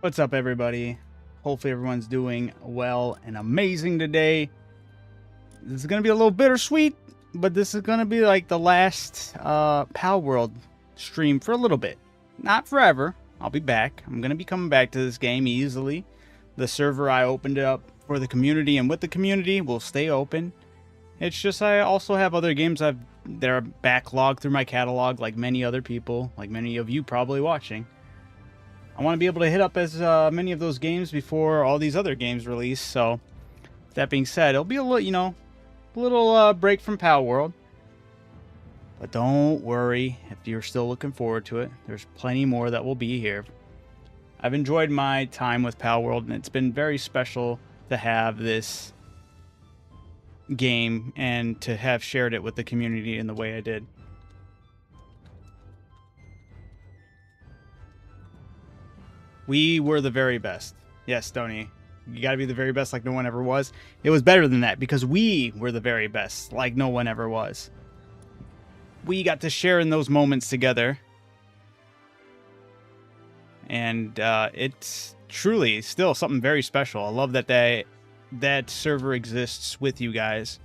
What's up, everybody? Hopefully everyone's doing well and amazing today. This is going to be a little bittersweet, but this is going to be like the last Palworld stream for a little bit. Not forever. I'll be back. I'm going to be coming back to this game easily. The server I opened it up for the community and with the community will stay open. It's just I also have other games that are backlogged through my catalog, like many other people, like many of you probably watching. I want to be able to hit up as many of those games before all these other games release. So, that being said, it'll be a little, little break from Palworld. But don't worry if you're still looking forward to it. There's plenty more that will be here. I've enjoyed my time with Palworld, and it's been very special to have this game and to have shared it with the community in the way I did. We were the very best. Yes, Stoney. You gotta be the very best like no one ever was. It was better than that because we were the very best like no one ever was. We got to share in those moments together. And it's truly still something very special. I love that that server exists with you guys.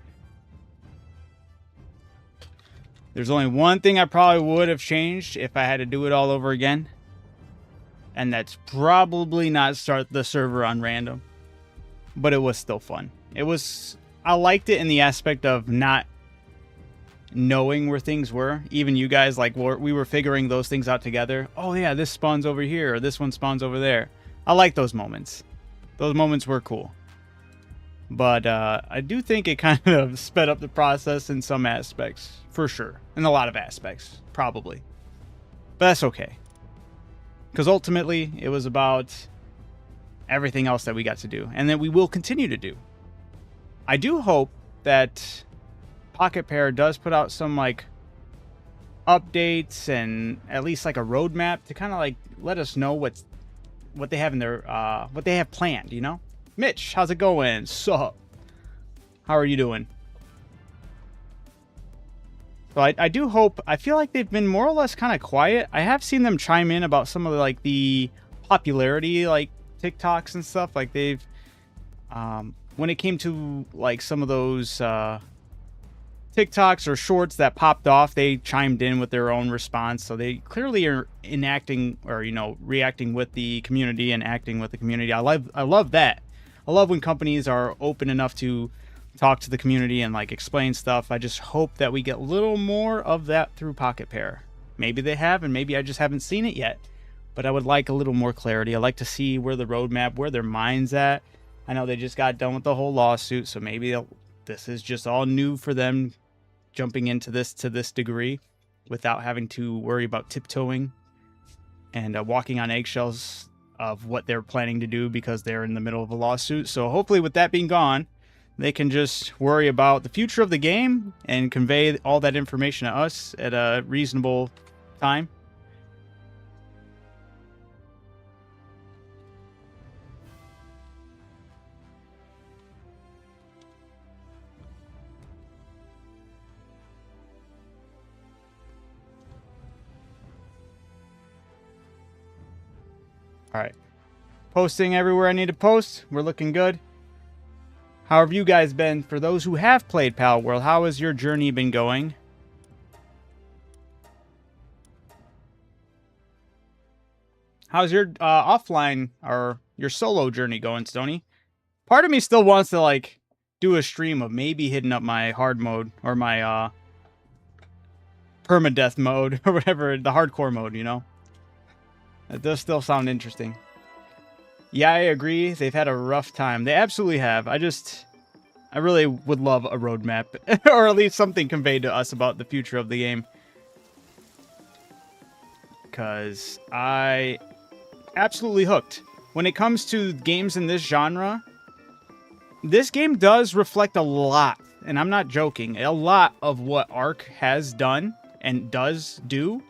There's only one thing I probably would have changed if I had to do it all over again. And that's probably not start the server on random. But it was still fun. I liked it in the aspect of not knowing where things were. Even you guys, like, we were figuring those things out together. Oh yeah, this spawns over here, or this one spawns over there. I like those moments. Those moments were cool. But I do think it kind of sped up the process in some aspects. For sure. In a lot of aspects. Probably. But that's okay. Because ultimately, it was about everything else that we got to do. And that we will continue to do. I do hope that Pocket Pair does put out some, like, updates and at least, like, a roadmap to kind of, like, let us know what they have in their, what they have planned, you know? Mitch, how's it going? Sup? How are you doing? So I do hope, I feel like they've been more or less kind of quiet. I have seen them chime in about some of the, like, the popularity, like, TikToks and stuff. Like, they've, when it came to, like, some of those TikToks or shorts that popped off, they chimed in with their own response. So they clearly are enacting, or, reacting with the community and acting with the community. I love that. I love when companies are open enough to talk to the community and, like, explain stuff. I just hope that we get a little more of that through Pocket Pair. Maybe they have, and maybe I just haven't seen it yet. But I would like a little more clarity. I like to see where the roadmap, where their mind's at. I know they just got done with the whole lawsuit, so maybe this is just all new for them, jumping into this to this degree without having to worry about tiptoeing and walking on eggshells of what they're planning to do because they're in the middle of a lawsuit. So hopefully with that being gone, they can just worry about the future of the game and convey all that information to us at a reasonable time. All right. Posting everywhere I need to post. We're looking good. How have you guys been? For those who have played Palworld, how has your journey been going? How's your offline or your solo journey going, Stoney? Part of me still wants to, like, do a stream of maybe hitting up my hard mode or my permadeath mode or whatever, the hardcore mode, you know? That does still sound interesting. Yeah, I agree. They've had a rough time. They absolutely have. I really would love a roadmap or at least something conveyed to us about the future of the game. Because I absolutely hooked. When it comes to games in this genre, this game does reflect a lot, and I'm not joking, a lot of what Ark has done and does do.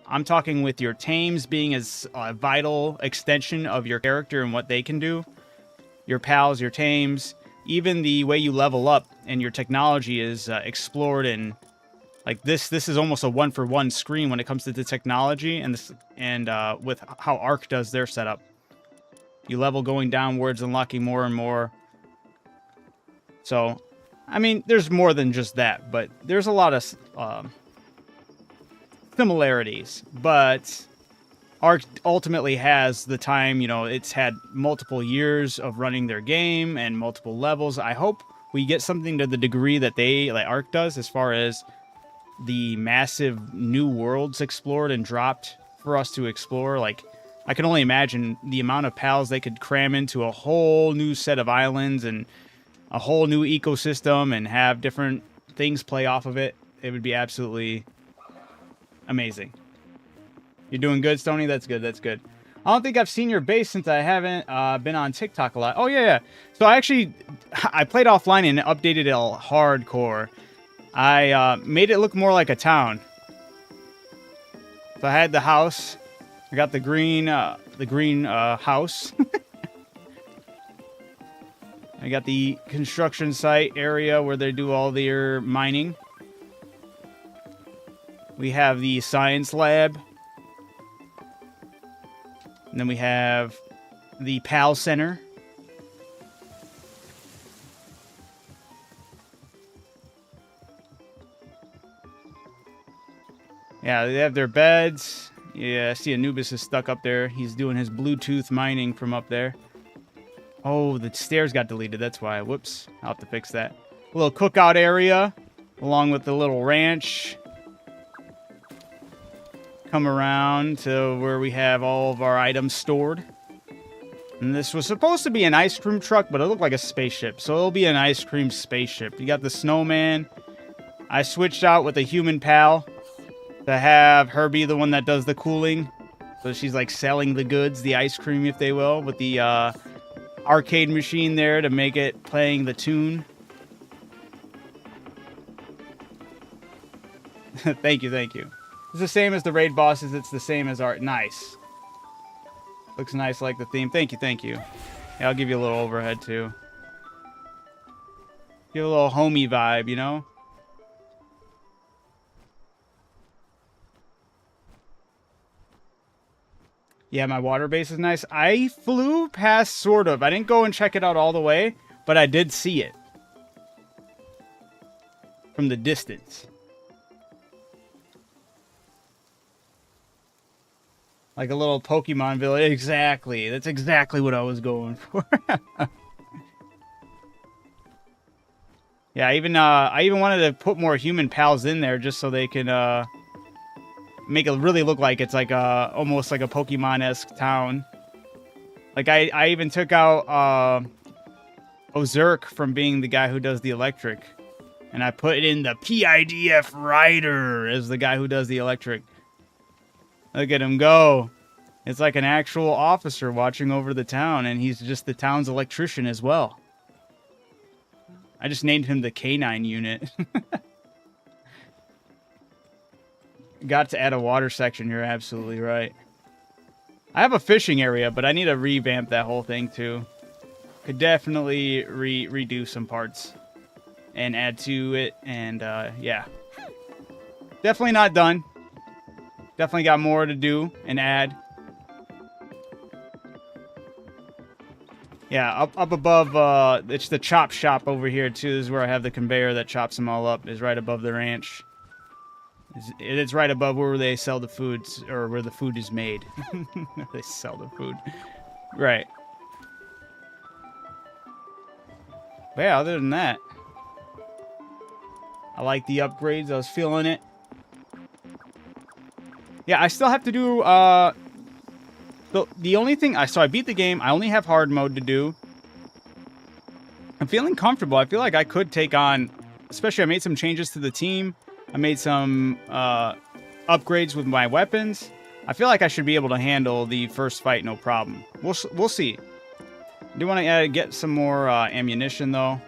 I'm talking with your tames being as a vital extension of your character and what they can do. Your pals, your tames, even the way you level up and your technology is explored, and like this is almost a one-for-one screen when it comes to the technology and with how Ark does their setup. You level going downwards, unlocking more and more. So, I mean, there's more than just that, but there's a lot of similarities. But Ark ultimately has the time, you know, it's had multiple years of running their game and multiple levels. I hope we get something to the degree that like Ark does, as far as the massive new worlds explored and dropped for us to explore. Like, I can only imagine the amount of pals they could cram into a whole new set of islands and a whole new ecosystem and have different things play off of it. It would be absolutely amazing. You're doing good, Stoney? That's good, that's good. I don't think I've seen your base since I haven't been on TikTok a lot. Oh, yeah. So I played offline and updated it hardcore. I made it look more like a town. So I had the house. I got the green house. I got the construction site area where they do all their mining. We have the science lab. And then we have the PAL Center. Yeah, they have their beds. Yeah, I see Anubis is stuck up there. He's doing his Bluetooth mining from up there. Oh, the stairs got deleted. That's why. Whoops. I'll have to fix that. A little cookout area, along with the little ranch. Come around to where we have all of our items stored. And this was supposed to be an ice cream truck, but it looked like a spaceship. So it'll be an ice cream spaceship. You got the snowman. I switched out with a human pal to have her be the one that does the cooling. So she's like selling the goods, the ice cream, if they will, with the arcade machine there to make it playing the tune. Thank you, thank you. It's the same as the raid bosses. It's the same as art. Nice. Looks nice like the theme. Thank you, thank you. Yeah, I'll give you a little overhead too. Give a little homey vibe, you know? Yeah, my water base is nice. I flew past, sort of. I didn't go and check it out all the way, but I did see it from the distance. Like a little Pokemon village. Exactly. That's exactly what I was going for. Yeah, I even wanted to put more human pals in there just so they can make it really look like it's like almost like a Pokemon-esque town. Like I even took out Ozurk from being the guy who does the electric, and I put in the PIDF Rider as the guy who does the electric. Look at him go. It's like an actual officer watching over the town, and he's just the town's electrician as well. I just named him the K9 unit. Got to add a water section, you're absolutely right. I have a fishing area, but I need to revamp that whole thing too. Could definitely redo some parts and add to it, and yeah. Definitely not done. Definitely got more to do and add. Yeah, up above, it's the chop shop over here too. This is where I have the conveyor that chops them all up. Is right above the ranch. It's right above where they sell the foods, or where the food is made. They sell the food. Right. But yeah, other than that, I like the upgrades. I was feeling it. Yeah, I still have to do, the only thing, so I beat the game. I only have hard mode to do. I'm feeling comfortable. I feel like I could take on, especially I made some changes to the team. I made some upgrades with my weapons. I feel like I should be able to handle the first fight no problem. We'll see. I do want to get some more ammunition though.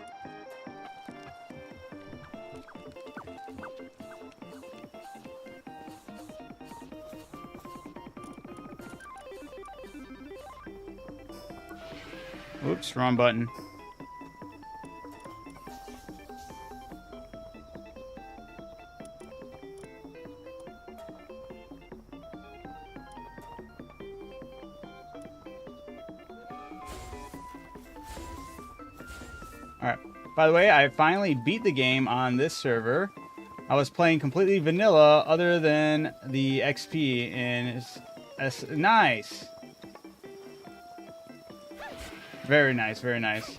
Oops, wrong button. Alright. By the way, I finally beat the game on this server. I was playing completely vanilla other than the XP, and it's nice. Very nice, very nice.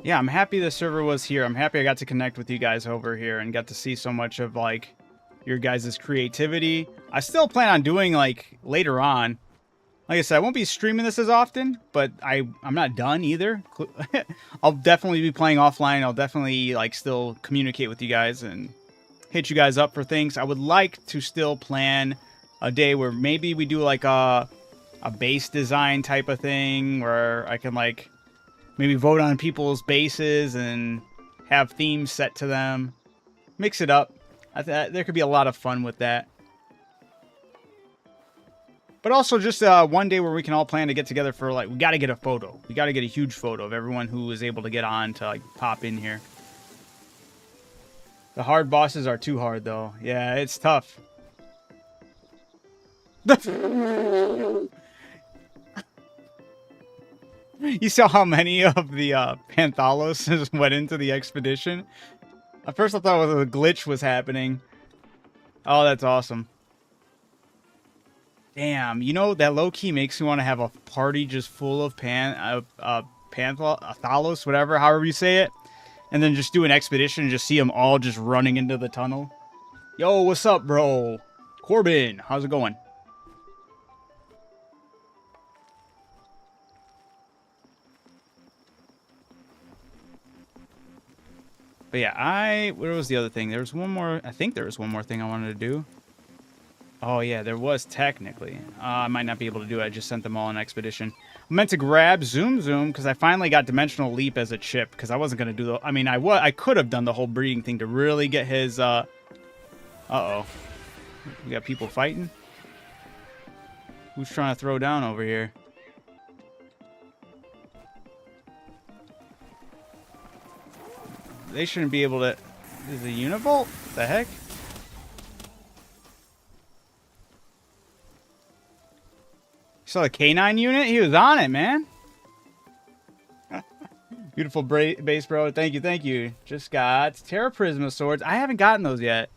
Yeah, I'm happy the server was here. I'm happy I got to connect with you guys over here and got to see so much of, like, your guys' creativity. I still plan on doing, like, later on. Like I said, I won't be streaming this as often, but I'm not done either. I'll definitely be playing offline. I'll definitely, like, still communicate with you guys and hit you guys up for things. I would like to still plan a day where maybe we do, like, a base design type of thing where I can, like, maybe vote on people's bases and have themes set to them. Mix it up. There could be a lot of fun with that. But also just one day where we can all plan to get together for, like, we got to get a photo. We got to get a huge photo of everyone who is able to get on to, like, pop in here. The hard bosses are too hard, though. Yeah, it's tough. You saw how many of the Panthalos went into the expedition? At first I thought a glitch was happening. Oh, that's awesome. Damn, you know, that low-key makes me want to have a party just full of Panthalos, whatever, however you say it. And then just do an expedition and just see them all just running into the tunnel. Yo, what's up, bro? Corbin, how's it going? But yeah, where was the other thing? There was one more, I think there was one more thing I wanted to do. Oh yeah, there was technically. I might not be able to do it. I just sent them all on expedition. I meant to grab Zoom because I finally got Dimensional Leap as a chip because I wasn't going to do the... I mean, I could have done the whole breeding thing to really get his... Uh-oh. We got people fighting? Who's trying to throw down over here? They shouldn't be able to... Is it Univolt? What the heck? So the K9 unit? He was on it, man. Beautiful base, bro. Thank you, thank you. Just got Terra Prisma swords. I haven't gotten those yet.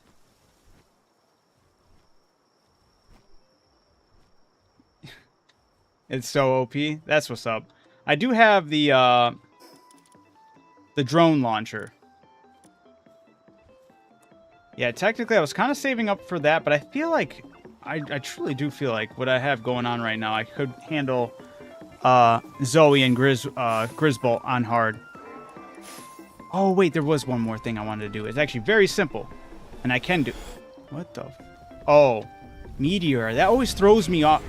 It's so OP. That's what's up. I do have the drone launcher. Yeah, technically I was kind of saving up for that, but I feel like... I truly do feel like what I have going on right now, I could handle Zoe and Grisbolt on hard. Oh, wait, there was one more thing I wanted to do. It's actually very simple, and I can do... What the... Oh, Meteor. That always throws me off.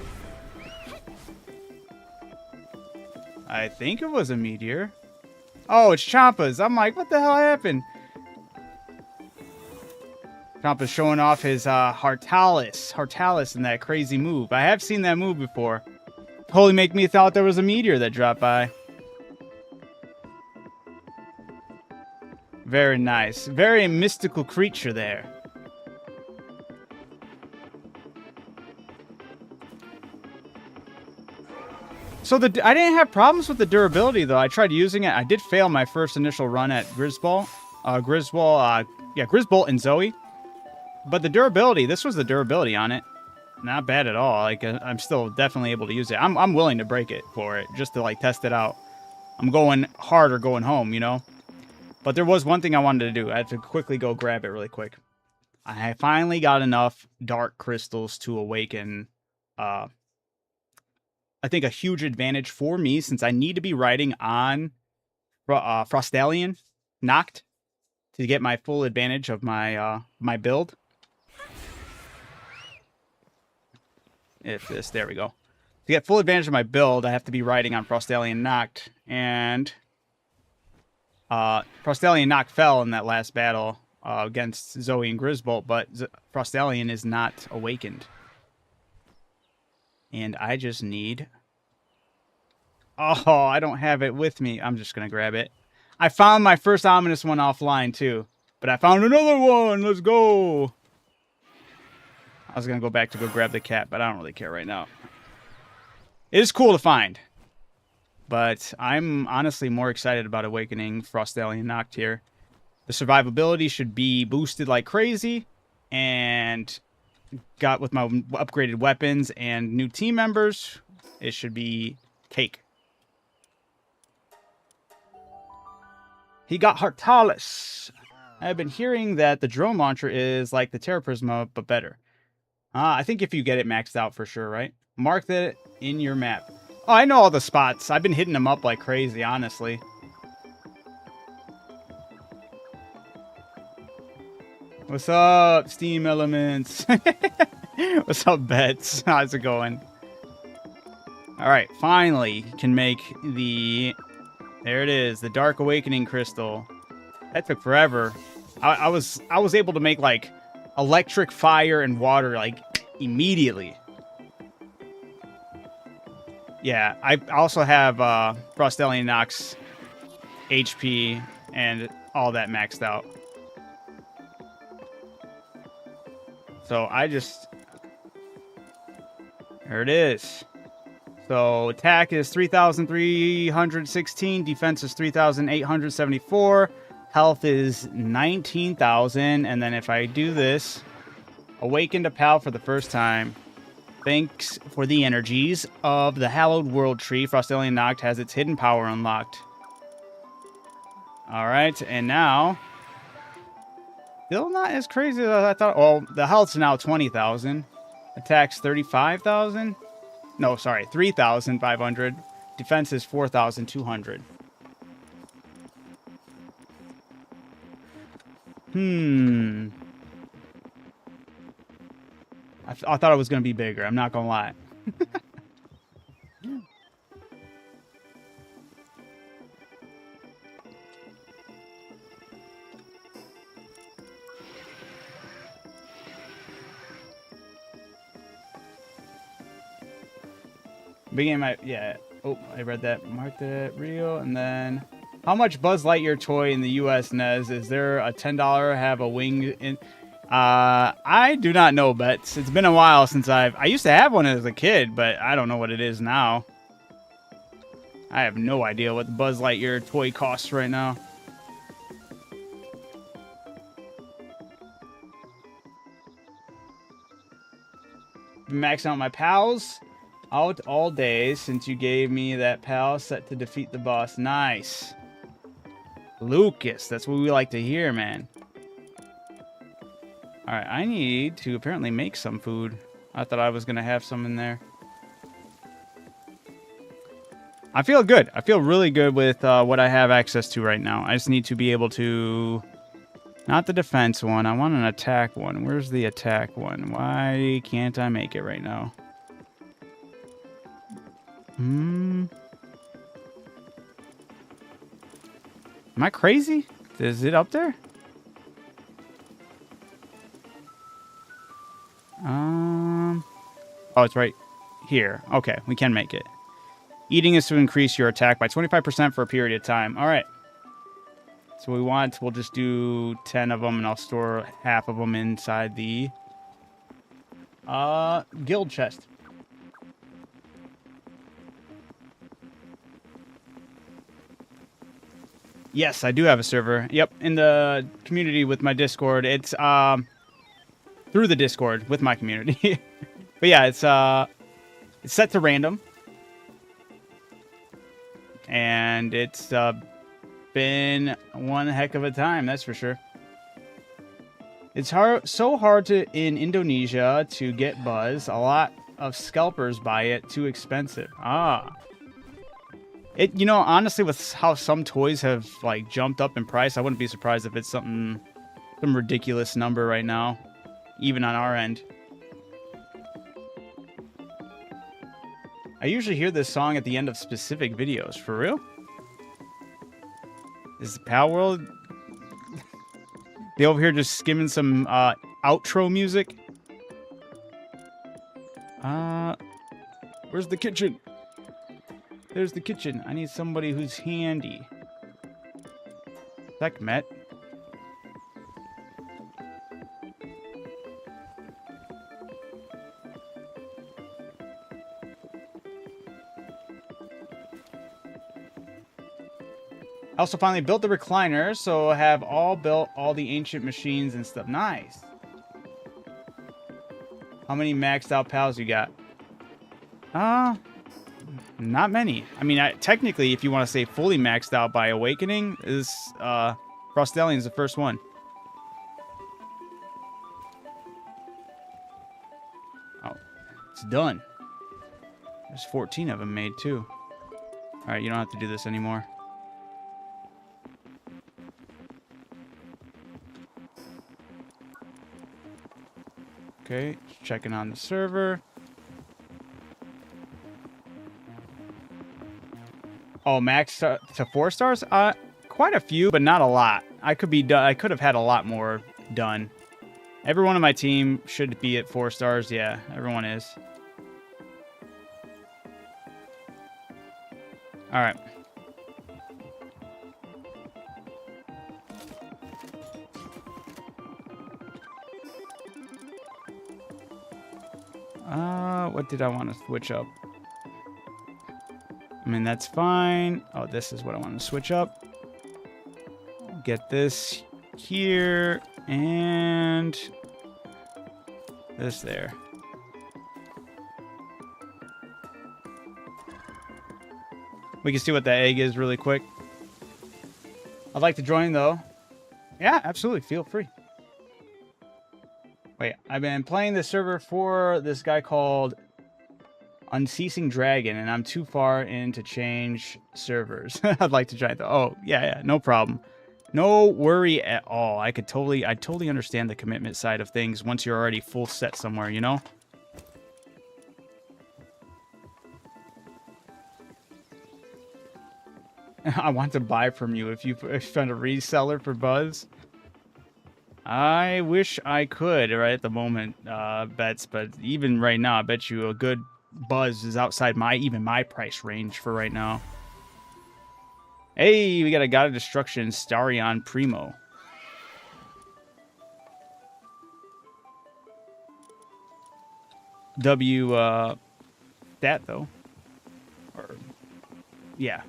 I think it was a Meteor. Oh, it's Champa's. I'm like, what the hell happened? Champa's showing off his Heartalis in that crazy move. I have seen that move before. Totally make me thought there was a meteor that dropped by. Very nice. Very mystical creature there. So I didn't have problems with the durability, though. I tried using it. I did fail my first initial run at Grisbolt and Zoe. But the durability, this was the durability on it. Not bad at all. Like, I'm still definitely able to use it. I'm willing to break it for it, just to, like, test it out. I'm going hard or going home, you know? But there was one thing I wanted to do. I had to quickly go grab it really quick. I finally got enough dark crystals to awaken, I think, a huge advantage for me, since I need to be riding on Frostalion Noct to get my full advantage of my my build. There we go. To get full advantage of my build, I have to be riding on Frostalion Noct, and Frostalion Noct fell in that last battle against Zoe and Grisbolt, but Frostalion is not awakened. And I just need... Oh, I don't have it with me. I'm just going to grab it. I found my first ominous one offline too, but I found another one. Let's go. I was gonna go back to go grab the cat, but I don't really care right now. It is cool to find, but I'm honestly more excited about Awakening Frostalian Noct here. The survivability should be boosted like crazy, and got with my upgraded weapons and new team members, it should be cake. He got Hartalis. I've been hearing that the drone launcher is like the Terra Prisma, but better. I think if you get it maxed out for sure, right? Mark that in your map. Oh, I know all the spots. I've been hitting them up like crazy, honestly. What's up, Steam Elements? What's up, Bets? How's it going? All right, finally can make the... There it is, the Dark Awakening Crystal. That took forever. I was able to make like electric, fire, and water like immediately. Yeah, I also have Frostalian Noct's HP and all that maxed out. So I just... There it is. So attack is 3,316, defense is 3,874, health is 19,000, and then if I do this, awaken to Pal for the first time. Thanks for the energies of the Hallowed World Tree. Frostalian Noct has its hidden power unlocked. Alright, and now... Still not as crazy as I thought. Well, the health's now 20,000. Attack's 35,000. No, sorry, 3,500. Defense is 4,200. I thought it was going to be bigger. I'm not going to lie. Beginning my... Yeah. Oh, I read that. Mark that real. And then... How much Buzz Lightyear toy in the US, Nez? Is there a $10 have a wing in... I do not know, Bets. It's been a while since I used to have one as a kid, but I don't know what it is now. I have no idea what the Buzz Lightyear toy costs right now. Been maxing out my pals. Out all day since you gave me that pal set to defeat the boss. Nice. Lucas, that's what we like to hear, man. Alright, I need to apparently make some food. I thought I was going to have some in there. I feel good. I feel really good with what I have access to right now. I just need to be able to... Not the defense one. I want an attack one. Where's the attack one? Why can't I make it right now? Am I crazy? Is it up there? Oh, it's right here. Okay, we can make it. Eating is to increase your attack by 25% for a period of time. All right. So we'll just do 10 of them, and I'll store half of them inside the guild chest. Yes, I do have a server. Yep, in the community with my Discord. It's through the Discord with my community. But yeah, it's set to random. And it's been one heck of a time, that's for sure. It's so hard in Indonesia to get Buzz. A lot of scalpers buy it, too expensive. You know, honestly, with how some toys have like jumped up in price, I wouldn't be surprised if it's some ridiculous number right now, even on our end. I usually hear this song at the end of specific videos. For real? Is Palworld... They over here just skimming some outro music? Where's the kitchen? There's the kitchen. I need somebody who's handy. Met. I also finally built the recliner, so I have built all the ancient machines and stuff. Nice. How many maxed out pals you got? Not many. I mean, technically, if you want to say fully maxed out by Awakening, is Frostalion's the first one. Oh, it's done. There's 14 of them made, too. Alright, you don't have to do this anymore. Okay, checking on the server. Oh, max to 4 stars? Quite a few, but not a lot. I could have had a lot more done. Everyone on my team should be at 4 stars. Yeah, everyone is. All right. What did I want to switch up? I mean, that's fine. Oh, this is what I want to switch up. Get this here and this there. We can see what that egg is really quick. I'd like to join, though. Yeah, absolutely. Feel free. Wait, I've been playing the server for this guy called Unceasing Dragon, and I'm too far in to change servers. I'd like to try, though. Oh, yeah, no problem. No worry at all. I totally understand the commitment side of things once you're already full set somewhere, you know? I want to buy from you if you found a reseller for Buzz. I wish I could right at the moment, Bets, but even right now, I bet you a good Buzz is outside even my price range for right now. Hey, we got a God of Destruction, Starion Primo. That though. Or, yeah.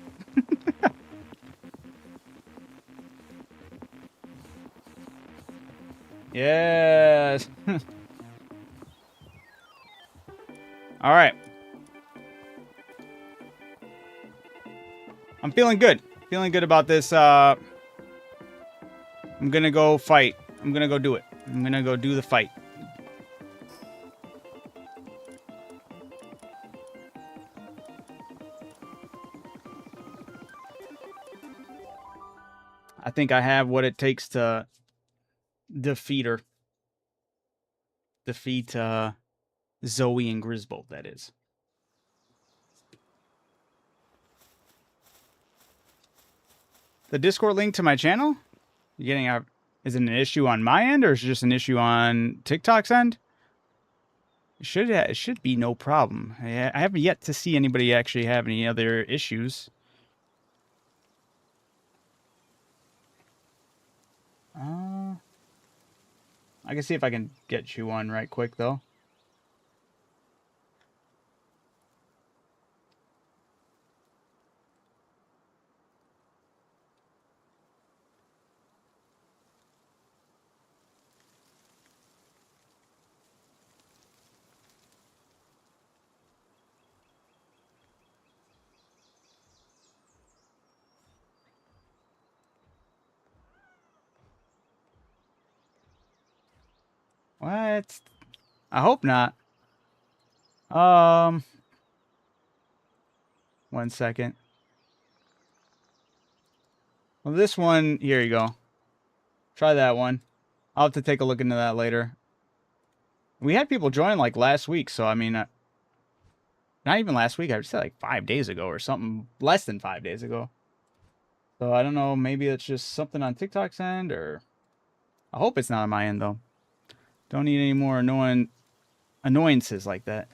Yes. All right. I'm feeling good. Feeling good about this. I'm gonna go fight. I'm gonna go do it. I'm gonna go do the fight. I think I have what it takes to defeat her. Defeat Zoe and Grisbold, that is. The Discord link to my channel? You getting a... Is it an issue on my end, or is it just an issue on TikTok's end? It should be no problem. I haven't yet to see anybody actually have any other issues. I can see if I can get you one right quick, though. What? I hope not. 1 second. Well, this one, here you go. Try that one. I'll have to take a look into that later. We had people join like last week, so I mean, not even last week. I would say like 5 days ago or something, less than 5 days ago. So I don't know. Maybe it's just something on TikTok's end, or I hope it's not on my end though. Don't need any more annoyances like that.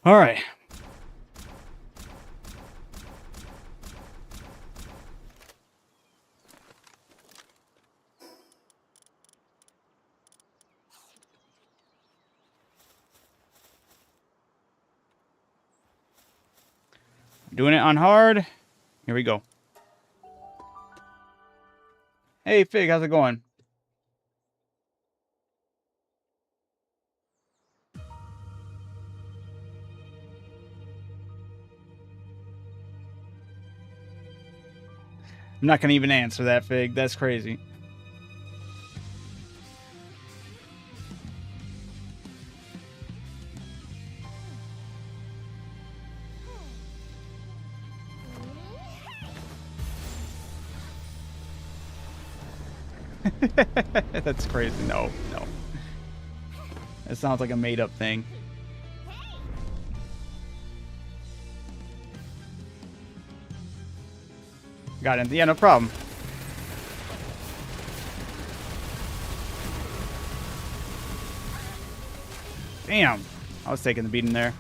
All right. Doing it on hard. Here we go. Hey, Fig, how's it going? I'm not going to even answer that, Fig. That's crazy. That's crazy. No. That sounds like a made-up thing. Got it. Yeah, no problem. Damn. I was taking the beating there.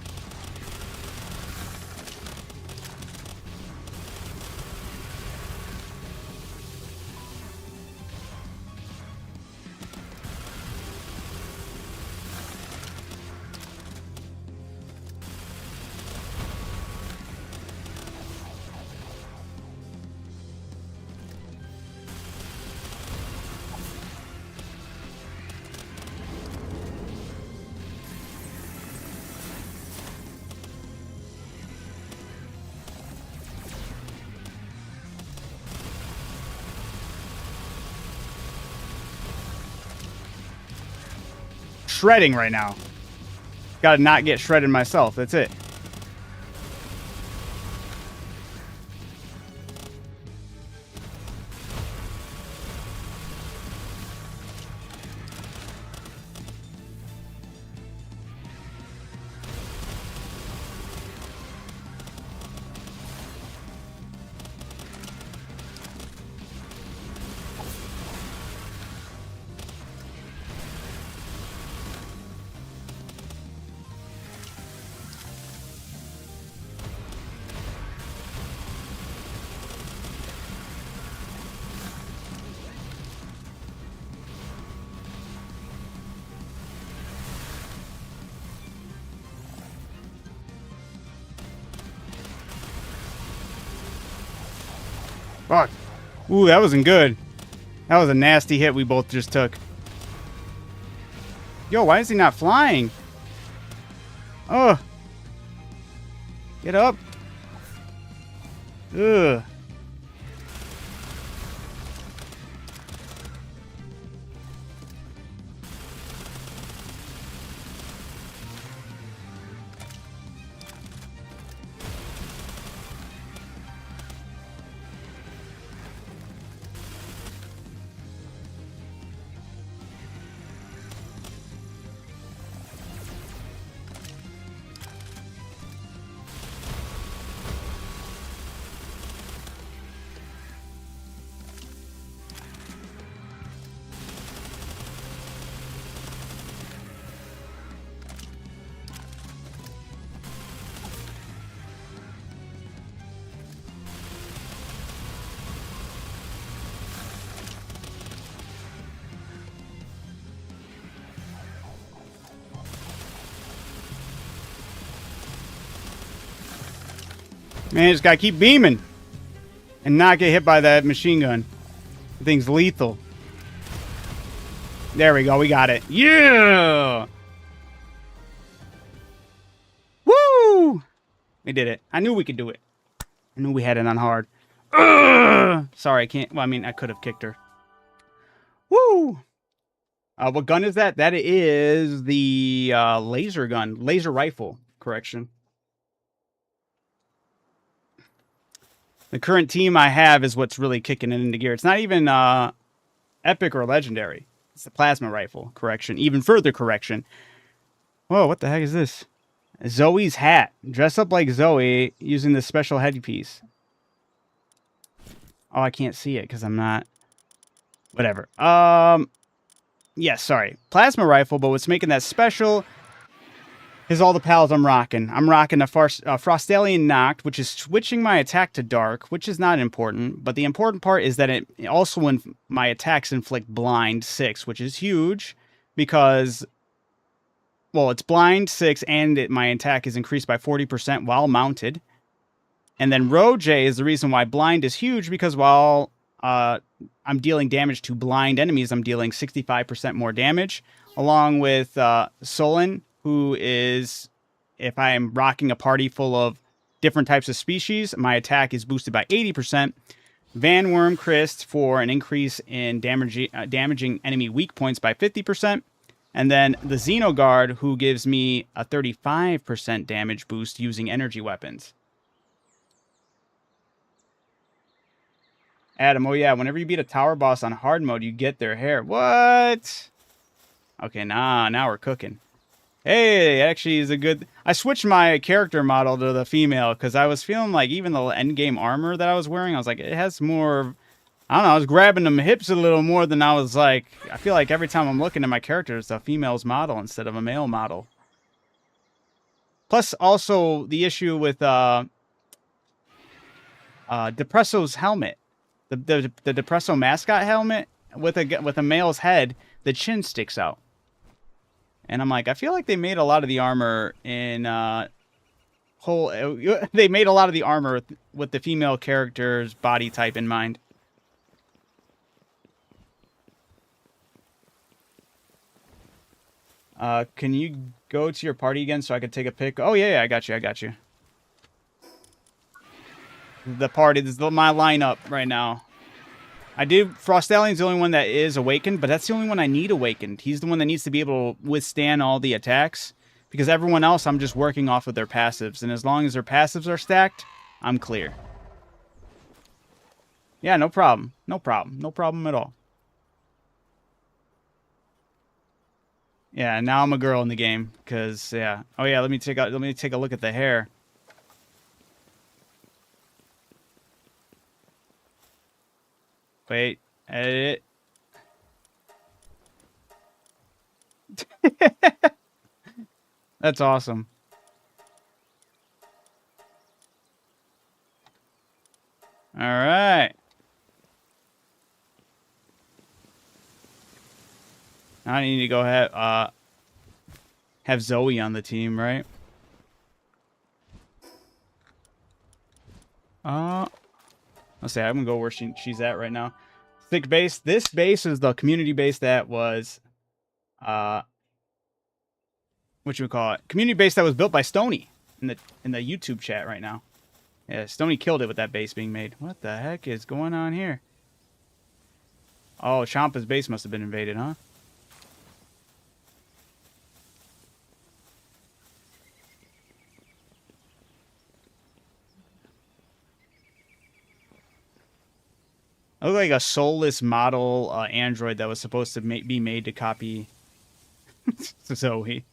Shredding right now. Gotta not get shredded myself. That's it. Fuck. Ooh, that wasn't good. That was a nasty hit we both just took. Yo, why is he not flying? Oh. Get up. Ugh. Man, just gotta keep beaming and not get hit by that machine gun. The thing's lethal. There we go. We got it. Yeah! Woo! We did it. I knew we could do it. I knew we had it on hard. Ugh! Sorry, I can't. Well, I mean, I could have kicked her. Woo! What gun is that? That is the laser gun. Laser rifle. Correction. The current team I have is what's really kicking it into gear. It's not even epic or legendary. It's the plasma rifle. Correction. Even further correction. Whoa, what the heck is this? Zoe's hat. Dress up like Zoe using this special headpiece. Oh, I can't see it because I'm not... Whatever. Yes, sorry. Plasma rifle, but what's making that special Here's all the pals I'm rocking. I'm rocking a Frostalian Noct, which is switching my attack to Dark, which is not important. But the important part is that it also, when my attacks inflict Blind 6, which is huge because, well, it's Blind 6 and my attack is increased by 40% while mounted. And then Roj is the reason why Blind is huge, because while I'm dealing damage to blind enemies, I'm dealing 65% more damage, along with Solon, who is, if I am rocking a party full of different types of species, my attack is boosted by 80%. Van Worm Christ for an increase in damaging enemy weak points by 50%. And then the Xenoguard, who gives me a 35% damage boost using energy weapons. Adam, oh yeah, whenever you beat a tower boss on hard mode, you get their hair. What? Okay, now we're cooking. Hey, actually is a good... I switched my character model to the female because I was feeling like even the endgame armor that I was wearing, I was like, it has more... I don't know, I was grabbing them hips a little more than I was like... I feel like every time I'm looking at my character, it's a female's model instead of a male model. Plus, also, the issue with Depresso's helmet. The Depresso mascot helmet with a male's head, the chin sticks out. And I'm like, I feel like they made a lot of the armor in they made a lot of the armor with the female character's body type in mind. Can you go to your party again so I could take a pic? Oh yeah, I got you. The party, this is my lineup right now. Frostalian's the only one that is awakened, but that's the only one I need awakened. He's the one that needs to be able to withstand all the attacks, because everyone else I'm just working off of their passives, and as long as their passives are stacked, I'm clear. Yeah, no problem. No problem at all. Yeah, now I'm a girl in the game, because, yeah. Oh yeah, let me take a look at the hair. Wait, edit it. That's awesome. All right. Now I need to go have Zoe on the team, right? Let's see. I'm gonna go where she's at right now. Thick base. This base is the community base that was, what you would call it? Community base that was built by Stony in the YouTube chat right now. Yeah, Stony killed it with that base being made. What the heck is going on here? Oh, Champa's base must have been invaded, huh? I look like a soulless model android that was supposed to be made to copy Zoe.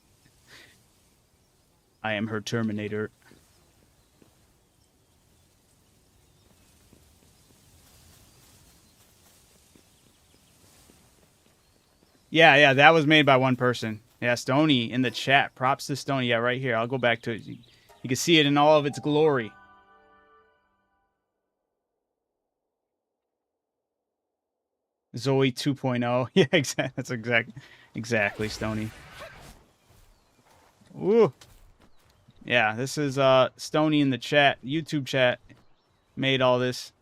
I am her Terminator. Yeah, that was made by one person. Yeah, Stony in the chat. Props to Stony. Yeah, right here. I'll go back to it. You can see it in all of its glory. Zoe 2.0. Yeah, exactly. That's exactly Stony. Ooh. Yeah, this is Stony in the chat, YouTube chat, made all this.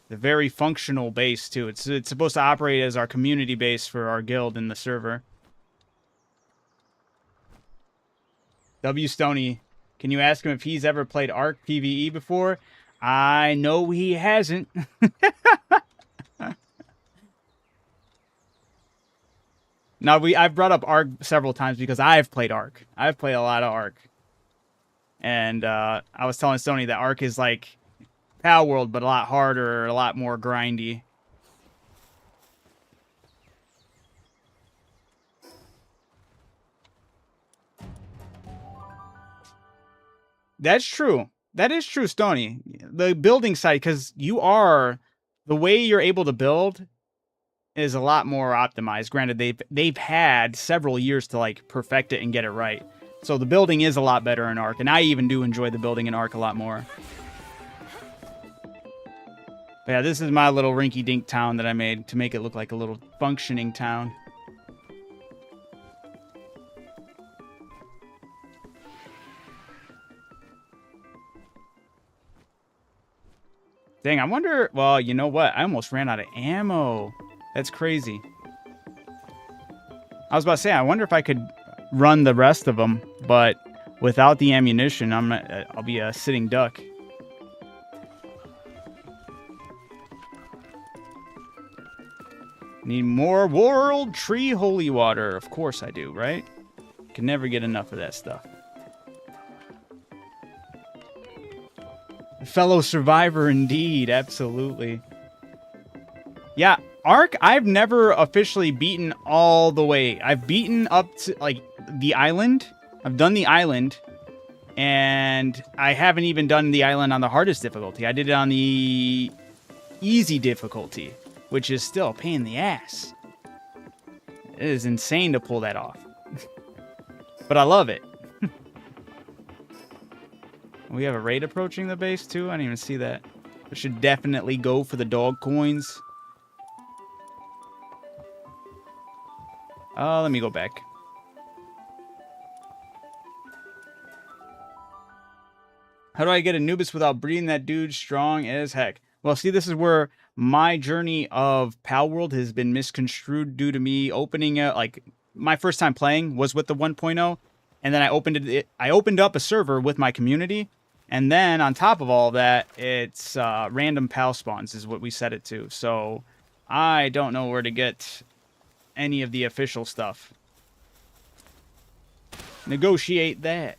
The very functional base too. It's supposed to operate as our community base for our guild in the server. W Stony, can you ask him if he's ever played Arc PvE before? I know he hasn't. Now, I've brought up Arc several times because I've played Arc. I've played a lot of Arc. And I was telling Stony that Arc is like Palworld, but a lot harder, a lot more grindy. That's true. That is true, Stony. The building site, because the way you're able to build is a lot more optimized. Granted, they've had several years to like perfect it and get it right. So the building is a lot better in Ark, and I even do enjoy the building in Ark a lot more. But yeah, this is my little rinky-dink town that I made to make it look like a little functioning town. Dang, I wonder... Well, you know what? I almost ran out of ammo. That's crazy. I was about to say, I wonder if I could run the rest of them, but without the ammunition, I'll be a sitting duck. Need more world tree holy water. Of course I do, right? Can never get enough of that stuff. Fellow survivor indeed, absolutely. Yeah, Ark, I've never officially beaten all the way. I've beaten up to, like, the island. I've done the island. And I haven't even done the island on the hardest difficulty. I did it on the easy difficulty, which is still a pain in the ass. It is insane to pull that off. But I love it. We have a raid approaching the base, too? I didn't even see that. I should definitely go for the dog coins. Let me go back. How do I get Anubis without breeding that dude strong as heck? Well, see, this is where my journey of Palworld has been misconstrued due to me opening it. Like, my first time playing was with the 1.0, and then I opened up a server with my community, and then on top of all that, it's random pal spawns is what we set it to. So I don't know where to get any of the official stuff. Negotiate that.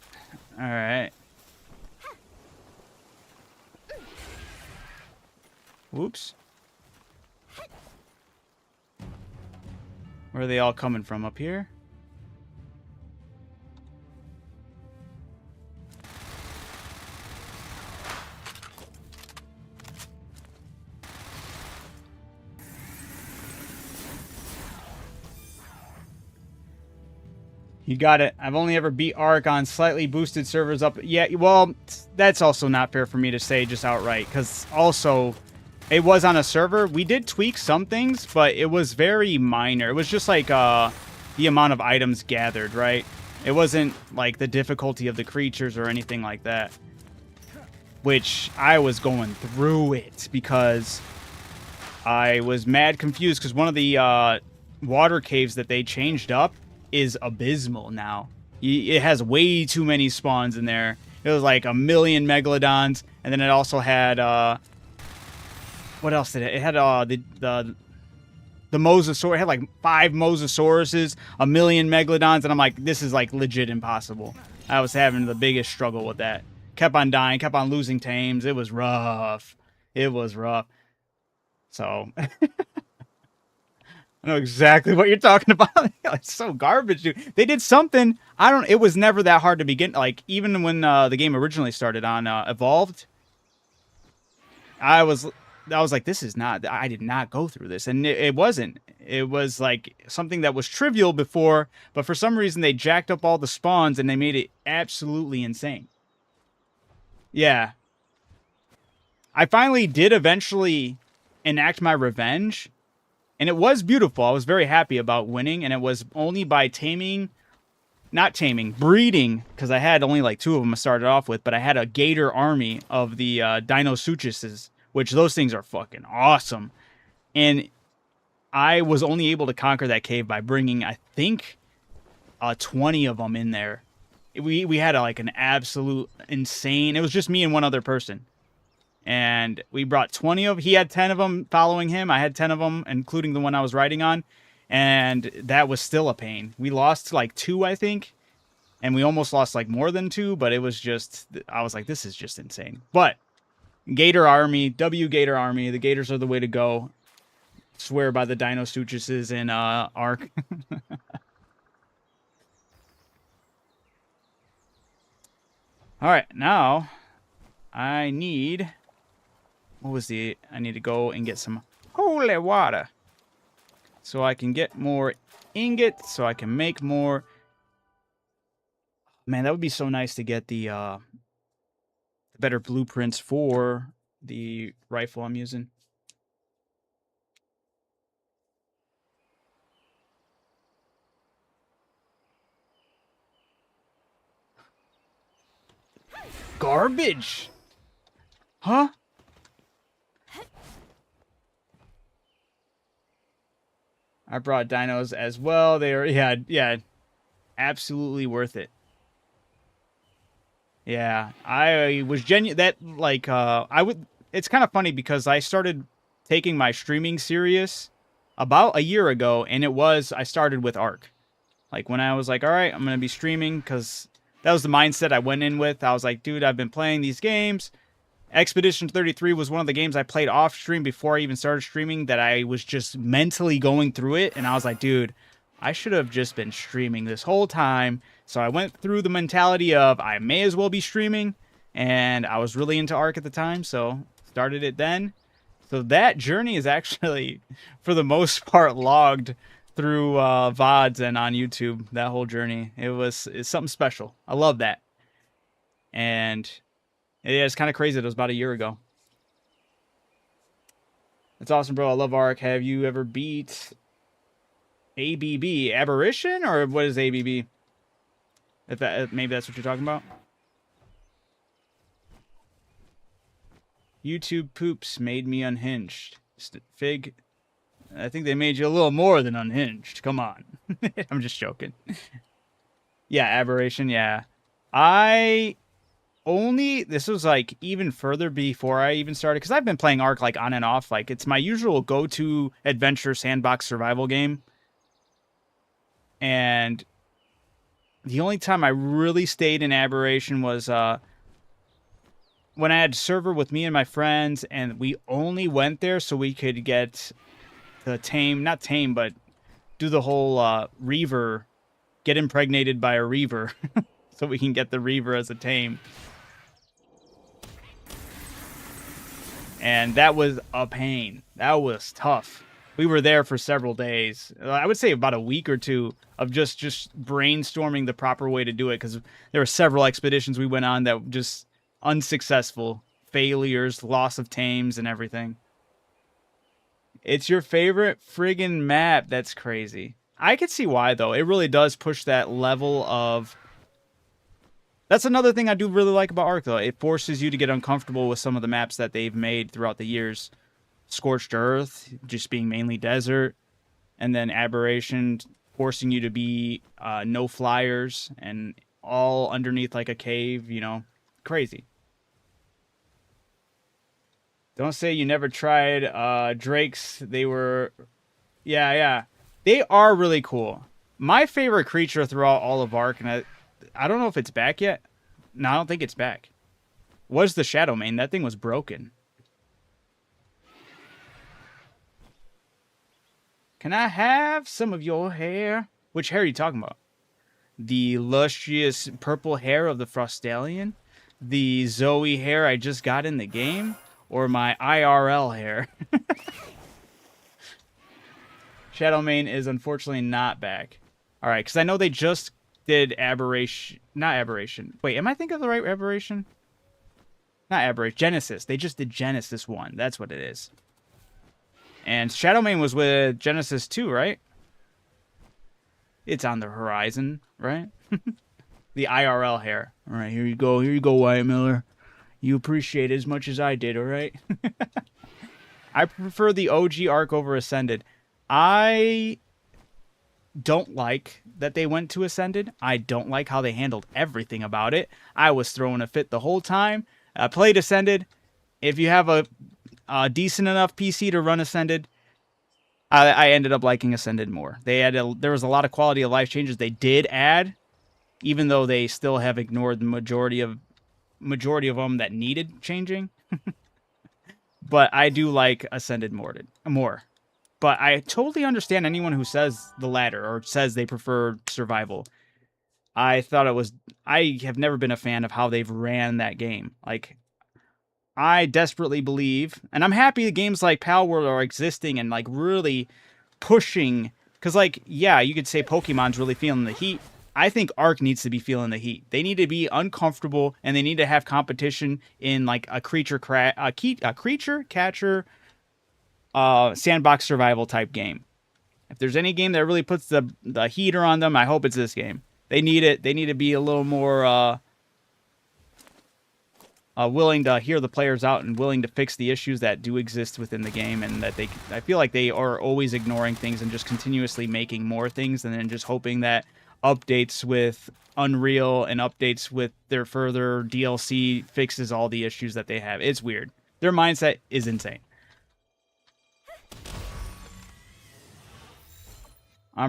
All right. Whoops. Where are they all coming from? Up here? You got it. I've only ever beat Ark on slightly boosted servers up. Yeah, well, that's also not fair for me to say just outright, because also it was on a server. We did tweak some things, but it was very minor. It was just like the amount of items gathered, right? It wasn't like the difficulty of the creatures or anything like that. Which I was going through it because I was mad confused because one of the water caves that they changed up is abysmal now. It has way too many spawns in there. It was like 1 million megalodons, and then it also had what else did it? It had the mosasaur. It had like 5 mosasauruses, 1 million megalodons, and I'm like, this is like legit impossible. I was having the biggest struggle with that. Kept on dying, kept on losing tames. It was rough. It was rough. So I know exactly what you're talking about. It's so garbage, dude. They did something. It was never that hard to begin. Like, even when the game originally started on Evolved, I was like, this is not, I did not go through this. And it wasn't. It was like something that was trivial before, but for some reason they jacked up all the spawns and they made it absolutely insane. Yeah. I finally did eventually enact my revenge. And it was beautiful. I was very happy about winning, and it was only by breeding, because I had only like 2 of them I started off with, but I had a gator army of the Dinosuchuses, which those things are fucking awesome. And I was only able to conquer that cave by bringing, I think, 20 of them in there. We had like an absolute insane, it was just me and one other person. And we brought 20 of... He had 10 of them following him. I had 10 of them, including the one I was riding on. And that was still a pain. We lost like 2, I think. And we almost lost like more than 2. But it was just... I was like, this is just insane. But Gator Army, Gator Army. The Gators are the way to go. Swear by the Dinosuchuses in Ark. Alright, now I need... I need to go and get some holy water. so I can get more ingots, so I can make more. Man, that would be so nice to get the better blueprints for the rifle I'm using. Garbage! Huh? I brought dinos as well. They were, yeah, absolutely worth it. Yeah, I was it's kind of funny because I started taking my streaming serious about a year ago, and I started with Ark. Like, when I was like, all right, I'm going to be streaming, because that was the mindset I went in with. I was like, dude, I've been playing these games. Expedition 33 was one of the games I played off stream before I even started streaming, that I was just mentally going through it. And I was like, dude, I should have just been streaming this whole time. So I went through the mentality of I may as well be streaming. And I was really into Ark at the time, so started it then. So that journey is actually, for the most part, logged through VODs and on YouTube. That whole journey, it's something special. I love that. And yeah, it's kind of crazy. It was about a year ago. That's awesome, bro. I love Ark. Have you ever beat ABB? Aberration? Or what is ABB? Maybe that's what you're talking about. YouTube poops made me unhinged. Fig, I think they made you a little more than unhinged. Come on. I'm just joking. Yeah, Aberration, yeah. This was like even further before I even started, because I've been playing Ark like on and off. Like, it's my usual go-to adventure sandbox survival game. And the only time I really stayed in Aberration was when I had a server with me and my friends, and we only went there so we could get the not tame, but do the whole Reaver, get impregnated by a Reaver, so we can get the Reaver as a tame. And that was a pain. That was tough. We were there for several days. I would say about a week or two of just brainstorming the proper way to do it, because there were several expeditions we went on that were just unsuccessful. Failures, loss of tames, and everything. It's your favorite friggin' map. That's crazy. I could see why, though. It really does push that level of... That's another thing I do really like about Ark, though. It forces you to get uncomfortable with some of the maps that they've made throughout the years. Scorched Earth, just being mainly desert. And then Aberration, forcing you to be no flyers and all underneath like a cave, you know. Crazy. Don't say you never tried Drakes. They were... Yeah. They are really cool. My favorite creature throughout all of Ark, and I don't know if it's back yet. No, I don't think it's back. Was the Shadow Mane. That thing was broken. Can I have some of your hair? Which hair are you talking about? The luscious purple hair of the Frostalion? The Zoe hair I just got in the game? Or my IRL hair? Shadow Mane is unfortunately not back. Alright, because I know they just did Aberration. Not Aberration. Wait, am I thinking of the right Aberration? Not Aberration. Genesis. They just did Genesis 1. That's what it is. And Shadow Mane was with Genesis 2, right? It's on the horizon, right? The IRL hair. Alright, here you go. Here you go, Wyatt Miller. You appreciate it as much as I did, alright? I prefer the OG Ark over Ascended. I don't like that they went to Ascended. I don't like how they handled everything about it. I was throwing a fit the whole time. I played Ascended. If you have a decent enough PC to run Ascended, I ended up liking Ascended more. There was a lot of quality of life changes they did add, even though they still have ignored the majority of them that needed changing. But I do like Ascended more. But I totally understand anyone who says the latter or says they prefer survival. I have never been a fan of how they've ran that game. Like, I desperately believe, and I'm happy that games like Palworld are existing and like really pushing, because like, yeah, you could say Pokemon's really feeling the heat. I think Arc needs to be feeling the heat. They need to be uncomfortable, and they need to have competition in like a creature catcher sandbox survival type game. If there's any game that really puts the heater on them, I hope it's this game. They need it. They need to be a little more willing to hear the players out and willing to fix the issues that do exist within the game, and that I feel like they are always ignoring things and just continuously making more things, and then just hoping that updates with Unreal and updates with their further DLC fixes all the issues that they have. It's weird. Their mindset is insane.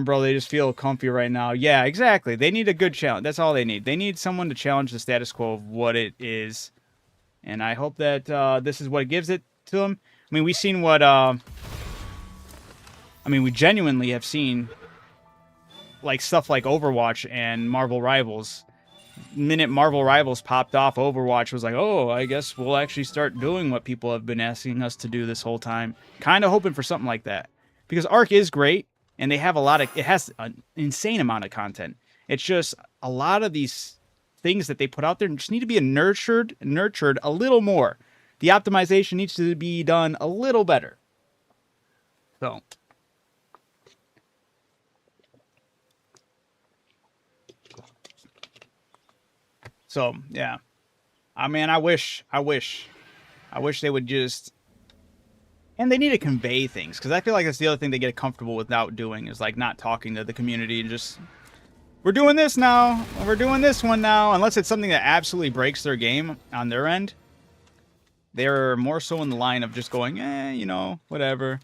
Bro, they just feel comfy right now. Yeah, exactly. They need a good challenge. That's all they need. They need someone to challenge the status quo of what it is. And I hope that this is what gives it to them. I mean, we've seen what... we genuinely have seen like stuff like Overwatch and Marvel Rivals. The minute Marvel Rivals popped off, Overwatch was like, oh, I guess we'll actually start doing what people have been asking us to do this whole time. Kind of hoping for something like that. Because Arc is great. And they have it has an insane amount of content. It's just a lot of these things that they put out there just need to be nurtured a little more. The optimization needs to be done a little better. So yeah. I mean, I wish they would just... And they need to convey things, because I feel like that's the other thing they get comfortable without doing, is like not talking to the community and just, we're doing this now, we're doing this one now, unless it's something that absolutely breaks their game on their end. They're more so in the line of just going, whatever.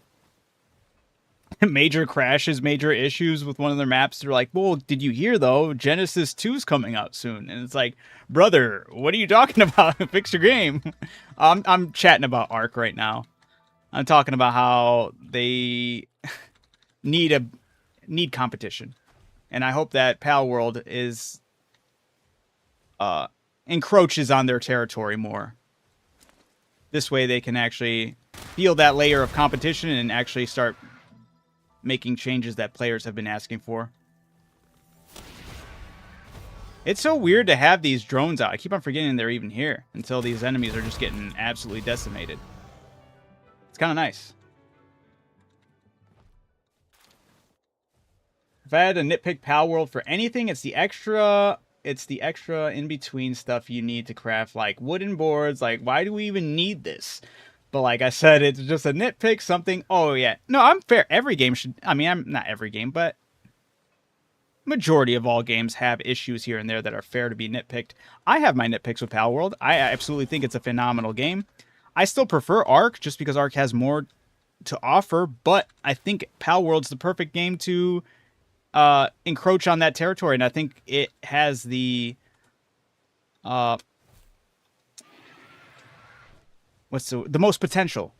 Major crashes, major issues with one of their maps. They're like, well, did you hear though? Genesis 2's coming out soon. And it's like, brother, what are you talking about? Fix your game. I'm chatting about Arc right now. I'm talking about how they need competition, and I hope that Palworld is encroaches on their territory more. This way, they can actually feel that layer of competition and actually start making changes that players have been asking for. It's so weird to have these drones out. I keep on forgetting they're even here until these enemies are just getting absolutely decimated. It's kind of nice. If I had to nitpick Palworld for anything, it's the extra in between stuff you need to craft, like wooden boards. Like, why do we even need this? But like I said, it's just a nitpick, something. Oh yeah, no, I'm fair. Every game should. I mean, I'm not every game, but majority of all games have issues here and there that are fair to be nitpicked. I have my nitpicks with Palworld. I absolutely think it's a phenomenal game. I still prefer Arc, just because Arc has more to offer, but I think Palworld's the perfect game to encroach on that territory, and I think it has the most potential.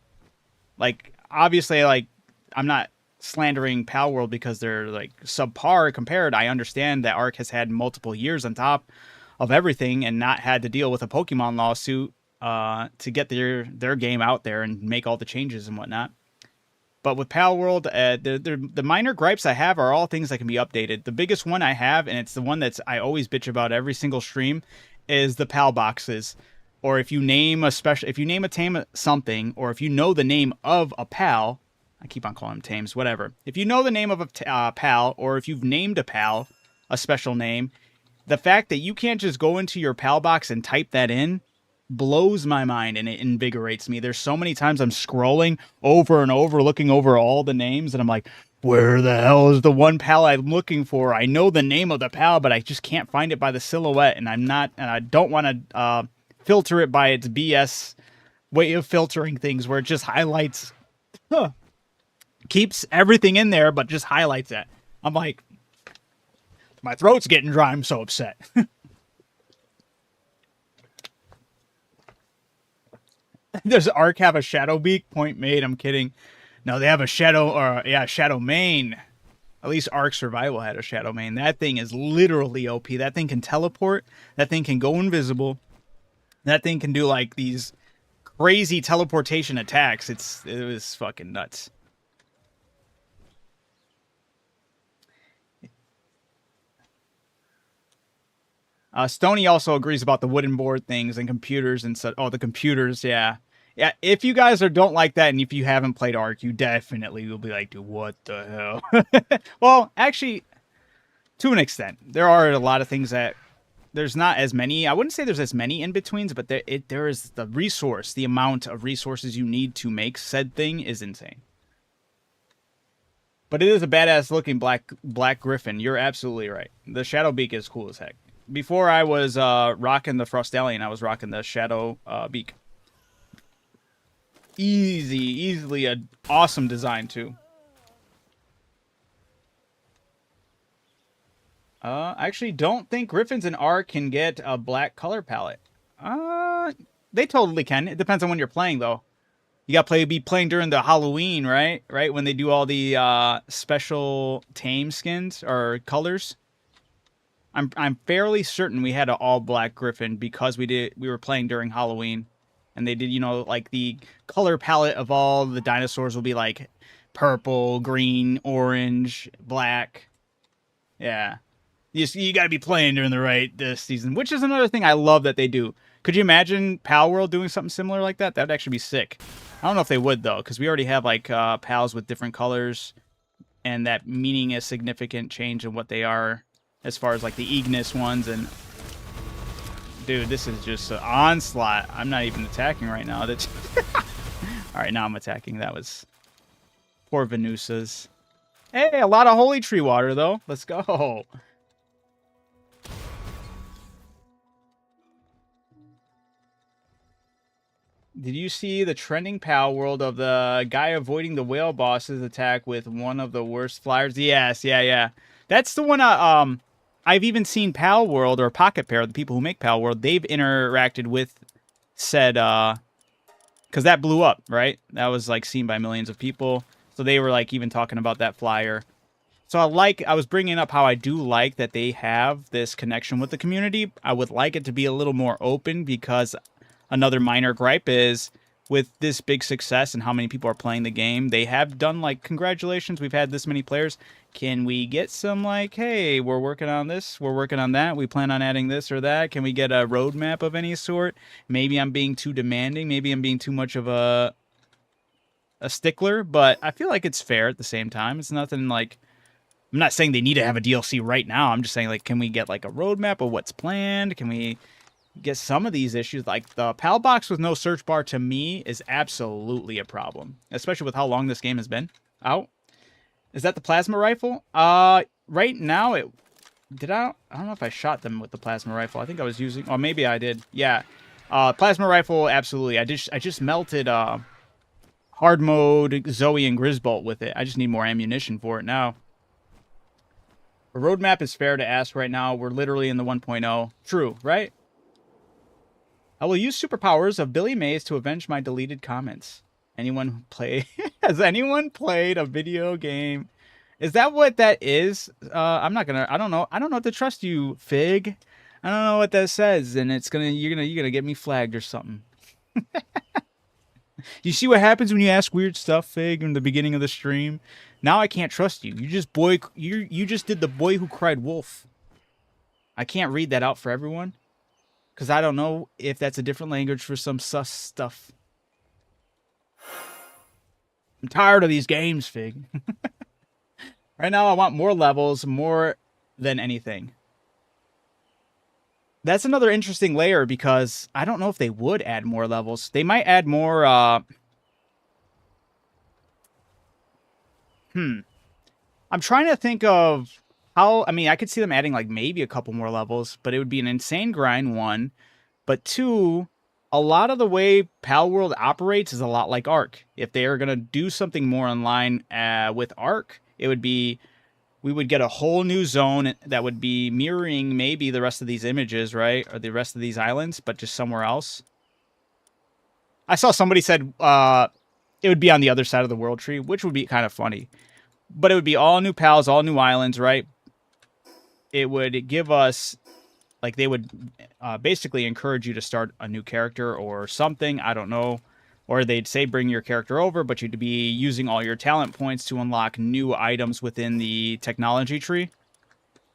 Like, obviously, like, I'm not slandering Palworld because they're like subpar compared. I understand that Arc has had multiple years on top of everything and not had to deal with a Pokemon lawsuit to get their game out there and make all the changes and whatnot. But with Palworld, the minor gripes I have are all things that can be updated. The biggest one I have, and it's the one that's I always bitch about every single stream, is the Pal boxes. Or if you name a tame something, or if you know the name of a pal, I keep on calling them tames, whatever. If you know the name of a pal, or if you've named a pal a special name, the fact that you can't just go into your Pal box and type that in blows my mind, and it invigorates me. There's so many times I'm scrolling over and over, looking over all the names, and I'm like, where the hell is the one pal I'm looking for? I know the name of the pal, but I just can't find it by the silhouette, and I don't want to filter it by its BS way of filtering things, where it just highlights, keeps everything in there, but just highlights it. I'm like, my throat's getting dry. I'm so upset. Does Arc have a Shadow Beak? Point made. I'm kidding. No, they have a Shadow Mane. At least Arc Survival had a Shadow Mane. That thing is literally OP. That thing can teleport. That thing can go invisible. That thing can do like these crazy teleportation attacks. It was fucking nuts. Stony also agrees about the wooden board things and computers and such. Oh, the computers, yeah. Yeah, if you guys don't like that and if you haven't played Ark, you definitely will be like, dude, what the hell? Well, actually, to an extent, there are a lot of things that there's not as many. I wouldn't say there's as many in-betweens, but there is the resource. The amount of resources you need to make said thing is insane. But it is a badass looking black griffin. You're absolutely right. The Shadow Beak is cool as heck. Before I was rocking the Frostallion, I was rocking the Shadow Beak. Easily an awesome design too. I actually don't think Griffins in Ark can get a black color palette. They totally can. It depends on when you're playing though. You gotta be playing during the Halloween, right? Right when they do all the special tame skins or colors. I'm fairly certain we had an all black Griffin because we were playing during Halloween, and they did like the color palette of all the dinosaurs will be like purple, green, orange, black. Yeah, you got to be playing during the right this season, which is another thing I love that they do. Could you imagine Palworld doing something similar like that? That'd actually be sick. I don't know if they would though, because we already have like pals with different colors, and that meaning a significant change in what they are. As far as like the Ignis ones and dude, this is just an onslaught. I'm not even attacking right now. That's all right. Now I'm attacking. That was poor Venusas. Hey, a lot of holy tree water though. Let's go. Did you see the trending Palworld of the guy avoiding the whale boss's attack with one of the worst flyers? Yes, yeah. That's the one. I've even seen Palworld or Pocket Pair, the people who make Palworld, they've interacted with said, because that blew up, right? That was like seen by millions of people. So they were like even talking about that flyer. So I was bringing up how I do like that they have this connection with the community. I would like it to be a little more open because another minor gripe is with this big success and how many people are playing the game, they have done like, congratulations, we've had this many players. Can we get some like, hey, we're working on this, we're working on that, we plan on adding this or that? Can we get a roadmap of any sort? Maybe I'm being too demanding. Maybe I'm being too much of a stickler, but I feel like it's fair at the same time. It's nothing like, I'm not saying they need to have a DLC right now. I'm just saying like, can we get like a roadmap of what's planned? Can we get some of these issues? Like the PAL box with no search bar to me is absolutely a problem, especially with how long this game has been out. Is that the plasma rifle? Right now I don't know if I shot them with the plasma rifle. I think I was using, or maybe I did. Yeah. Plasma rifle, absolutely. I just melted hard mode Zoe and Grisbolt with it. I just need more ammunition for it now. A roadmap is fair to ask right now. We're literally in the 1.0. True, right? I will use superpowers of Billy Mays to avenge my deleted comments. Anyone play? Has anyone played a video game? Is that what that is? I don't know. I don't know what to trust you, Fig. I don't know what that says, and you're gonna get me flagged or something. You see what happens when you ask weird stuff, Fig, in the beginning of the stream? Now I can't trust you. You just did the boy who cried wolf. I can't read that out for everyone. Because I don't know if that's a different language for some sus stuff. I'm tired of these games, Fig. Right now, I want more levels, more than anything. That's another interesting layer because I don't know if they would add more levels. They might add more... I'm trying to think of... I mean, I could see them adding like maybe a couple more levels, but it would be an insane grind, one. But two, a lot of the way Palworld operates is a lot like Ark. If they are going to do something more online with Ark, it would be, we would get a whole new zone that would be mirroring maybe the rest of these images, right? Or the rest of these islands, but just somewhere else. I saw somebody said it would be on the other side of the world tree, which would be kind of funny. But it would be all new pals, all new islands, right? It would give us, like, they would basically encourage you to start a new character or something. I don't know. Or they'd say bring your character over, but you'd be using all your talent points to unlock new items within the technology tree.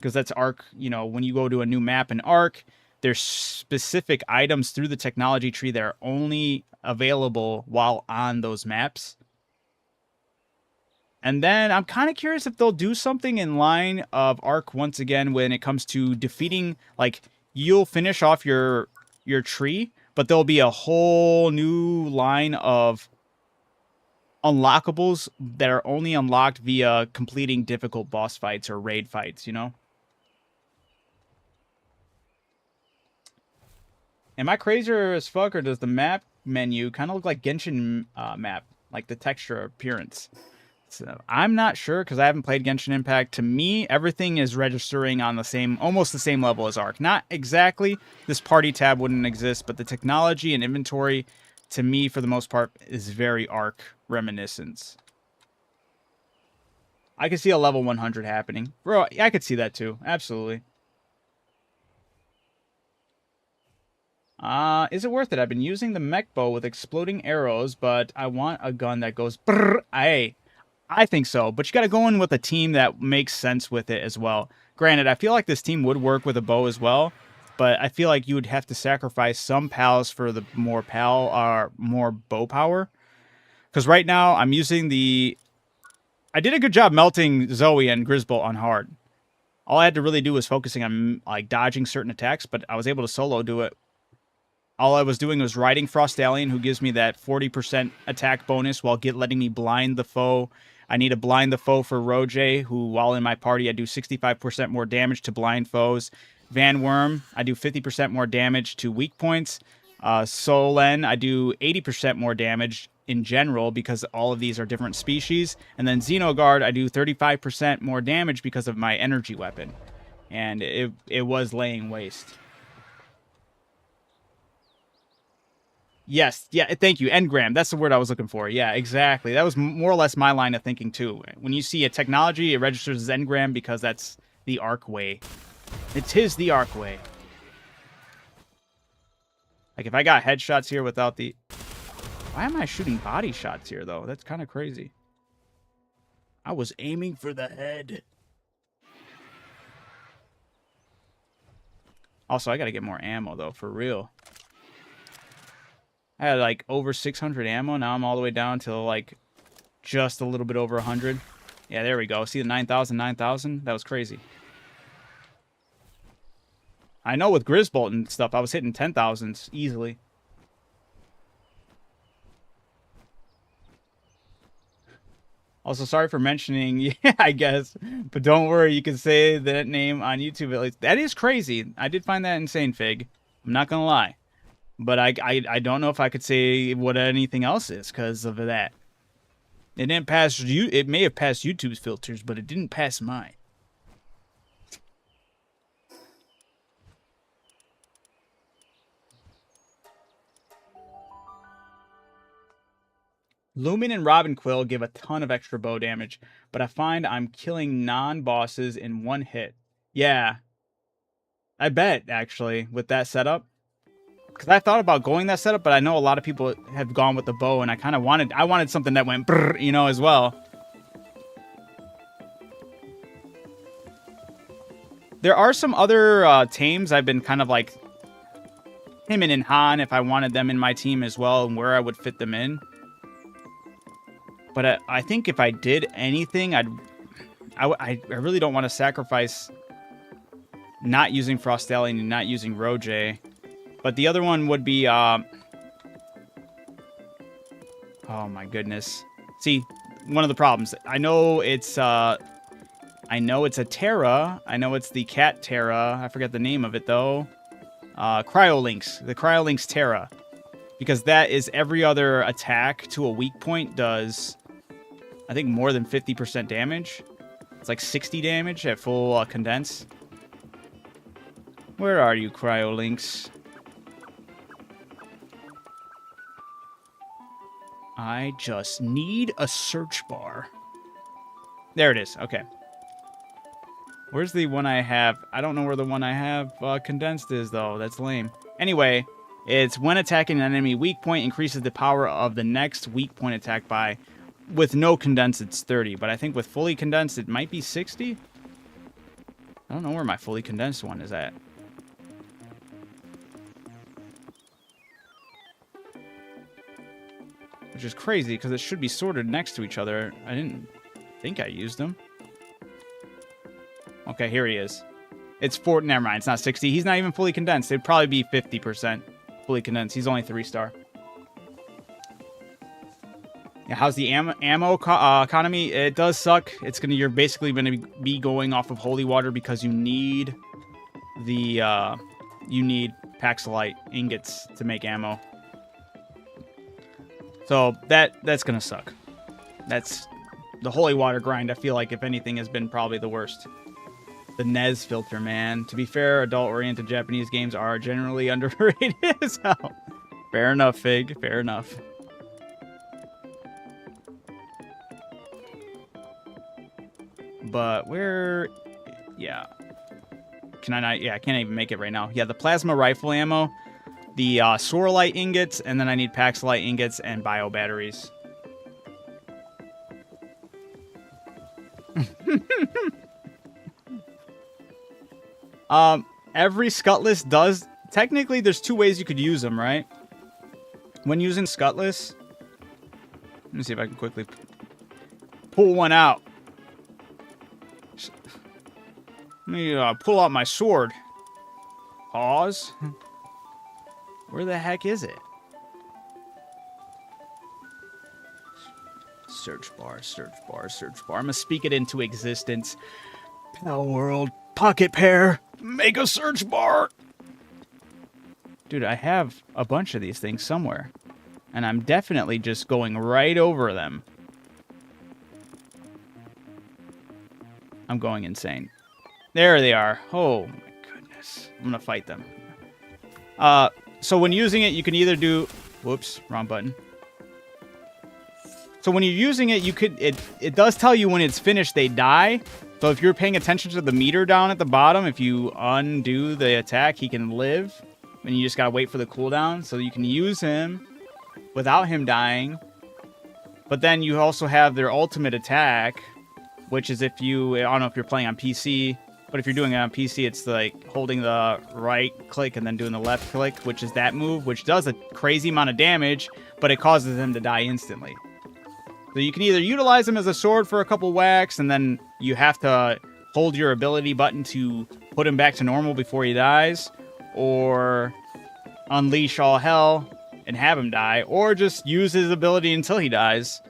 because that's Arc. You know, when you go to a new map in Arc, there's specific items through the technology tree that are only available while on those maps. And then I'm kind of curious if they'll do something in line of Arc once again when it comes to defeating, like, you'll finish off your tree, but there'll be a whole new line of unlockables that are only unlocked via completing difficult boss fights or raid fights, you know? Am I crazier as fuck, or does the map menu kind of look like Genshin map, like the texture appearance? So I'm not sure because I haven't played Genshin Impact. To me, everything is registering on the same, almost the same level as Arc. Not exactly. This party tab wouldn't exist, but the technology and inventory, to me, for the most part, is very Arc reminiscence. I could see a level 100 happening. Bro, I could see that too. Absolutely. Is it worth it? I've been using the mech bow with exploding arrows, but I want a gun that goes brrr. I think so, but you got to go in with a team that makes sense with it as well. Granted, I feel like this team would work with a bow as well, but I feel like you would have to sacrifice some pals for the more more bow power. Because right now I'm using the... I did a good job melting Zoe and Grisbolt on hard. All I had to really do was focusing on like dodging certain attacks, but I was able to solo do it. All I was doing was riding Frostallion, who gives me that 40% attack bonus while letting me blind the foe. I need to blind the foe for Roger, who, while in my party, I do 65% more damage to blind foes. Van Worm, I do 50% more damage to weak points. Solen, I do 80% more damage in general because all of these are different species. And then Xenogard, I do 35% more damage because of my energy weapon. And it was laying waste. Yes, yeah, thank you. Engram, that's the word I was looking for. Yeah, exactly. That was more or less my line of thinking, too. When you see a technology, it registers as Engram because that's the Arc way. It's the Arc way. Like, if I got headshots here without the... Why am I shooting body shots here, though? That's kind of crazy. I was aiming for the head. Also, I gotta get more ammo, though, for real. I had like over 600 ammo. Now I'm all the way down to like just a little bit over 100. Yeah, there we go. See the 9,000, 9,000? That was crazy. I know with Grisbolt and stuff, I was hitting 10,000s easily. Also, sorry for mentioning, yeah, I guess. But don't worry, you can say that name on YouTube at least. That is crazy. I did find that insane, Fig. I'm not going to lie. But I don't know if I could say what anything else is because of that. It didn't pass you. It may have passed YouTube's filters, but it didn't pass mine. Lumen and Robin Quill give a ton of extra bow damage, but I find I'm killing non-bosses in one hit. Yeah. I bet, actually, with that setup. Because I thought about going that setup, but I know a lot of people have gone with the bow, and I kind of wanted something that went brrr, you know, as well. There are some other tames I've been kind of like him and Han if I wanted them in my team as well, and where I would fit them in. But I think if I did anything, I really don't want to sacrifice not using Frostallion and not using Roger. But the other one would be, oh my goodness. See, one of the problems. I know it's a Terra. I know it's the cat Terra. I forget the name of it, though. Cryolinks. The Cryolinks Terra. Because that is every other attack to a weak point does, I think, more than 50% damage. It's like 60 damage at full condense. Where are you, Cryolinks? I just need a search bar. There it is. Okay. Where's the one I have? I don't know where the one I have condensed is, though. That's lame. Anyway, it's when attacking an enemy weak point, increases the power of the next weak point attack by... With no condensed, it's 30. But I think with fully condensed, it might be 60? I don't know where my fully condensed one is at. Which is crazy, because it should be sorted next to each other. I didn't think I used them. Okay, here he is. It's 4. Never mind, it's not 60. He's not even fully condensed. It'd probably be 50% fully condensed. He's only 3-star. Yeah, how's the ammo economy? It does suck. You're basically gonna be going off of holy water because you need the Paxolite ingots to make ammo. So that's gonna suck. That's the holy water grind. I feel like if anything has been probably the worst. The NES filter, man. To be fair, adult-oriented Japanese games are generally underrated as hell. Fair enough, Fig. Fair enough. But where... Yeah. Can I not... Yeah, I can't even make it right now. Yeah, the plasma rifle ammo, the Sorolite ingots, and then I need Paxolite ingots and bio batteries. Every Scutless does... Technically, there's 2 ways you could use them, right? When using Scutless... Let me see if I can quickly pull one out. Let me pull out my sword. Pause. Where the heck is it? Search bar, search bar, search bar. I'm gonna speak it into existence. Palworld, pocket pair, make a search bar. Dude, I have a bunch of these things somewhere. And I'm definitely just going right over them. I'm going insane. There they are. Oh my goodness. I'm gonna fight them. So when using it, you can either do... Whoops, wrong button. So when you're using it, you could... It does tell you when it's finished, they die. So if you're paying attention to the meter down at the bottom, if you undo the attack, he can live. And you just gotta wait for the cooldown. So you can use him without him dying. But then you also have their ultimate attack, which is if you... I don't know if you're playing on PC, but if you're doing it on PC, it's like holding the right click and then doing the left click, which is that move, which does a crazy amount of damage, but it causes them to die instantly. So you can either utilize him as a sword for a couple whacks, and then you have to hold your ability button to put him back to normal before he dies, or unleash all hell and have him die, or just use his ability until he dies.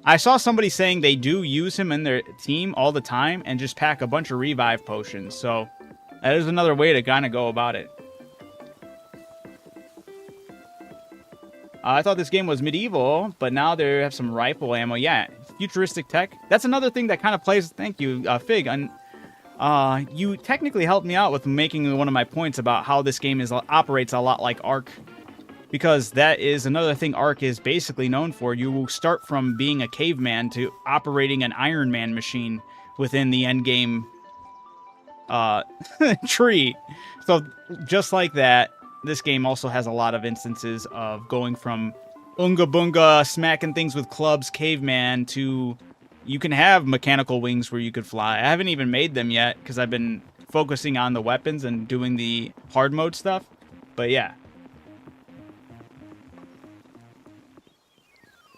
I saw somebody saying they do use him in their team all the time and just pack a bunch of revive potions. So that is another way to kind of go about it. I thought this game was medieval, but now they have some rifle ammo. Yeah, futuristic tech. That's another thing that kind of plays... Thank you, Fig. And you technically helped me out with making one of my points about how this game operates a lot like Ark. Because that is another thing Ark is basically known for. You will start from being a caveman to operating an Iron Man machine within the endgame tree. So just like that, this game also has a lot of instances of going from Unga Bunga, smacking things with clubs, caveman, to you can have mechanical wings where you could fly. I haven't even made them yet because I've been focusing on the weapons and doing the hard mode stuff. But yeah.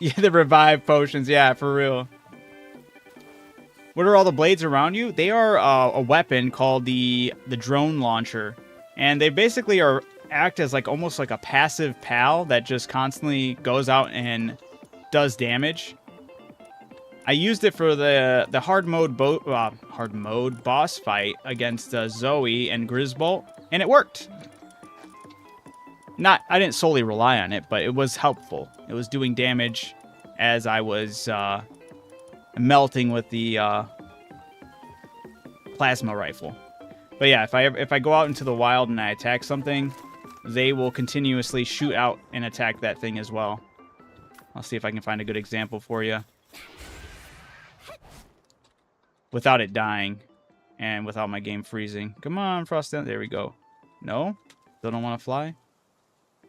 Yeah, the revive potions. Yeah, for real. What are all the blades around you? They are a weapon called the drone launcher. And they basically act as like almost like a passive pal that just constantly goes out and does damage. I used it for the hard mode boss fight against Zoe and Grisbolt, and it worked. I didn't solely rely on it, but it was helpful. It was doing damage as I was melting with the plasma rifle. But yeah, if I go out into the wild and I attack something, they will continuously shoot out and attack that thing as well. I'll see if I can find a good example for you. Without it dying and without my game freezing. Come on, Frosty. There we go. No? Still don't want to fly?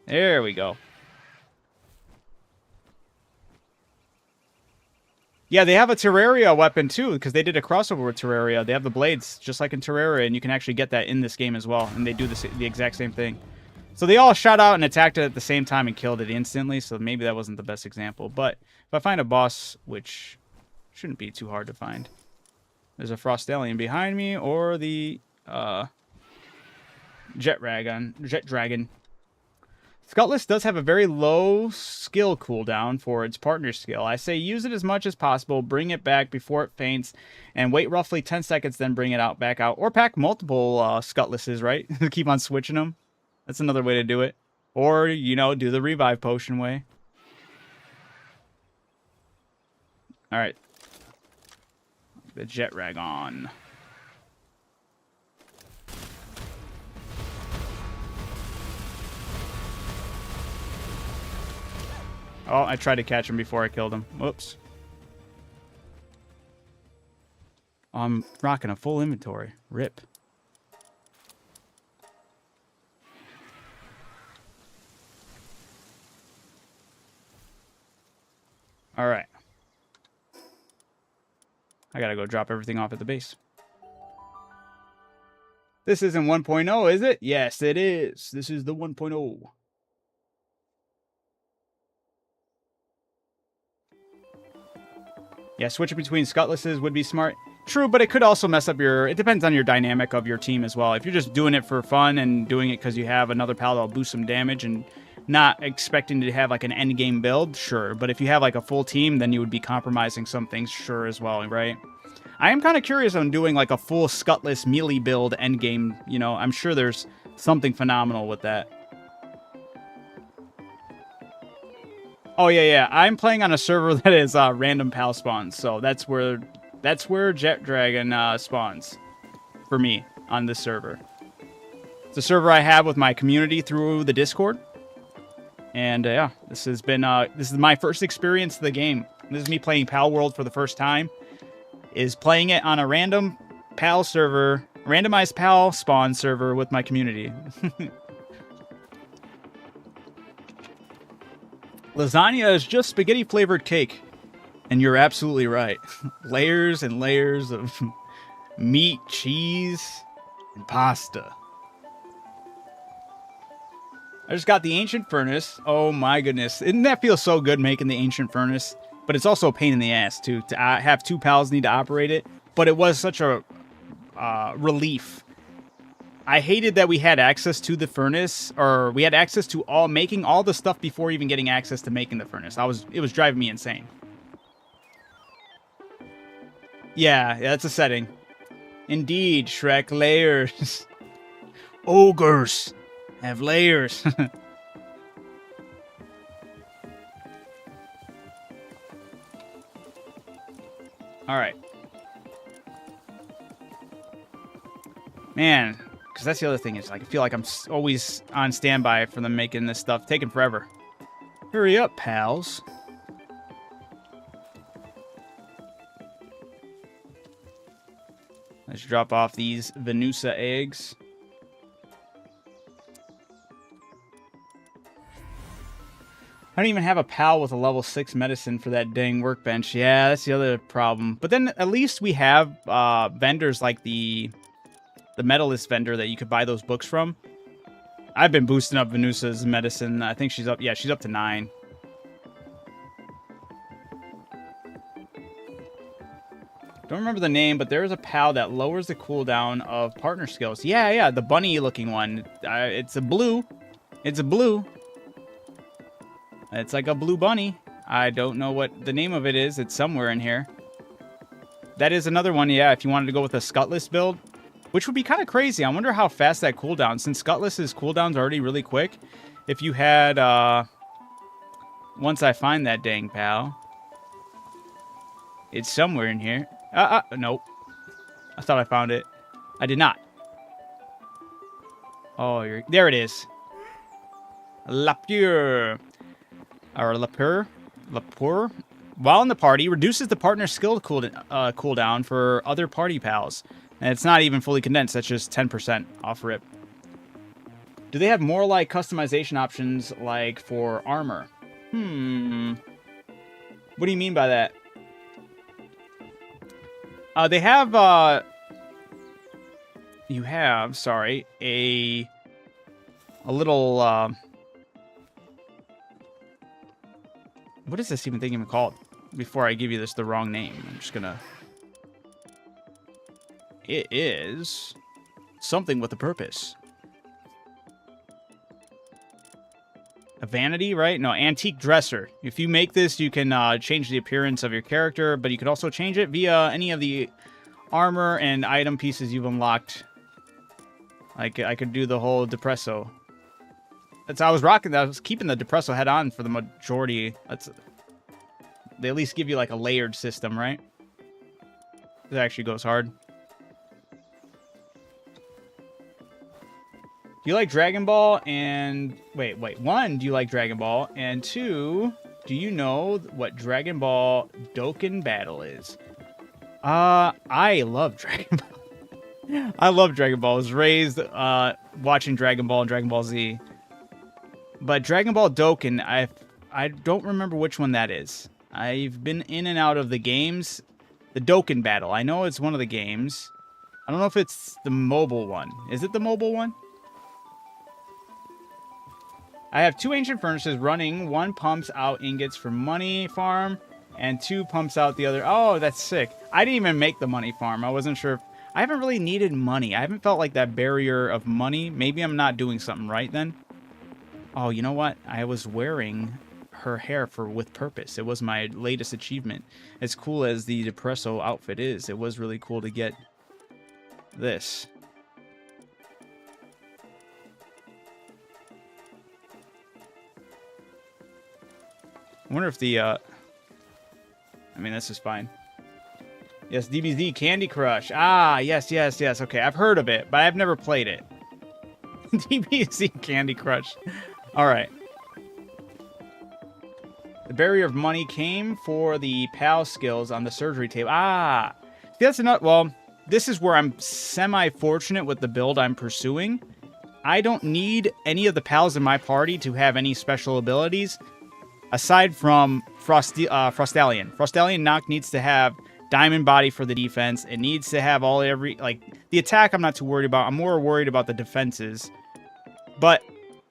There we go. Yeah, they have a Terraria weapon too, because they did a crossover with Terraria. They have the blades, just like in Terraria, and you can actually get that in this game as well, and they do the exact same thing. So they all shot out and attacked it at the same time and killed it instantly, so maybe that wasn't the best example. But if I find a boss, which shouldn't be too hard to find. There's a Frost Alien behind me, or the Jet Dragon. Skutless does have a very low skill cooldown for its partner skill. I say use it as much as possible, bring it back before it faints, and wait roughly 10 seconds, then bring it out back out. Or pack multiple Skutlesses, right? Keep on switching them. That's another way to do it. Or, you know, do the revive potion way. Alright. The Jet Dragon. Oh, I tried to catch him before I killed him. Whoops. I'm rocking a full inventory. Rip. Alright. I gotta go drop everything off at the base. This isn't 1.0, is it? Yes, it is. This is the 1.0. Yeah, switching between Skutlesses would be smart. True, but it could also mess up your... It depends on your dynamic of your team as well. If you're just doing it for fun and doing it because you have another pal that'll boost some damage and not expecting to have like an endgame build, sure. But if you have like a full team, then you would be compromising some things, sure, as well, right? I am kind of curious on doing like a full Skutless melee build endgame. You know, I'm sure there's something phenomenal with that. Oh, yeah. I'm playing on a server that is random pal spawns. So that's where Jet Dragon spawns for me on this server. It's a server I have with my community through the Discord. And yeah, this is my first experience of the game. This is me playing Palworld for the first time. Is playing it on a random pal server, randomized pal spawn server with my community. Lasagna is just spaghetti flavored cake. And you're absolutely right. Layers and layers of meat, cheese, and pasta. I just got the Ancient Furnace. Oh my goodness. Didn't that feel so good making the Ancient Furnace? But it's also a pain in the ass, too, to have two pals need to operate it. But it was such a relief. I hated that we had access to the furnace, or we had access to making all the stuff before even getting access to making the furnace. It was driving me insane. Yeah, that's a setting. Indeed, Shrek, layers. Ogres have layers. Alright. Man, because that's the other thing is, like, I feel like I'm always on standby for them making this stuff. Taking forever. Hurry up, pals. Let's drop off these Venusa eggs. I don't even have a pal with a level 6 medicine for that dang workbench. Yeah, that's the other problem. But then at least we have vendors like the Medalist vendor that you could buy those books from. I've been boosting up Venusa's medicine. I think she's up. Yeah, she's up to 9. Don't remember the name, but there is a pal that lowers the cooldown of partner skills. Yeah, the bunny-looking one. It's a blue. It's a blue. It's like a blue bunny. I don't know what the name of it is. It's somewhere in here. That is another one, yeah, if you wanted to go with a Skutless build, which would be kind of crazy. I wonder how fast that cooldown, since Skutless's cooldown's already really quick. If you had, once I find that dang pal. It's somewhere in here. Nope. I thought I found it. I did not. Oh, there it is. Lapure. Or Lapure. While in the party, reduces the partner's skill cooldown for other party pals. And it's not even fully condensed. That's just 10% off rip. Do they have more like customization options like for armor? What do you mean by that? They have, you have, sorry, a little, what is this thing even called? Before I give you the wrong name, I'm just gonna, it is something with a purpose. A vanity, right? No, antique dresser. If you make this, you can change the appearance of your character, but you could also change it via any of the armor and item pieces you've unlocked. Like, I could do the whole Depresso. I was keeping the Depresso head on for the majority. They at least give you like a layered system, right? It actually goes hard. Do you like Dragon Ball? And wait. One, do you like Dragon Ball? And two, do you know what Dragon Ball Dokkan Battle is? I love Dragon Ball. I love Dragon Ball. I was raised watching Dragon Ball and Dragon Ball Z. But Dragon Ball Dokkan, I don't remember which one that is. I've been in and out of the games. The Dokkan Battle. I know it's one of the games. I don't know if it's the mobile one. Is it the mobile one? I have 2 ancient furnaces running. One pumps out ingots for money farm, and 2 pumps out the other. Oh, that's sick. I didn't even make the money farm. I wasn't sure. I haven't really needed money. I haven't felt like that barrier of money. Maybe I'm not doing something right then. Oh, you know what? I was wearing her hair with purpose. It was my latest achievement. As cool as the Depresso outfit is, it was really cool to get this. I wonder if the, I mean, this is fine. Yes, DBZ, Candy Crush. Ah, yes. Okay, I've heard of it, but I've never played it. DBZ, Candy Crush. All right. The barrier of money came for the PAL skills on the surgery table. Ah, see, that's enough. Well, this is where I'm semi-fortunate with the build I'm pursuing. I don't need any of the pals in my party to have any special abilities. Aside from Frostallion. Frostallion Nock needs to have Diamond Body for the defense. It needs to have the attack I'm not too worried about. I'm more worried about the defenses. But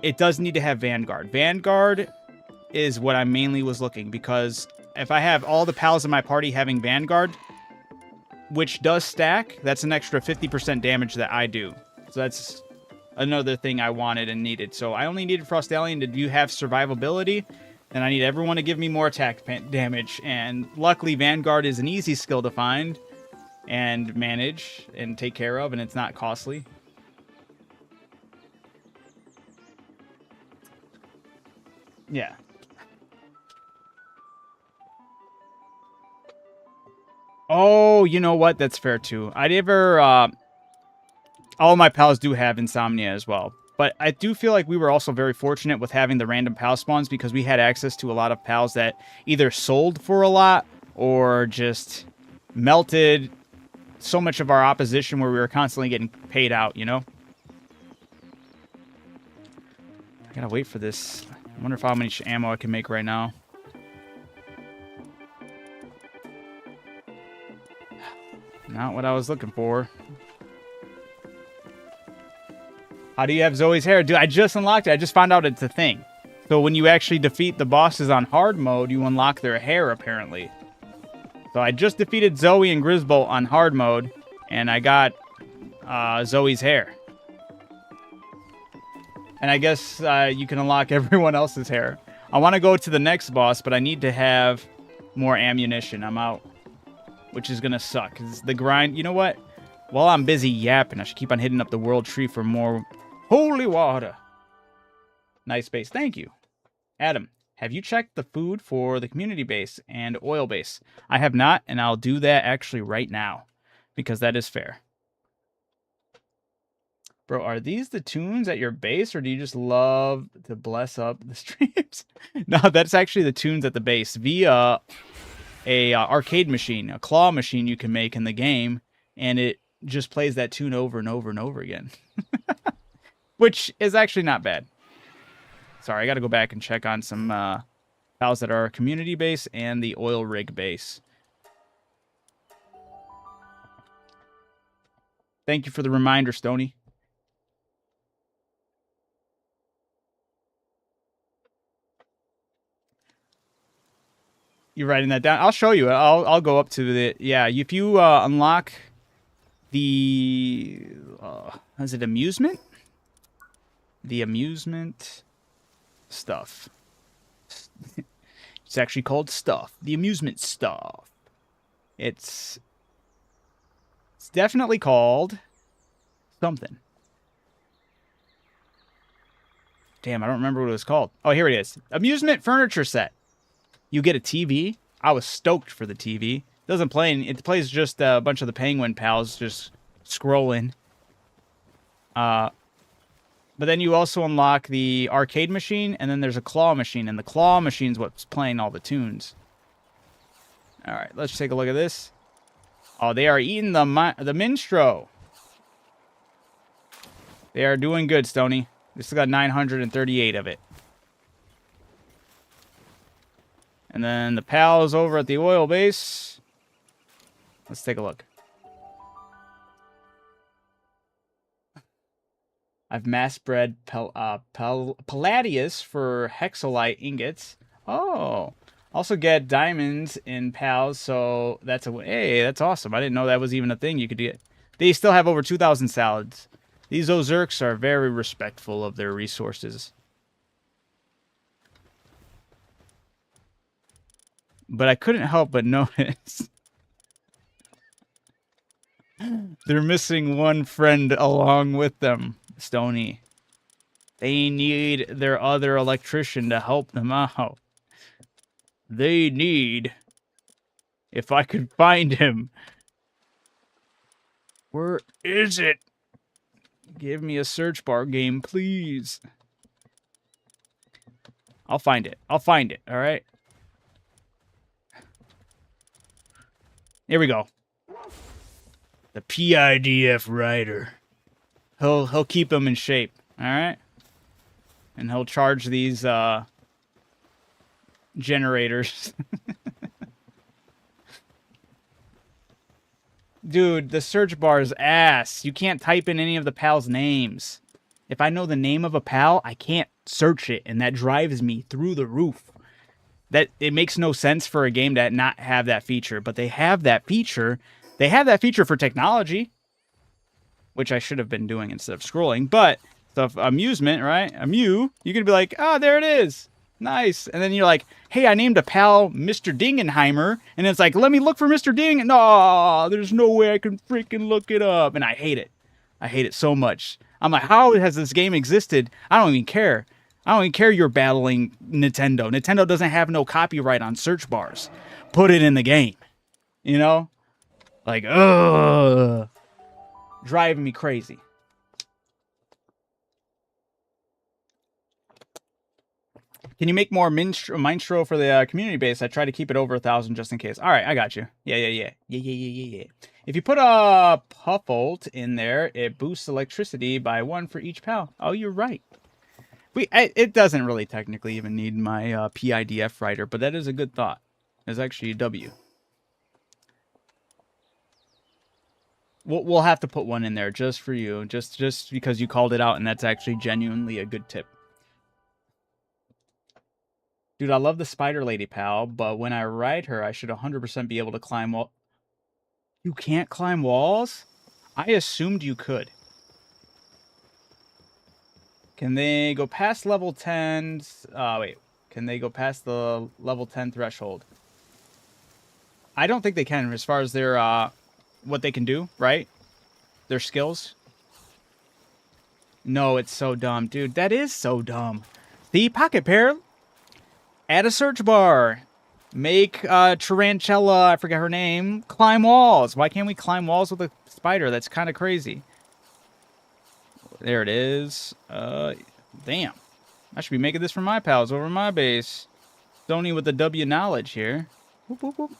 it does need to have Vanguard. Vanguard is what I mainly was looking, because if I have all the pals in my party having Vanguard, which does stack, that's an extra 50% damage that I do. So that's another thing I wanted and needed. So I only needed Frostallion to do have survivability. And I need everyone to give me more attack damage. And luckily, Vanguard is an easy skill to find and manage and take care of, and it's not costly. Yeah. Oh, you know what? That's fair, too. All my pals do have Insomnia as well. But I do feel like we were also very fortunate with having the random pal spawns, because we had access to a lot of pals that either sold for a lot or just melted so much of our opposition where we were constantly getting paid out, you know? I gotta wait for this. I wonder how much ammo I can make right now. Not what I was looking for. How do you have Zoe's hair? Dude, I just unlocked it. I just found out it's a thing. So when you actually defeat the bosses on hard mode, you unlock their hair, apparently. So I just defeated Zoe and Grisbolt on hard mode, and I got Zoe's hair. And I guess you can unlock everyone else's hair. I want to go to the next boss, but I need to have more ammunition. I'm out. Which is going to suck. 'Cause the grind... You know what? While I'm busy yapping, I should keep on hitting up the world tree for more holy water. Nice base. Thank you. Adam, have you checked the food for the community base and oil base? I have not, and I'll do that actually right now, because that is fair. Bro, are these the tunes at your base, or do you just love to bless up the streams? No, that's actually the tunes at the base via a arcade machine, a claw machine you can make in the game, and it just plays that tune over and over and over again. Which is actually not bad. Sorry, I got to go back and check on some pals that are community base and the oil rig base. Thank you for the reminder, Stony. You writing that down? I'll show you. I'll go up to the if you unlock the is it amusement? The amusement stuff. It's actually called stuff. The amusement stuff. It's definitely called something. Damn, I don't remember what it was called. Oh, here it is. Amusement furniture set. You get a TV. I was stoked for the TV. It doesn't play. It plays just a bunch of the Penguin pals just scrolling. But then you also unlock the arcade machine, and then there's a claw machine, and the claw machine's what's playing all the tunes. All right, let's take a look at this. Oh, they are eating the minstrel. They are doing good, Stony. We still got 938 of it. And then the pals over at the oil base. Let's take a look. I've mass bred Palladius for hexolite ingots. Oh. Also get diamonds in pals, so that's hey, that's awesome. I didn't know that was even a thing you could get. They still have over 2,000 salads. These Ozurks are very respectful of their resources. But I couldn't help but notice they're missing one friend along with them, Stony. They need their other electrician to help them out. They need... If I could find him. Where is it? Give me a search bar game, please. I'll find it. I'll find it, alright? Here we go. The PIDF rider. He'll keep them in shape, alright? And he'll charge these generators. Dude, the search bar is ass. You can't type in any of the pals' names. If I know the name of a pal, I can't search it, and that drives me through the roof. That it makes no sense for a game to not have that feature, but they have that feature. They have that feature for technology, which I should have been doing instead of scrolling. But the amusement, right? You could be like, oh, there it is. Nice. And then you're like, hey, I named a pal Mr. Dingenheimer. And it's like, let me look for Mr. Ding. No, there's no way I can freaking look it up. And I hate it. I hate it so much. I'm like, how has this game existed? I don't even care. I don't even care you're battling Nintendo. Nintendo doesn't have no copyright on search bars. Put it in the game. You know? Like, ugh. Driving me crazy. Can you make more minstrel for the community base? I try to keep it over 1,000 just in case. All right, I got you. Yeah. If you put a Puffolt in there, it boosts electricity by 1 for each pal. Oh, you're right. It doesn't really technically even need my PIDF writer, but that is a good thought. It's actually a W. We'll have to put one in there just for you, just because you called it out, and that's actually genuinely a good tip. Dude, I love the spider lady pal, but when I ride her, I should 100% be able to climb wall. You can't climb walls? I assumed you could. Can they go past level 10? Wait. Can they go past the level 10 threshold? I don't think they can as far as their, what they can do, right? Their skills. No, it's so dumb. Dude, that is so dumb. The pocket pair. Add a search bar. Make Tarantella, I forget her name, climb walls. Why can't we climb walls with a spider? That's kind of crazy. There it is. Damn. I should be making this for my pals over my base. Sony with the W knowledge here. Whoop, whoop, whoop.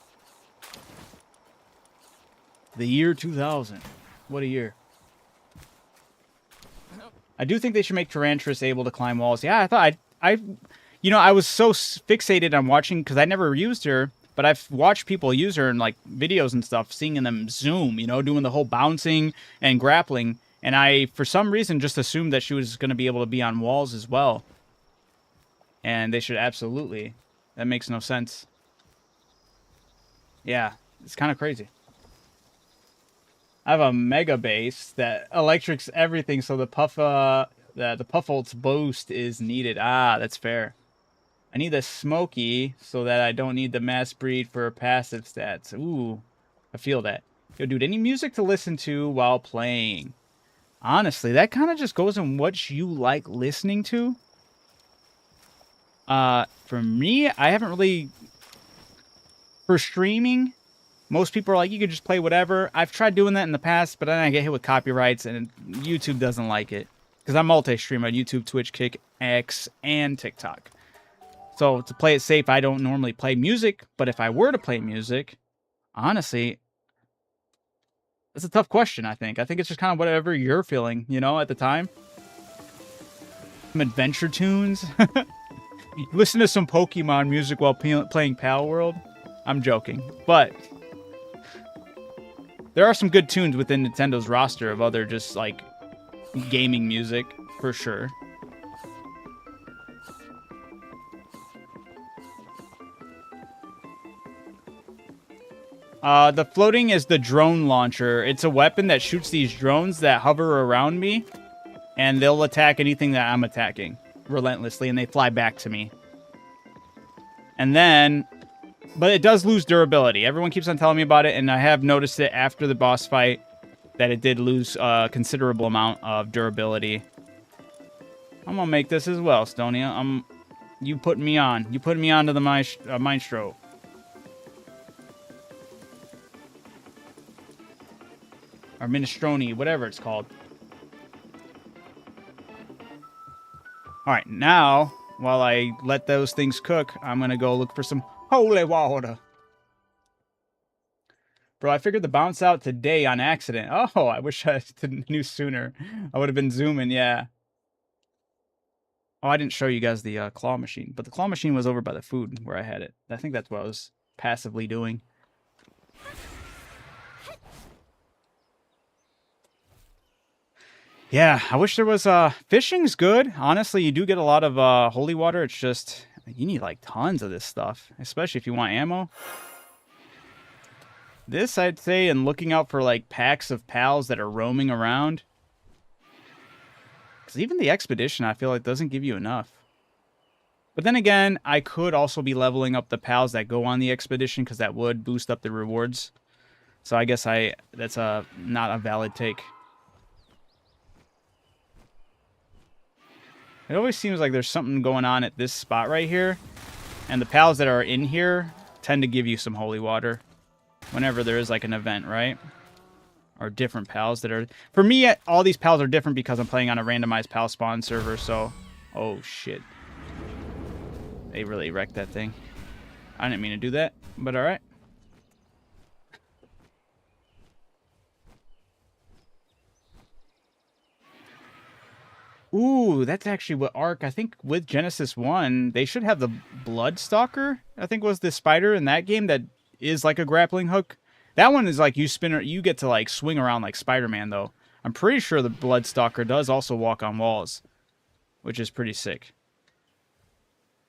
The year 2000. What a year. I do think they should make Tarantress able to climb walls. Yeah, I thought I you know, I was so fixated on watching, because I never used her, but I've watched people use her in like videos and stuff, seeing them zoom, you know, doing the whole bouncing and grappling. And I, for some reason, just assumed that she was going to be able to be on walls as well. And they should absolutely. That makes no sense. Yeah, it's kind of crazy. I have a mega base that electrics everything, so the puff ult's boost is needed. Ah, that's fair. I need the smoky so that I don't need the mass breed for passive stats. Ooh, I feel that. Yo, dude, any music to listen to while playing? Honestly, that kind of just goes in what you like listening to. For me, I haven't really... For streaming, most people are like, you could just play whatever. I've tried doing that in the past, but then I get hit with copyrights, and YouTube doesn't like it. Because I'm multi-stream on YouTube, Twitch, Kick, X, and TikTok. So to play it safe, I don't normally play music. But if I were to play music, honestly, it's a tough question, I think. I think it's just kind of whatever you're feeling, you know, at the time. Some adventure tunes. Listen to some Pokemon music while playing Palworld. I'm joking. But there are some good tunes within Nintendo's roster of other just, like, gaming music, for sure. The floating is the drone launcher. It's a weapon that shoots these drones that hover around me, and they'll attack anything that I'm attacking relentlessly, and they fly back to me. And then... But it does lose durability. Everyone keeps on telling me about it, and I have noticed it after the boss fight that it did lose a considerable amount of durability. I'm gonna make this as well, Stonia. You putting me on. You putting me onto the Maestro. Or Minestrone, whatever it's called. Alright, now, while I let those things cook, I'm gonna go look for some holy water. Bro, I figured the bounce out today on accident. Oh, I wish I knew sooner. I would have been zooming, yeah. Oh, I didn't show you guys the claw machine. But the claw machine was over by the food where I had it. I think that's what I was passively doing. Yeah, I wish there was... fishing's good. Honestly, you do get a lot of holy water. It's just... You need, like, tons of this stuff. Especially if you want ammo. This, I'd say, and looking out for, like, packs of pals that are roaming around. Because even the expedition, I feel like, doesn't give you enough. But then again, I could also be leveling up the pals that go on the expedition, because that would boost up the rewards. So I guess that's not a valid take. It always seems like there's something going on at this spot right here. And the pals that are in here tend to give you some holy water. Whenever there is like an event, right? Or different pals that are... For me, all these pals are different because I'm playing on a randomized pal spawn server, so... Oh, shit. They really wrecked that thing. I didn't mean to do that, but alright. Ooh, that's actually what Ark... I think with Genesis 1, they should have the Bloodstalker, I think was the spider in that game that is like a grappling hook. That one is like you get to like swing around like Spider-Man, though. I'm pretty sure the Bloodstalker does also walk on walls, which is pretty sick.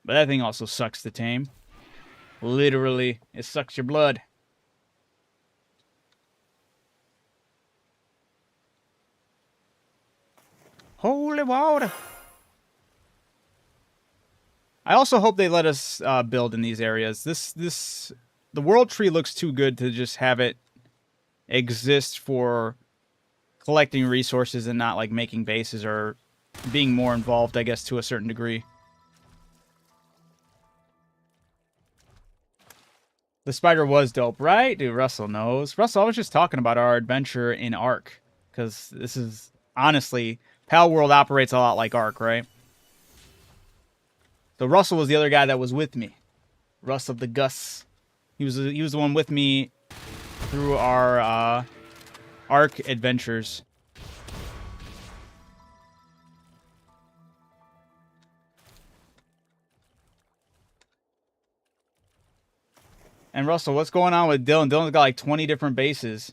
But that thing also sucks to tame. Literally, it sucks your blood. Holy water. I also hope they let us build in these areas. The world tree looks too good to just have it exist for collecting resources and not like making bases or being more involved, I guess, to a certain degree. The spider was dope, right? Dude, Russell knows. Russell, I was just talking about our adventure in Ark. Because this is, honestly, Palworld operates a lot like Ark, right? So Russell was the other guy that was with me. Russ of the Gus. He was the one with me through our Ark adventures. And Russell, what's going on with Dylan? Dylan's got like 20 different bases.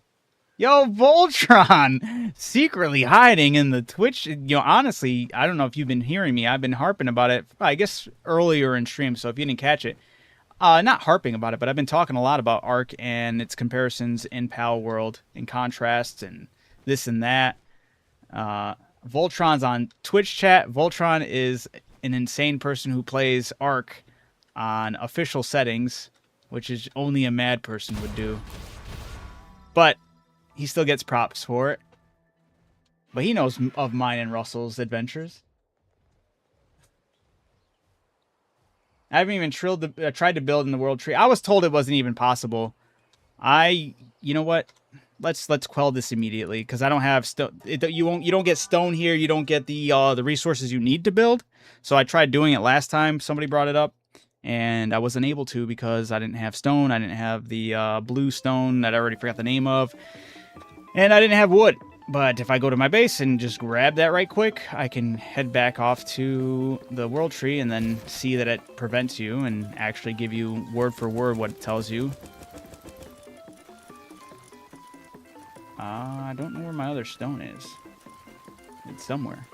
Yo, Voltron! Secretly hiding in the Twitch. You know, honestly, I don't know if you've been hearing me. I've been harping about it, I guess, earlier in stream, so if you didn't catch it. Not harping about it, but I've been talking a lot about Ark and its comparisons in Palworld, and contrasts, and this and that. Voltron's on Twitch chat. Voltron is an insane person who plays Ark on official settings, which is only a mad person would do. But he still gets props for it. But he knows of mine and Russell's adventures. I haven't even tried to build in the world tree. I was told it wasn't even possible. You know what? Let's quell this immediately, because I don't have stone. You don't get stone here. You don't get the resources you need to build. So I tried doing it last time. Somebody brought it up, and I wasn't able to because I didn't have stone. I didn't have the blue stone that I already forgot the name of, and I didn't have wood. But if I go to my base and just grab that right quick, I can head back off to the world tree and then see that it prevents you and actually give you word for word what it tells you. I don't know where my other stone is. It's somewhere.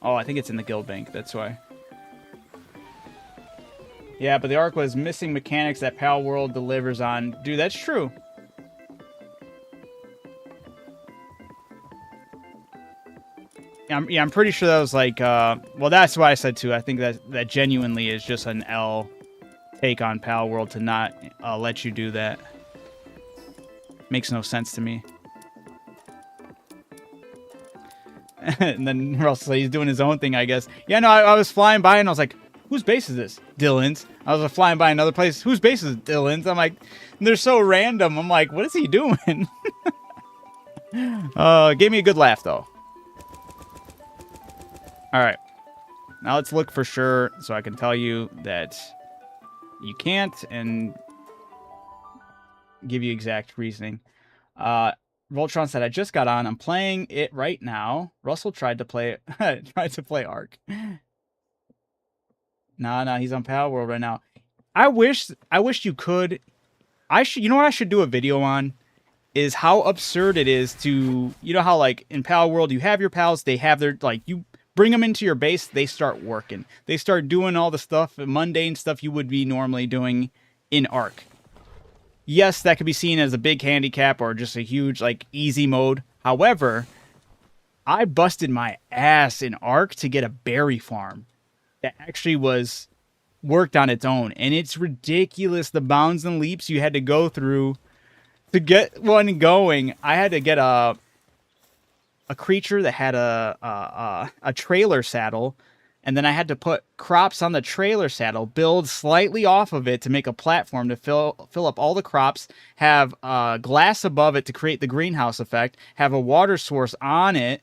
Oh, I think it's in the guild bank. That's why. Yeah, but the Ark was missing mechanics that Palworld delivers on. Dude, that's true. I'm pretty sure that was like, well, that's what I said too. I think that genuinely is just an L take on Palworld to not let you do that. Makes no sense to me. And then Russell, he's doing his own thing, I guess. Yeah, no, I was flying by and I was like, whose base is this? Dylan's. I was flying by another place. Whose base is Dylan's? I'm like, they're so random. I'm like, what is he doing? Gave me a good laugh, though. All right. Now let's look for sure so I can tell you that you can't and give you exact reasoning. Voltron said, I just got on. I'm playing it right now. Russell tried to play Ark. Nah, he's on Palworld right now. I wish you could. You know what I should do a video on? Is how absurd it is to, you know how like in Palworld you have your pals, they have their, like, you bring them into your base, they start working. They start doing all the stuff, mundane stuff you would be normally doing in Ark. Yes, that could be seen as a big handicap or just a huge, like, easy mode. However, I busted my ass in Ark to get a berry farm that actually was worked on its own. And it's ridiculous, the bounds and leaps you had to go through to get one going. I had to get a creature that had a trailer saddle, and then I had to put crops on the trailer saddle, build slightly off of it to make a platform to fill up all the crops, have glass above it to create the greenhouse effect, have a water source on it,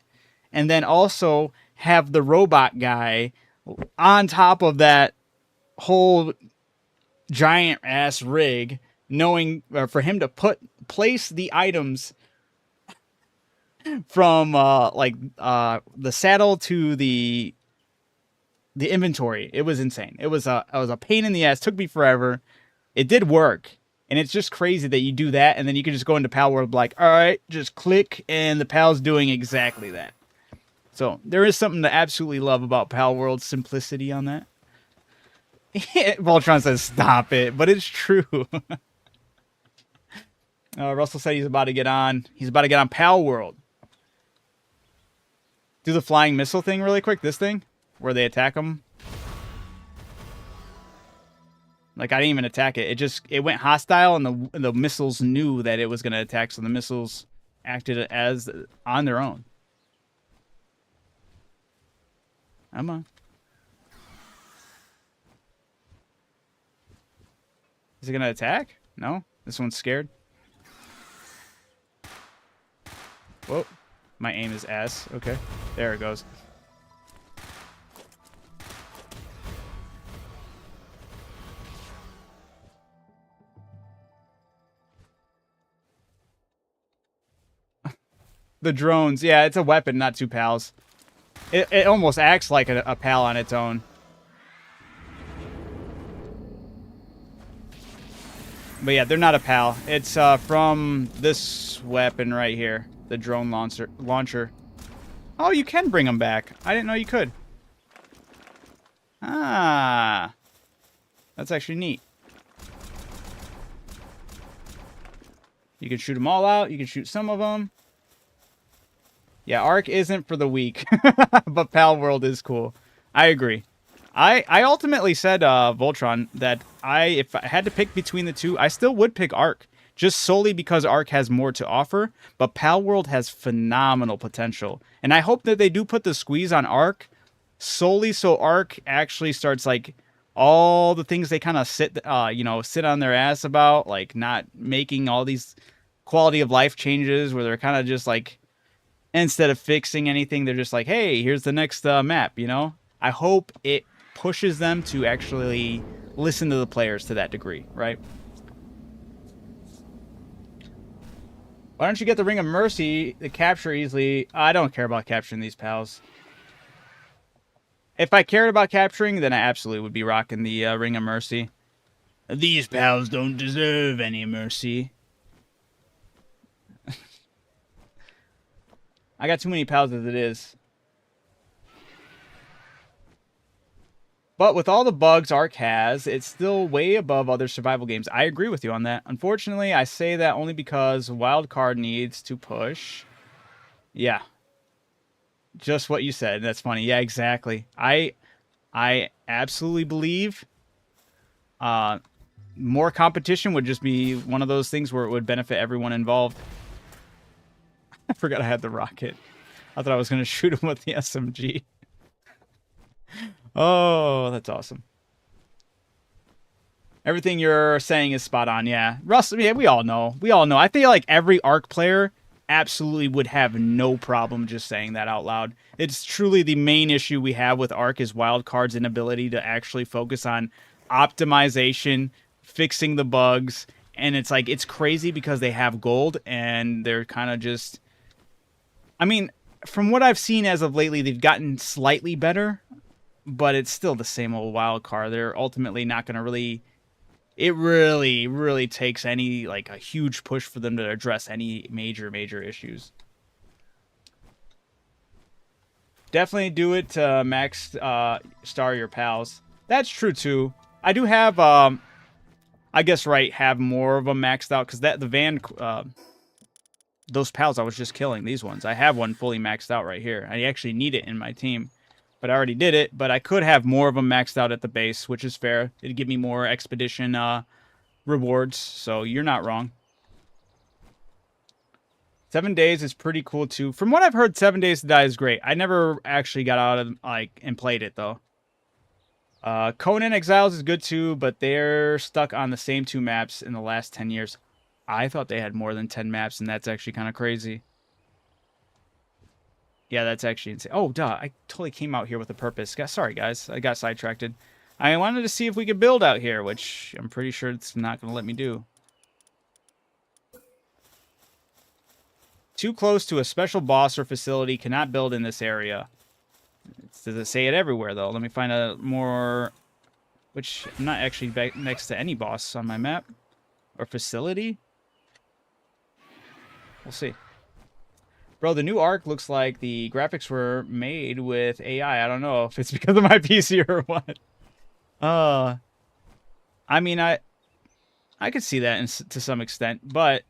and then also have the robot guy on top of that whole giant ass rig, knowing for him to place the items from the saddle to the inventory. It was insane. It was a pain in the ass. Took me forever. It did work, and it's just crazy that you do that, and then you can just go into Palworld like, all right, just click, and the pal's doing exactly that. So there is something to absolutely love about Palworld's simplicity on that. Voltron says, "Stop it," but it's true. Russell said he's about to get on. He's about to get on Palworld. Do the flying missile thing really quick. This thing where they attack them. Like, I didn't even attack it. It went hostile, and the missiles knew that it was going to attack, so the missiles acted as on their own. Come on. Is it going to attack? No? This one's scared? Whoa. My aim is ass. Okay. There it goes. The drones. Yeah, it's a weapon, not two pals. It almost acts like a pal on its own. But yeah, they're not a pal. It's from this weapon right here, the drone launcher. Oh, you can bring them back. I didn't know you could. Ah, that's actually neat. You can shoot them all out. You can shoot some of them. Yeah, Ark isn't for the weak, but Palworld is cool. I agree. I ultimately said, Voltron, that if I had to pick between the two, I still would pick Ark. Just solely because Ark has more to offer, but Palworld has phenomenal potential. And I hope that they do put the squeeze on Ark solely so Ark actually starts, like, all the things they kind of sit on their ass about, like not making all these quality of life changes where they're kind of just like, instead of fixing anything, they're just like, hey, here's the next map, you know? I hope it pushes them to actually listen to the players to that degree, right? Why don't you get the Ring of Mercy to capture easily? I don't care about capturing these pals. If I cared about capturing, then I absolutely would be rocking the Ring of Mercy. These pals don't deserve any mercy. I got too many pals as it is. But with all the bugs Ark has, it's still way above other survival games. I agree with you on that. Unfortunately, I say that only because Wildcard needs to push. Yeah. Just what you said. That's funny. Yeah, exactly. I absolutely believe more competition would just be one of those things where it would benefit everyone involved. I forgot I had the rocket. I thought I was going to shoot him with the SMG. Oh, that's awesome. Everything you're saying is spot on, yeah. Russ, yeah, we all know. We all know. I feel like every Ark player absolutely would have no problem just saying that out loud. It's truly the main issue we have with Ark is Wildcard's inability to actually focus on optimization, fixing the bugs, and it's like, it's crazy because they have gold and they're kind of just... I mean, from what I've seen as of lately, they've gotten slightly better, but it's still the same old Wildcard. They're ultimately not going to really... It really, really takes any, like, a huge push for them to address any major issues. Definitely do it to max star your pals. That's true, too. I do have, I guess, right, have more of them maxed out, because the van, those pals I was just killing, these ones. I have one fully maxed out right here. I actually need it in my team. But I already did it, but I could have more of them maxed out at the base, which is fair. It'd give me more expedition rewards, so you're not wrong. 7 days is pretty cool, too. From what I've heard, 7 Days to Die is great. I never actually got out of, like, and played it, though. Conan Exiles is good, too, but they're stuck on the same 2 maps in the last 10 years. I thought they had more than 10 maps, and that's actually kind of crazy. Yeah, that's actually insane. Oh, duh. I totally came out here with a purpose. Sorry, guys. I got sidetracked. I wanted to see if we could build out here, which I'm pretty sure it's not going to let me do. Too close to a special boss or facility. Cannot build in this area. Does it say it everywhere, though? Let me find a more... Which, I'm not actually back next to any boss on my map. Or facility. We'll see. Bro, the new Ark looks like the graphics were made with AI. I don't know if it's because of my PC or what. I mean, I could see that to some extent, but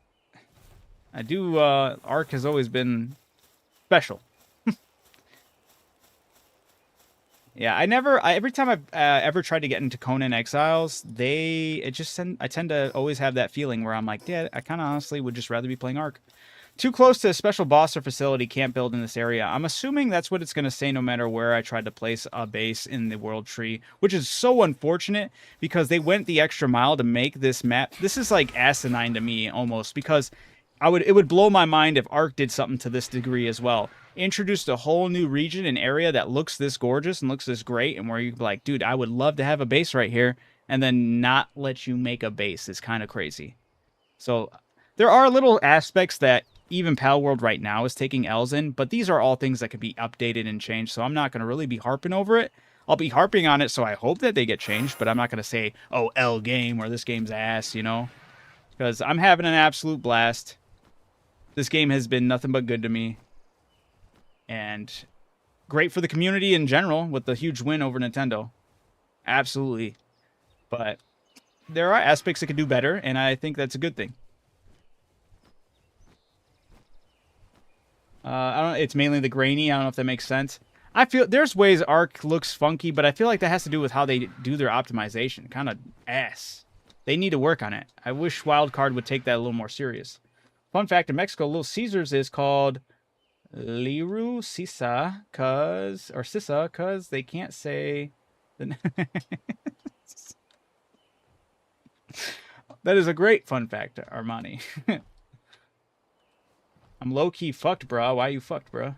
I do, Ark has always been special. Yeah, every time I've ever tried to get into Conan Exiles, I tend to always have that feeling where I'm like, yeah, I kind of honestly would just rather be playing Ark. Too close to a special boss or facility, can't build in this area. I'm assuming that's what it's going to say no matter where I tried to place a base in the world tree, which is so unfortunate because they went the extra mile to make this map. This is like asinine to me almost, because it would blow my mind if Ark did something to this degree as well. Introduced a whole new region and area that looks this gorgeous and looks this great, and where you'd be like, dude, I would love to have a base right here, and then not let you make a base is kind of crazy. So there are little aspects that even Palworld right now is taking L's in, but these are all things that could be updated and changed, so I'm not going to really be harping over it. I'll be harping on it, so I hope that they get changed, but I'm not going to say, oh, L game, or this game's ass, you know? because I'm having an absolute blast. This game has been nothing but good to me. And great for the community in general with the huge win over Nintendo. Absolutely. But there are aspects that could do better, and I think that's a good thing. I don't. It's mainly the grainy. I don't know if that makes sense. I feel there's ways Arc looks funky, but I feel like that has to do with how they do their optimization. Kind of ass. They need to work on it. I wish Wildcard would take that a little more serious. Fun fact, in Mexico, Little Caesars is called Liru Sisa, cause they can't say the That is a great fun fact, Armani. I'm low-key fucked, bro. Why you fucked, bro?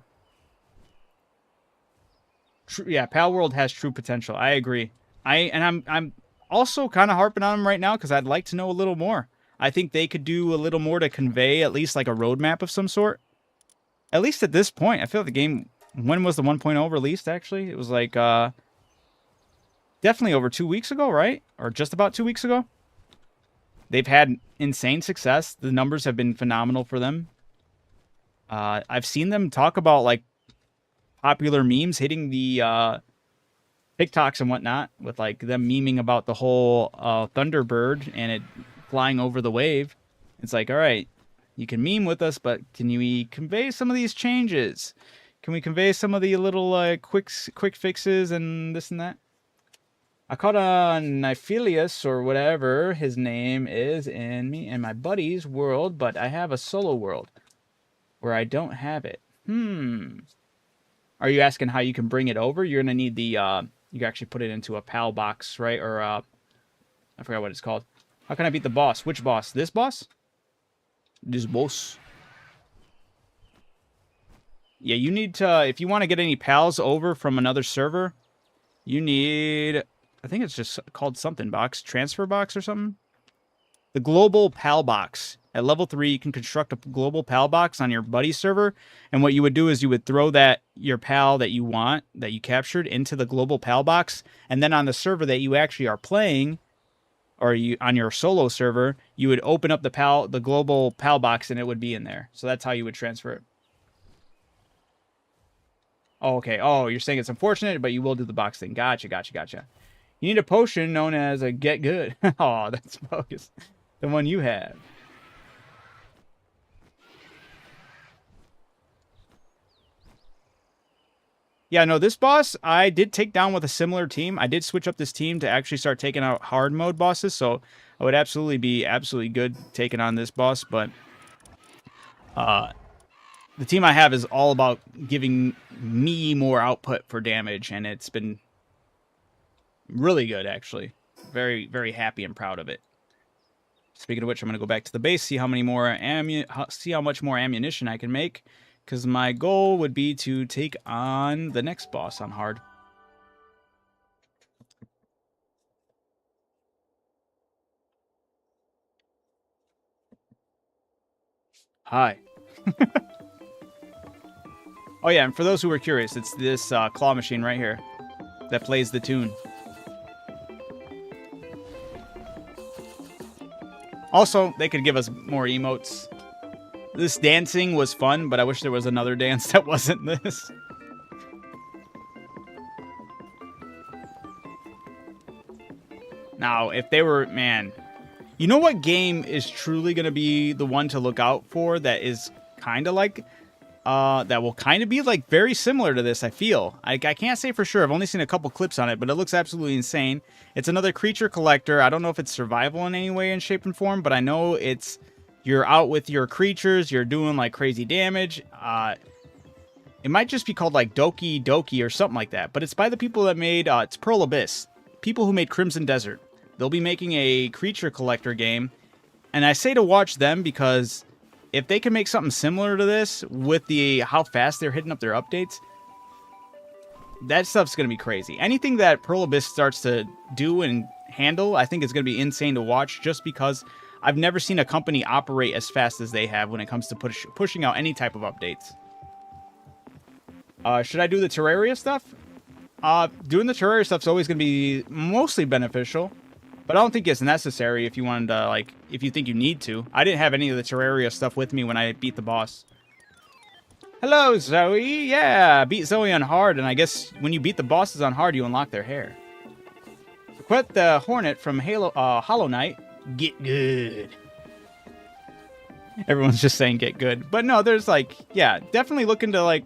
Yeah, Palworld has true potential. I agree. I'm also kind of harping on them right now because I'd like to know a little more. I think they could do a little more to convey at least like a roadmap of some sort. At least at this point, I feel like the game. When was the 1.0 released? Actually, it was like definitely over 2 weeks ago, right? Or just about 2 weeks ago. They've had insane success. The numbers have been phenomenal for them. I've seen them talk about like popular memes hitting the TikToks and whatnot, with like them memeing about the whole Thunderbird and it flying over the wave. It's like, all right, you can meme with us, but can you convey some of these changes? Can we convey some of the little quick fixes and this and that? I caught a Nifilius or whatever his name is in me and my buddy's world, but I have a solo world where I don't have it. Are you asking how you can bring it over? You're gonna need the you can actually put it into a PAL box, right? Or I forgot what it's called. How can I beat the boss? Which boss? This boss? This boss. Yeah, you need to, if you want to get any pals over from another server, you need, I think it's just called something box, transfer box or something. The global PAL box. At level 3, you can construct a global PAL box on your buddy's server. And what you would do is you would throw your PAL that you want, that you captured, into the global PAL box. And then on the server that you actually are playing, or on your solo server, you would open up the global PAL box and it would be in there. So that's how you would transfer it. Oh, okay. Oh, you're saying it's unfortunate, but you will do the box thing. Gotcha. You need a potion known as a Get Good. Oh, that's bogus. The one you have. Yeah, no, this boss I did take down with a similar team. I did switch up this team to actually start taking out hard mode bosses, so I would absolutely be good taking on this boss, but the team I have is all about giving me more output for damage, and it's been really good, actually. Very, very happy and proud of it. Speaking of which, I'm going to go back to the base, see how much more ammunition I can make, because my goal would be to take on the next boss on hard. Hi. Oh yeah, and for those who were curious, it's this claw machine right here that plays the tune. Also, they could give us more emotes. This dancing was fun, but I wish there was another dance that wasn't this. Now, if they were, man, you know what game is truly going to be the one to look out for that is kind of like, that will kind of be like very similar to this, I feel. I can't say for sure. I've only seen a couple clips on it, but it looks absolutely insane. It's another creature collector. I don't know if it's survival in any way in shape and form, but I know it's, you're out with your creatures, you're doing like crazy damage. It might just be called like Doki Doki or something like that, but it's by the people that made, it's Pearl Abyss. People who made Crimson Desert. They'll be making a creature collector game, and I say to watch them because if they can make something similar to this with how fast they're hitting up their updates, that stuff's going to be crazy. Anything that Pearl Abyss starts to do and handle, I think is going to be insane to watch, just because I've never seen a company operate as fast as they have when it comes to pushing out any type of updates. Should I do the Terraria stuff? Doing the Terraria stuff's always going to be mostly beneficial. But I don't think it's necessary if you wanted to, like, if you think you need to. I didn't have any of the Terraria stuff with me when I beat the boss. Hello, Zoe. Yeah, beat Zoe on hard, and I guess when you beat the bosses on hard, you unlock their hair. Quit the Hornet from Hollow Knight. Get good. Everyone's just saying get good. But no, there's like, yeah, definitely look into like,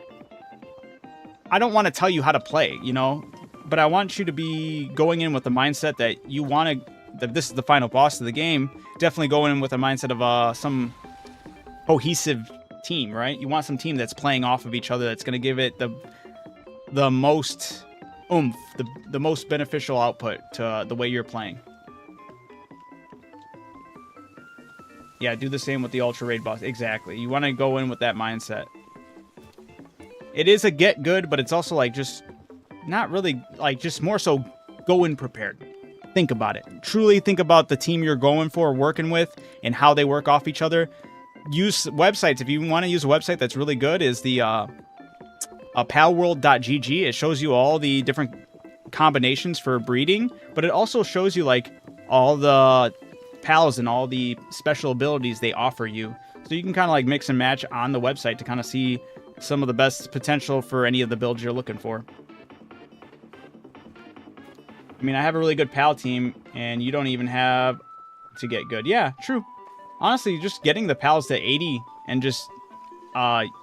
I don't want to tell you how to play, you know? But I want you to be going in with the mindset that you want to, that this is the final boss of the game. Definitely go in with a mindset of some cohesive team, right? You want some team that's playing off of each other, that's going to give it the most oomph, the most beneficial output to the way you're playing. Yeah, do the same with the Ultra Raid boss. Exactly. You want to go in with that mindset. It is a get good, but it's also like just not really, like just more so go in prepared. Think about it. Truly think about the team you're going for, working with, and how they work off each other. Use websites. If you want to use a website that's really good, is the palworld.gg. It shows you all the different combinations for breeding, but it also shows you like all the pals and all the special abilities they offer you. So you can kind of like mix and match on the website to kind of see some of the best potential for any of the builds you're looking for. I mean, I have a really good pal team, and you don't even have to get good. Yeah, true. Honestly, just getting the pals to 80 and just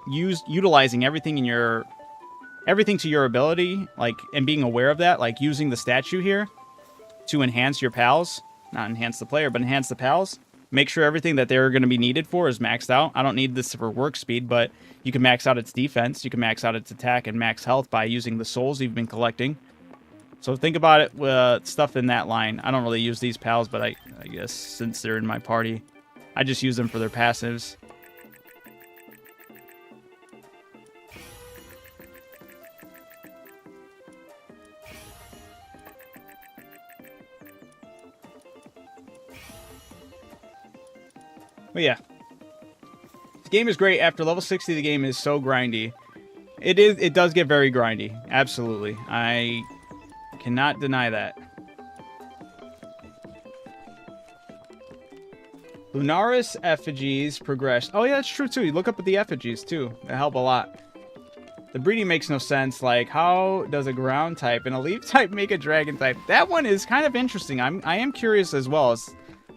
utilizing everything in your everything to your ability, like, and being aware of that, like using the statue here to enhance your pals, not enhance the player, but enhance the pals. Make sure everything that they're going to be needed for is maxed out. I don't need this for work speed, but you can max out its defense, you can max out its attack and max health by using the souls you've been collecting. So think about it with stuff in that line. I don't really use these pals, but I guess since they're in my party, I just use them for their passives. But yeah, this game is great. After level 60, the game is so grindy. It does get very grindy. Absolutely. I cannot deny that. Lunaris effigies progress. Oh yeah, that's true too. You look up at the effigies too. They help a lot. The breeding makes no sense. Like, how does a ground type and a leaf type make a dragon type? That one is kind of interesting. I am curious as well as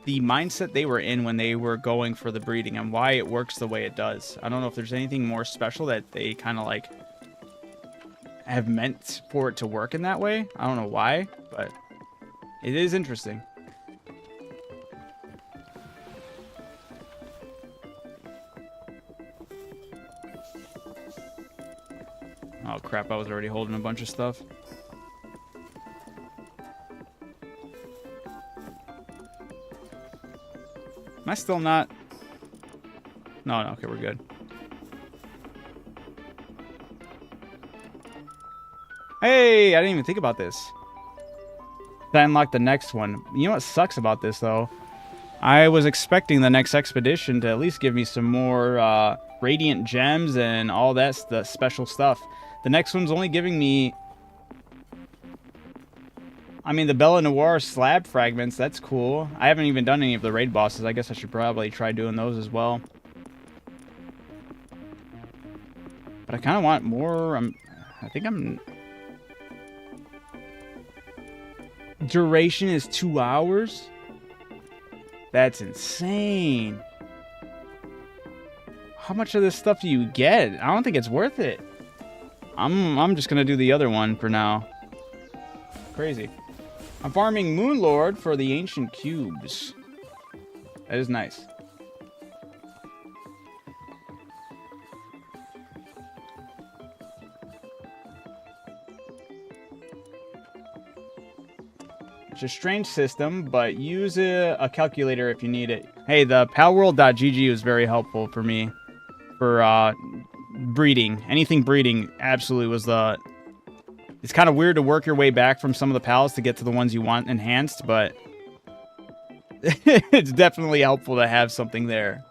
the mindset they were in when they were going for the breeding and why it works the way it does. I don't know if there's anything more special that they kind of like have meant for it to work in that way. I don't know why, but it is interesting. Oh crap, I was already holding a bunch of stuff. Am I still not? No, okay, we're good. Hey, I didn't even think about this. I unlocked the next one. You know what sucks about this, though? I was expecting the next expedition to at least give me some more radiant gems and all that special stuff. The next one's only giving me... I mean, the Bella Noir slab fragments, that's cool. I haven't even done any of the raid bosses. I guess I should probably try doing those as well. But I kind of want more. I think I'm... Duration is 2 hours? That's insane. How much of this stuff do you get? I don't think it's worth it. I'm just going to do the other one for now. Crazy. I'm farming Moonlord for the ancient cubes. That is nice. It's a strange system, but use a calculator if you need it. Hey, the palworld.gg was very helpful for me for breeding. Anything breeding absolutely was the... It's kind of weird to work your way back from some of the pals to get to the ones you want enhanced, but it's definitely helpful to have something there.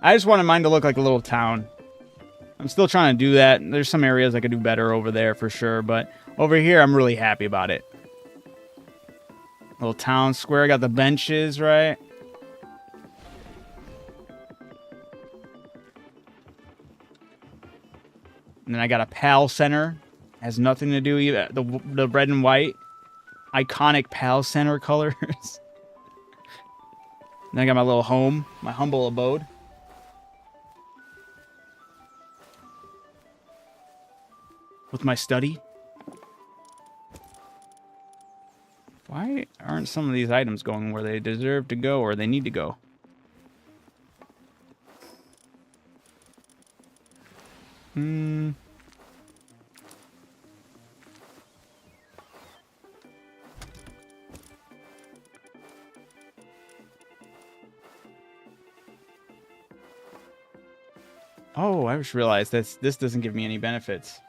I just wanted mine to look like a little town. I'm still trying to do that. There's some areas I could do better over there for sure, but over here I'm really happy about it. Little town square, got the benches, right? And then I got a PAL center. Has nothing to do with the red and white. Iconic PAL center colors. Then I got my little home, my humble abode. With my study. Why aren't some of these items going where they deserve to go or they need to go? Oh, I just realized this doesn't give me any benefits.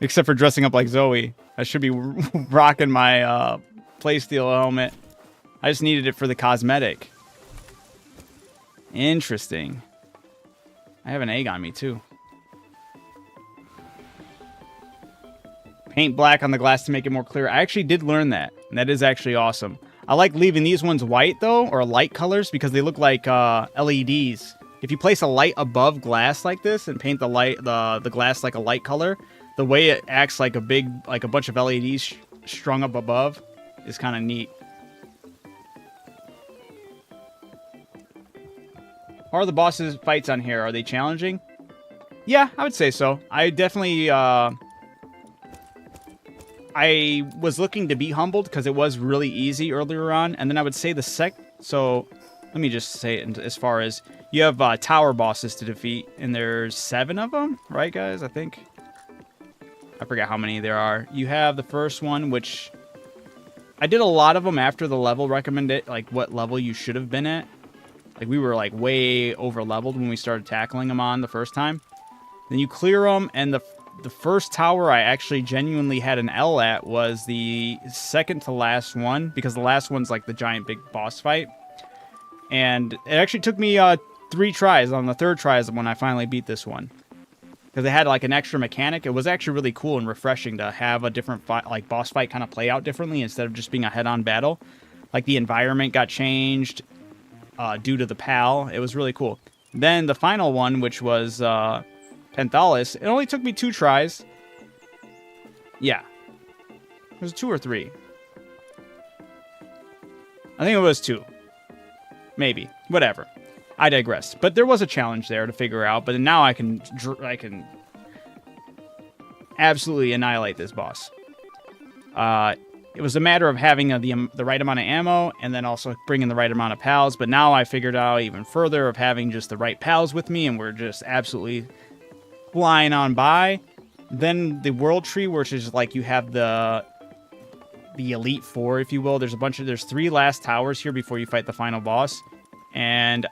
Except for dressing up like Zoe. I should be rocking my playsteel helmet. I just needed it for the cosmetic. Interesting. I have an egg on me, too. Paint black on the glass to make it more clear. I actually did learn that. And that is actually awesome. I like leaving these ones white, though, or light colors, because they look like LEDs. If you place a light above glass like this and paint the glass like a light color, the way it acts like a bunch of LEDs strung up above is kind of neat. How are the bosses fights on here? Are they challenging? Yeah, I would say so. I definitely, I was looking to be humbled because it was really easy earlier on. And then I would say so let me just say it as far as you have tower bosses to defeat. And there's 7 of them, right, guys? I think. I forget how many there are. You have the first one, which I did a lot of them after the level recommended, like what level you should have been at. Like we were like way over leveled when we started tackling them on the first time. Then you clear them, and the first tower I actually genuinely had an L at was the second to last one, because the last one's like the giant big boss fight. And it actually took me 3 tries. On the 3rd try is when I finally beat this one. Because they had like an extra mechanic. It was actually really cool and refreshing to have a different like boss fight kind of play out differently instead of just being a head-on battle. Like the environment got changed due to the PAL. It was really cool. Then the final one, which was Penthalis, it only took me 2 tries. Yeah. It was 2 or 3. I think it was 2. Maybe. Whatever. I digress. But there was a challenge there to figure out. But now I can absolutely annihilate this boss. It was a matter of having the right amount of ammo and then also bringing the right amount of pals. But now I figured out even further of having just the right pals with me, and we're just absolutely flying on by. Then the world tree, which is like you have the Elite Four, if you will. There's 3 last towers here before you fight the final boss. And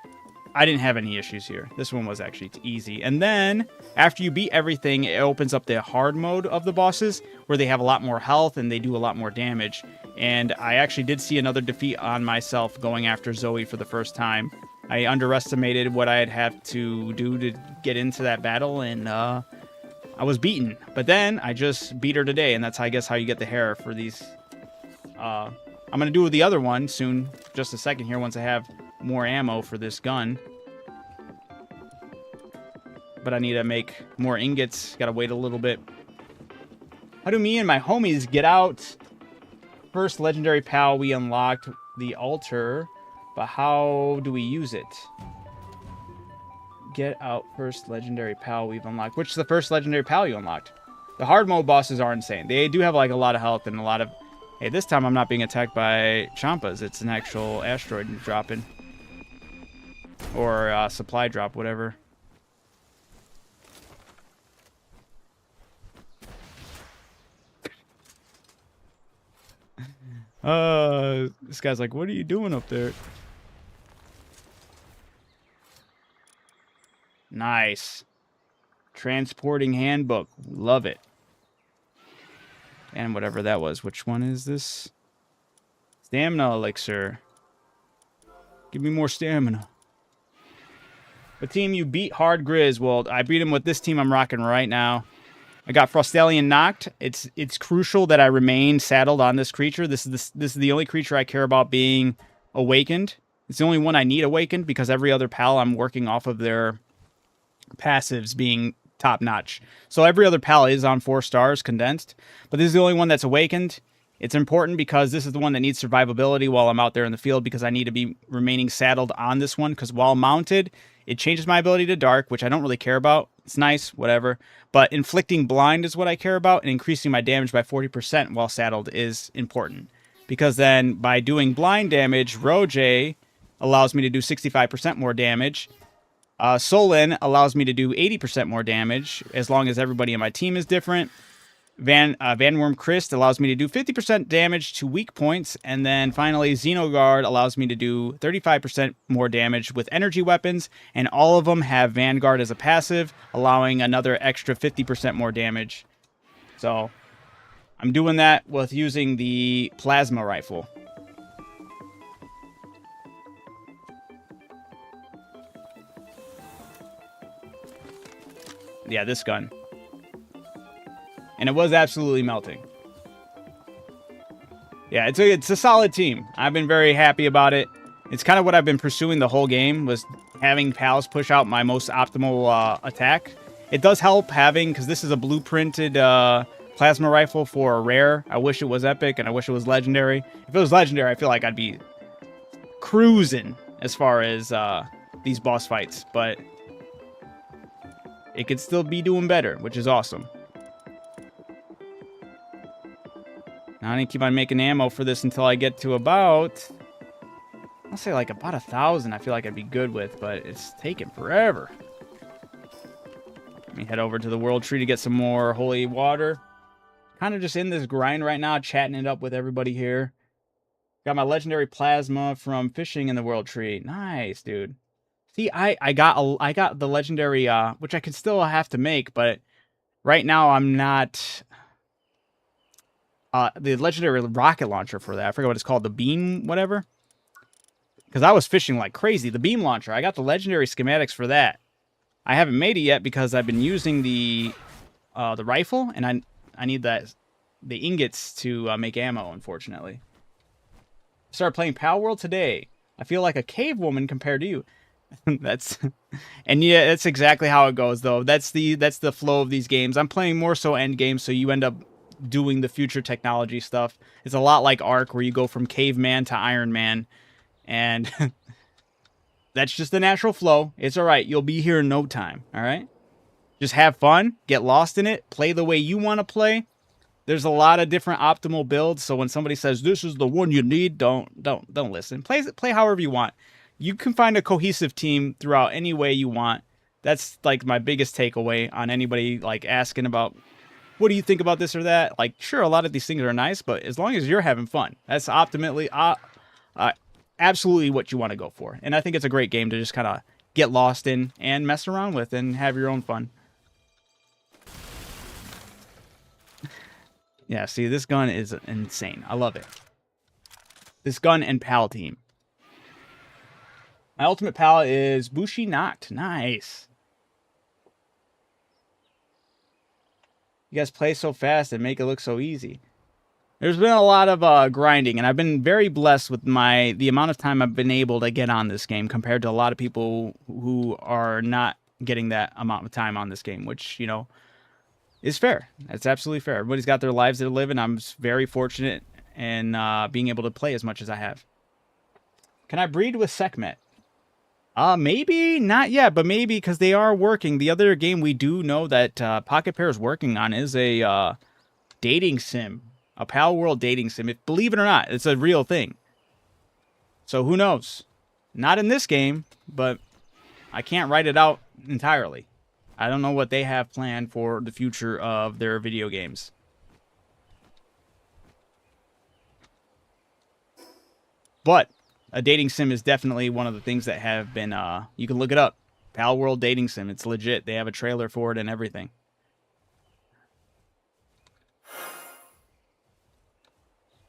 I didn't have any issues here. This one was actually easy. And then, after you beat everything, it opens up the hard mode of the bosses, where they have a lot more health and they do a lot more damage. And I actually did see another defeat on myself going after Zoe for the first time. I underestimated what I'd have to do to get into that battle, and I was beaten. But then, I just beat her today, and that's, I guess, how you get the hair for these. I'm going to do the other one soon, just a second here, once I have more ammo for this gun. But I need to make more ingots. Gotta wait a little bit. How do me and my homies get out? First legendary pal, we unlocked the altar. But how do we use it? Get out first legendary pal we've unlocked. Which is the first legendary pal you unlocked? The hard mode bosses are insane. They do have like a lot of health and a lot of... Hey, this time I'm not being attacked by Champas. It's an actual asteroid dropping. Or supply drop, whatever. This guy's like, what are you doing up there? Nice. Transporting handbook. Love it. And whatever that was. Which one is this? Stamina elixir. Give me more stamina. What team you beat hard Grizz? Well, I beat him with this team I'm rocking right now. I got Frostallion knocked. It's crucial that I remain saddled on this creature. This is the only creature I care about being awakened. It's the only one I need awakened because every other pal I'm working off of their passives being top notch. So every other pal is on 4 stars condensed, but this is the only one that's awakened. It's important because this is the one that needs survivability while I'm out there in the field because I need to be remaining saddled on this one because while mounted, it changes my ability to dark, which I don't really care about. It's nice, whatever. But inflicting blind is what I care about, and increasing my damage by 40% while saddled is important. Because then by doing blind damage, Roje allows me to do 65% more damage. Solin allows me to do 80% more damage as long as everybody in my team is different. Van Worm Christ allows me to do 50% damage to weak points. And then finally, Xenoguard allows me to do 35% more damage with energy weapons. And all of them have Vanguard as a passive, allowing another extra 50% more damage. So I'm doing that with using the plasma rifle. Yeah, this gun. And it was absolutely melting. Yeah, it's a solid team. I've been very happy about it. It's kind of what I've been pursuing the whole game, was having pals push out my most optimal attack. It does help having, because this is a blueprinted plasma rifle for a rare. I wish it was epic, and I wish it was legendary. If it was legendary, I feel like I'd be cruising as far as these boss fights. But it could still be doing better, which is awesome. Now I need to keep on making ammo for this until I get to about, I'll say like about 1,000. I feel like I'd be good with, but it's taking forever. Let me head over to the World Tree to get some more holy water. Kind of just in this grind right now, chatting it up with everybody here. Got my legendary plasma from fishing in the World Tree. Nice, dude. See, I got the legendary, which I could still have to make, but right now I'm not. The legendary rocket launcher for that. I forget what it's called. The beam, whatever. Because I was fishing like crazy. The beam launcher. I got the legendary schematics for that. I haven't made it yet because I've been using the rifle, and I need the ingots to make ammo. Unfortunately, started playing Palworld today. I feel like a cave woman compared to you. And yeah, that's exactly how it goes though. That's the flow of these games. I'm playing more so end games, so you end up doing the future technology stuff. It's a lot like Ark, where you go from caveman to Iron Man, and that's just the natural flow. It's all right. You'll be here in no time. All right. Just have fun, get lost in it, play the way you want to play. There's a lot of different optimal builds, so when somebody says this is the one you need, don't listen. Play however you want. You can find a cohesive team throughout any way you want. That's like my biggest takeaway on anybody like asking about, what do you think about this or that? Like, sure, a lot of these things are nice, but as long as you're having fun, that's optimally, absolutely what you want to go for. And I think it's a great game to just kind of get lost in and mess around with and have your own fun. Yeah, see, this gun is insane. I love it. This gun and PAL team. My ultimate PAL is Bushi Knocked. Nice. You guys play so fast and make it look so easy. There's been a lot of grinding, and I've been very blessed with the amount of time I've been able to get on this game compared to a lot of people who are not getting that amount of time on this game, which, you know, is fair. That's absolutely fair. Everybody's got their lives to live, and I'm very fortunate in being able to play as much as I have. Can I breed with Sekhmet? Maybe not yet, but maybe, because they are working. The other game we do know that Pocket Pair is working on is a dating sim, a Palworld dating sim. Believe it or not, it's a real thing. So who knows? Not in this game, but I can't write it out entirely. I don't know what they have planned for the future of their video games. But a dating sim is definitely one of the things that have been, you can look it up. Palworld dating sim. It's legit. They have a trailer for it and everything.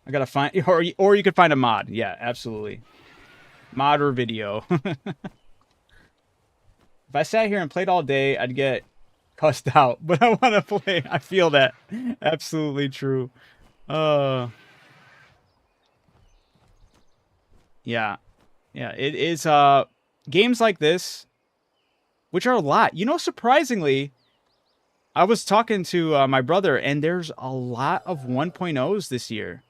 I gotta find, or you could find a mod. Yeah, absolutely. Mod or video. If If I sat here and played all day, I'd get cussed out. But I want to play. I feel that. Absolutely true. Yeah. Yeah, it is games like this, which are a lot. You know, surprisingly, I was talking to my brother, and there's a lot of 1.0s this year.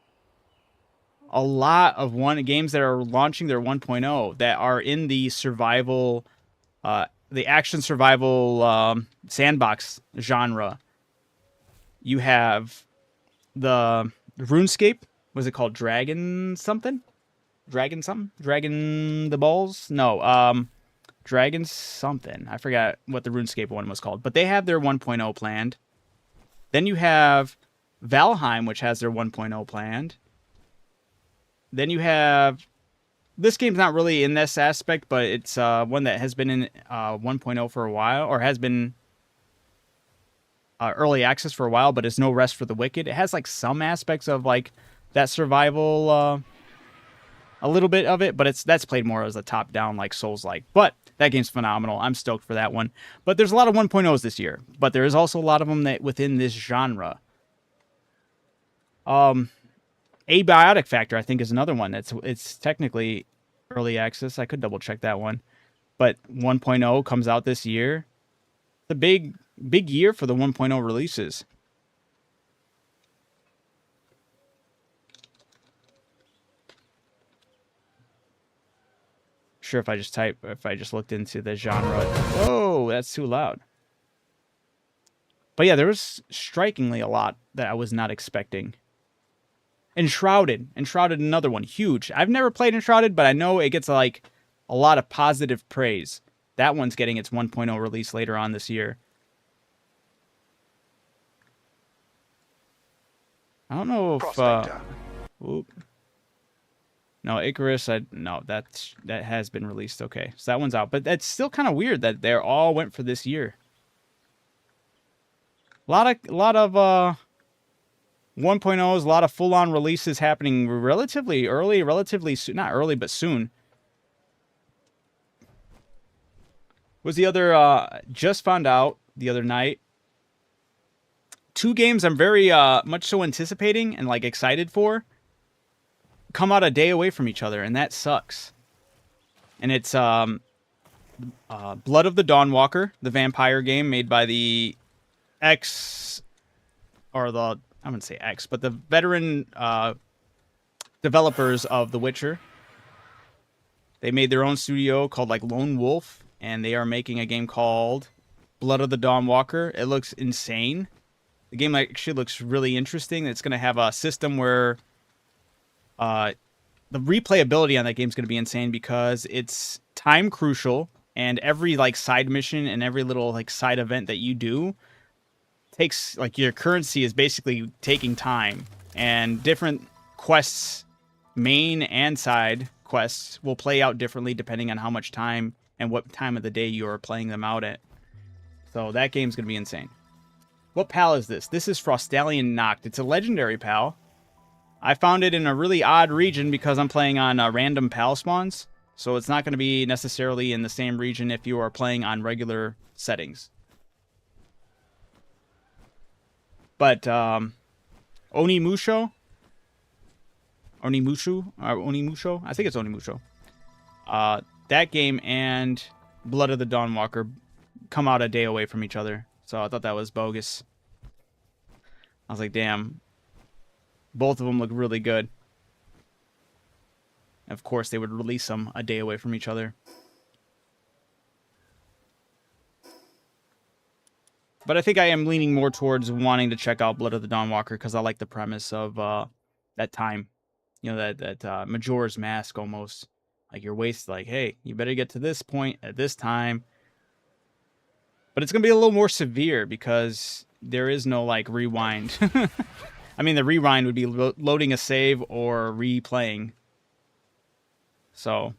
A lot of games that are launching their 1.0 that are in the survival, the action survival sandbox genre. You have the RuneScape. Was it called Dragon something? Dragon something? Dragon the Balls? No, Dragon something. I forgot what the RuneScape one was called. But they have their 1.0 planned. Then you have Valheim, which has their 1.0 planned. Then you have... This game's not really in this aspect, but it's one that has been in 1.0 for a while, or has been early access for a while, but it's No Rest for the Wicked. It has like some aspects of like that survival... a little bit of it, but that's played more as a top-down, like Souls-like. But that game's phenomenal. I'm stoked for that one. But there's a lot of 1.0s this year, but there is also a lot of them that within this genre. Abiotic Factor, I think, is another one. It's technically early access. I could double check that one, but 1.0 comes out this year. It's a big year for the 1.0 releases. Sure, if I just looked into the genre. Whoa, that's too loud. But yeah, there was strikingly a lot that I was not expecting. Enshrouded, another one, huge. I've never played Enshrouded, but I know it gets like a lot of positive praise. That one's getting its 1.0 release later on this year. I don't know if oop. No, Icarus, that has been released. Okay, so that one's out. But that's still kind of weird that they all went for this year. A lot of 1.0s, a lot of full-on releases happening relatively early, relatively soon. Not early, but soon. Was the other, just found out the other night. 2 games I'm very much so anticipating and like excited for come out a day away from each other, and that sucks. And it's Blood of the Dawnwalker, the vampire game made by the I wouldn't say X, but the veteran developers of The Witcher. They made their own studio called like Lone Wolf, and they are making a game called Blood of the Dawnwalker. It looks insane. The game actually looks really interesting. It's going to have a system where the replayability on that game is going to be insane because it's time crucial, and every like side mission and every little like side event that you do takes like your currency is basically taking time, and different quests, main and side quests, will play out differently depending on how much time and what time of the day you are playing them out at. So that game's going to be insane. What PAL is this? This is Frostallion Noct. It's a legendary PAL. I found it in a really odd region because I'm playing on random PAL spawns. So it's not going to be necessarily in the same region if you are playing on regular settings. But Onimusho? Onimusho? I think it's Onimusho. That game and Blood of the Dawnwalker come out a day away from each other. So I thought that was bogus. I was like, damn. Both of them look really good. Of course, they would release them a day away from each other. But I think I am leaning more towards wanting to check out Blood of the Dawnwalker because I like the premise of that time. You know, that Majora's Mask almost. Like you're wasted, like, hey, you better get to this point at this time. But it's going to be a little more severe because there is no, like, rewind. I mean, the rewind would be loading a save or replaying. So,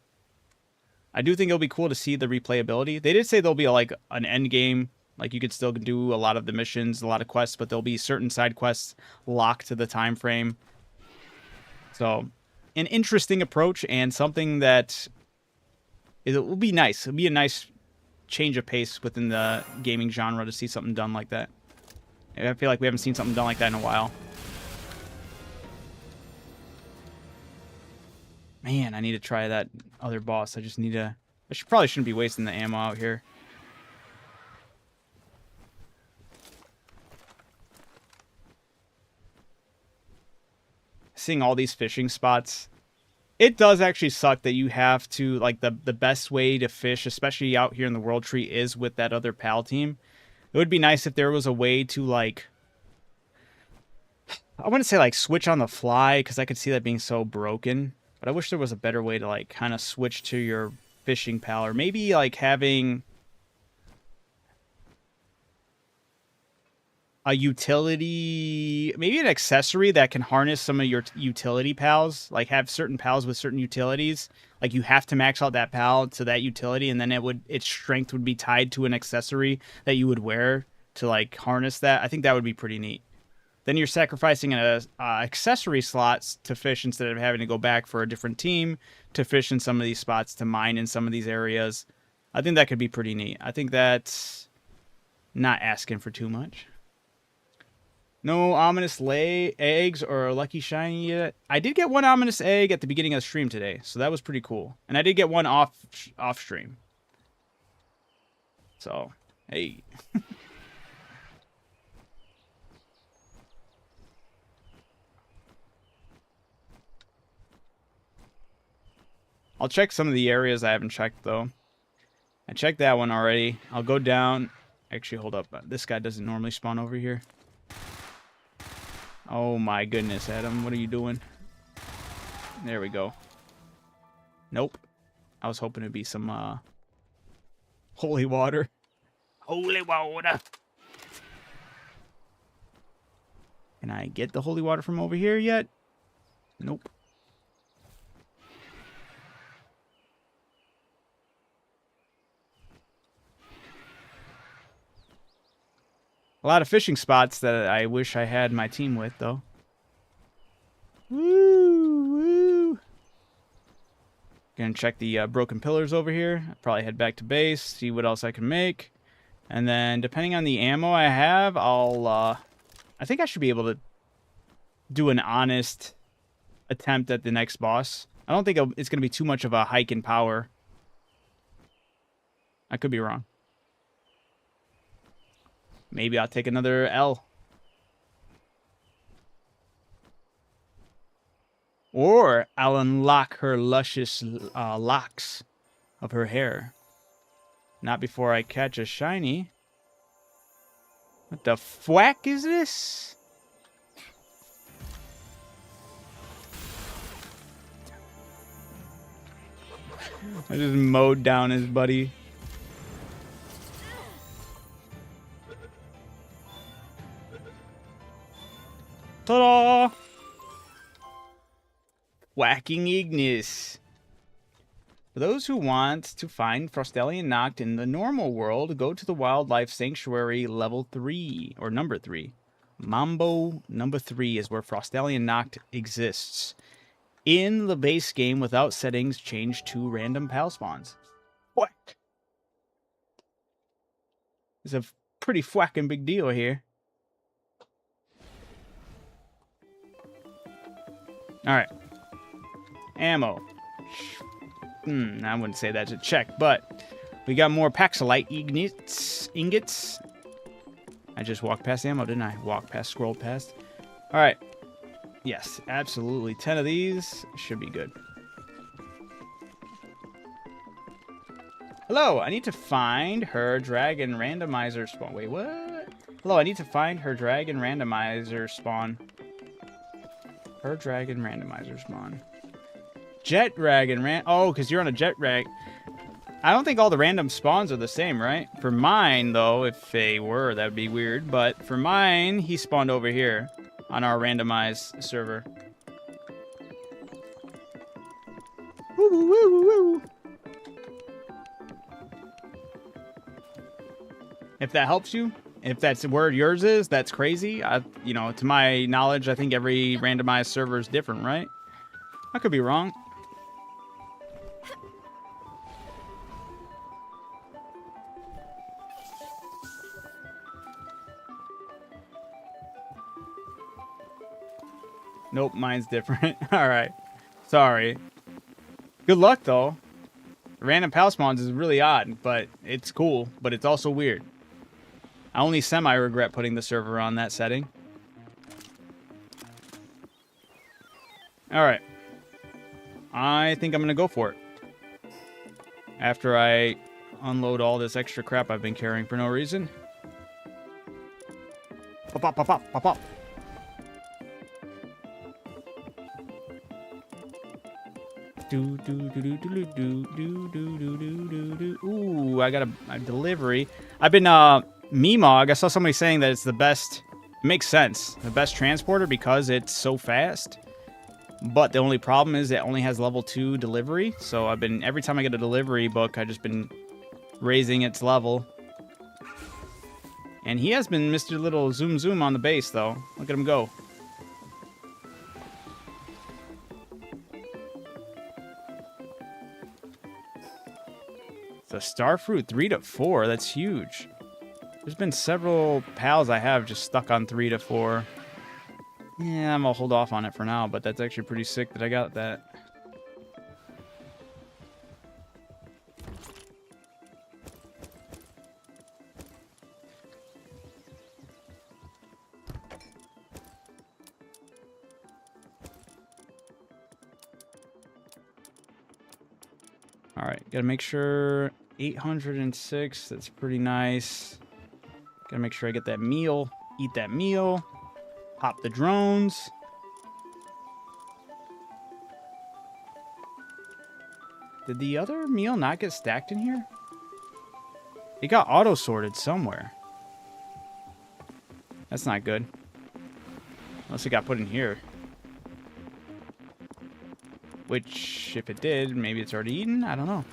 I do think it'll be cool to see the replayability. They did say there'll be, like, an end game. Like, you could still do a lot of the missions, a lot of quests, but there'll be certain side quests locked to the time frame. So, an interesting approach and something that it will be nice. It'll be a nice change of pace within the gaming genre to see something done like that. I feel like we haven't seen something done like that in a while. Man, I need to try that other boss. I just need to... probably shouldn't be wasting the ammo out here. Seeing all these fishing spots, it does actually suck that you have to, like, the best way to fish, especially out here in the World Tree, is with that other PAL team. It would be nice if there was a way to, like, I wouldn't say, like, switch on the fly, because I could see that being so broken. But I wish there was a better way to, like, kind of switch to your fishing PAL. Or maybe, like, having a utility, maybe an accessory that can harness some of your utility PALs. Like, have certain PALs with certain utilities. Like, you have to max out that PAL to that utility, and then its strength would be tied to an accessory that you would wear to, like, harness that. I think that would be pretty neat. Then you're sacrificing an accessory slots to fish instead of having to go back for a different team to fish in some of these spots, to mine in some of these areas. I think that could be pretty neat. I think that's not asking for too much. No ominous eggs or lucky shiny yet. I did get one ominous egg at the beginning of the stream today, so that was pretty cool. And I did get one off stream. So, hey. I'll check some of the areas I haven't checked, though. I checked that one already. I'll go down. Actually, hold up. This guy doesn't normally spawn over here. Oh, my goodness, Adam. What are you doing? There we go. Nope. I was hoping it'd be some holy water. Holy water. Can I get the holy water from over here yet? Nope. A lot of fishing spots that I wish I had my team with, though. Woo! Woo! Gonna check the broken pillars over here. I'll probably head back to base, see what else I can make. And then, depending on the ammo I have, I think I should be able to do an honest attempt at the next boss. I don't think it's going to be too much of a hike in power. I could be wrong. Maybe I'll take another L. Or I'll unlock her luscious locks of her hair. Not before I catch a shiny. What the fwack is this? I just mowed down his buddy. Ta-da! Whacking Ignis. For those who want to find Frostalian Noct in the normal world, go to the Wildlife Sanctuary level 3, or number 3. Mambo number 3 is where Frostalian Noct exists. In the base game, without settings, change to random pal spawns. What? It's a pretty whacking big deal here. Alright. Ammo. I wouldn't say that's a check, but we got more Paxolite ingots. I just walked past ammo, didn't I? Walked past, scrolled past. Alright. Yes, absolutely. 10 of these should be good. Hello, I need to find her dragon randomizer spawn. Wait, what? Hello, I need to find her dragon randomizer spawn. Her dragon randomizer spawn. Jet dragon oh, because you're on a jet rag. I don't think all the random spawns are the same, right? For mine, though, if they were, that would be weird. But for mine, he spawned over here on our randomized server. Woo, woo, woo, woo. If that helps you, if that's where yours is, that's crazy. You know, to my knowledge, I think every randomized server is different, right? I could be wrong. Nope, mine's different. All right. Sorry. Good luck, though. Random pal spawns is really odd, but it's cool, but it's also weird. I only semi-regret putting the server on that setting. Alright. I think I'm going to go for it. After I unload all this extra crap I've been carrying for no reason. Pop, pop, pop, pop, pop, pop. Ooh, I got a delivery. I've been Meemog. I saw somebody saying that it's the best. It makes sense. The best transporter because it's so fast. But the only problem is it only has level 2 delivery. So I've been every time I get a delivery book, I've just been raising its level. And he has been Mr. Little Zoom Zoom on the base though. Look at him go. The Starfruit 3 to 4, that's huge. There's been several pals I have just stuck on 3 to 4. Yeah, I'm gonna hold off on it for now, but that's actually pretty sick that I got that. Alright, gotta make sure 806, that's pretty nice. Gotta make sure I get that meal, eat that meal, pop the drones. Did the other meal not get stacked in here? It got auto-sorted somewhere. That's not good. Unless it got put in here. Which, if it did, maybe it's already eaten? I don't know.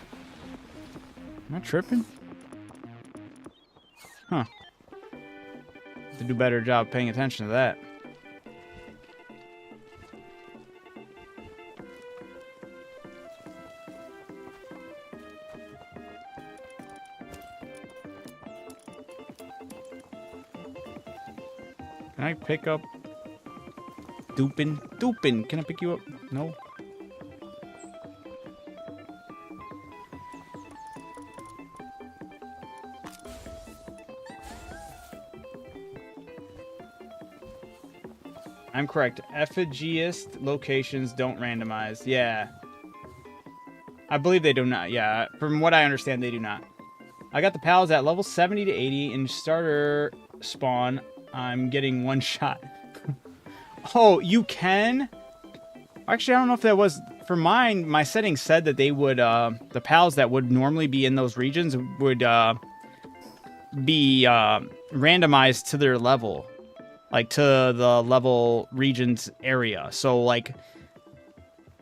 Am I tripping? Huh. Have to do a better job paying attention to that. Can I pick up... Dupin? Dupin! Can I pick you up? No. I'm correct. Effigiest locations don't randomize. Yeah. I believe they do not. Yeah, from what I understand, they do not. I got the pals at level 70 to 80. In starter spawn, I'm getting one shot. Oh, you can? Actually, I don't know if that was... For mine, my settings said that they would... the pals that would normally be in those regions would be randomized to their level. Like, to the level regions area. So, like,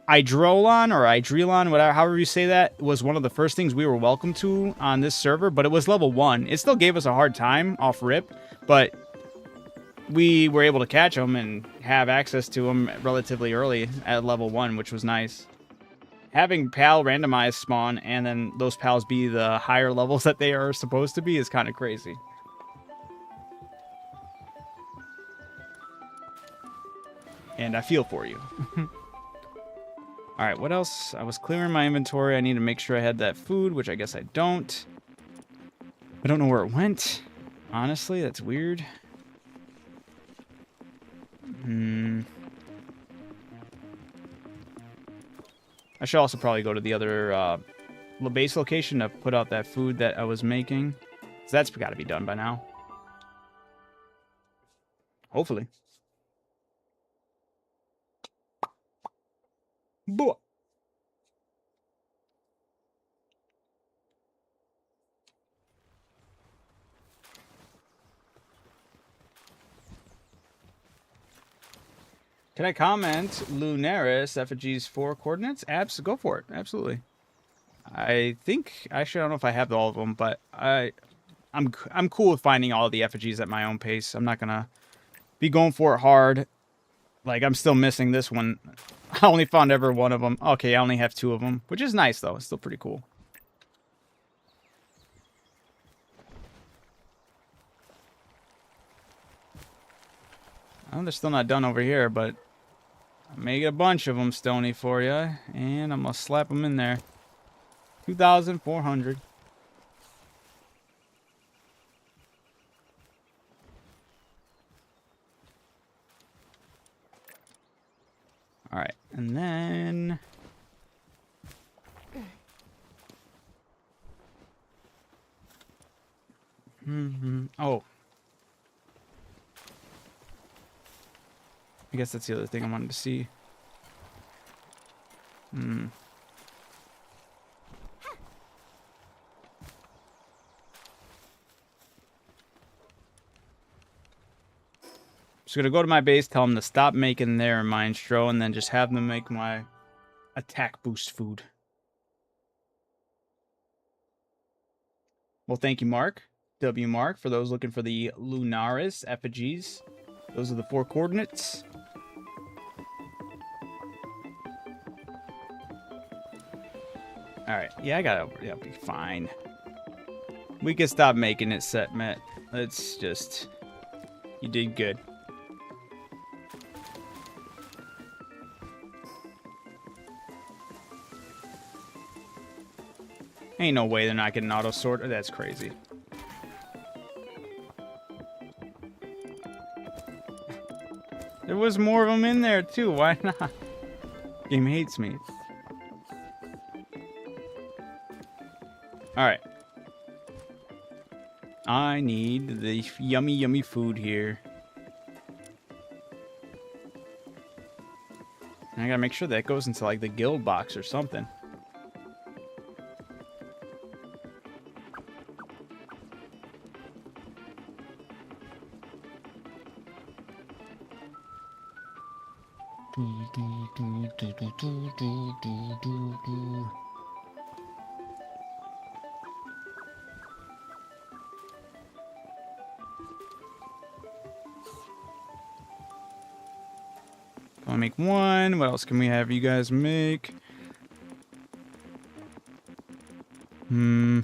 Idrolon or Idrelon, whatever, however you say that, was one of the first things we were welcome to on this server, but it was level 1. It still gave us a hard time off rip, but we were able to catch them and have access to them relatively early at level 1, which was nice. Having pal randomized spawn and then those pals be the higher levels that they are supposed to be is kind of crazy. And I feel for you. Alright, what else? I was clearing my inventory. I need to make sure I had that food, which I guess I don't. I don't know where it went. Honestly, that's weird. I should also probably go to the other base location to put out that food that I was making. So that's got to be done by now. Hopefully. Boah. Can I comment Lunaris effigies 4 coordinates? Go for it. Absolutely. I think actually I don't know if I have all of them, but I'm cool with finding all of the effigies at my own pace. I'm not gonna be going for it hard. Like, I'm still missing this one. I only found ever one of them. Okay, I only have 2 of them, which is nice though. It's still pretty cool. Oh, they're still not done over here, but Make a bunch of them, Stony, for you. And I'm going to slap them in there. 2,400. Alright, and then... Oh. I guess that's the other thing I wanted to see. Just gonna go to my base, tell them to stop making their Mindstro, and then just have them make my attack boost food. Well, thank you, Mark. W. Mark, for those looking for the Lunaris effigies. Those are the 4 coordinates. Alright, yeah, I got it. That'll be fine. We can stop making it, Setmet. Let's just... You did good. Ain't no way they're not getting auto sort. That's crazy. There was more of them in there too. Why not? Game hates me. All right. I need the yummy, yummy food here. And I gotta make sure that goes into like the guild box or something. I'll make 1. What else can we have you guys make? There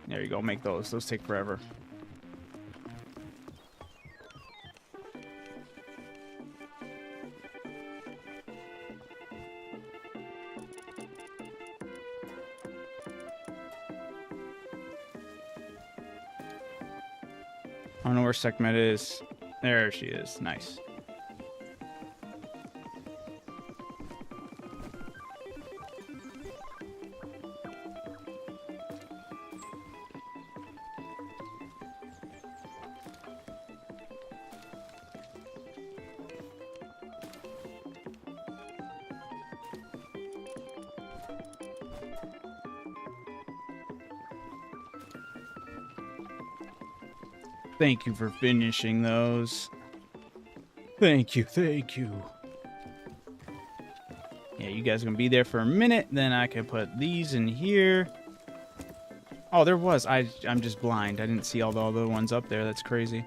you go. Make those. Those take forever. I don't know where Sekhmet is. There she is. Nice. Thank you for finishing those. Thank you, thank you. Yeah, you guys are gonna be there for a minute, then I can put these in here. Oh, there was. I'm just blind. I didn't see all the other ones up there. That's crazy.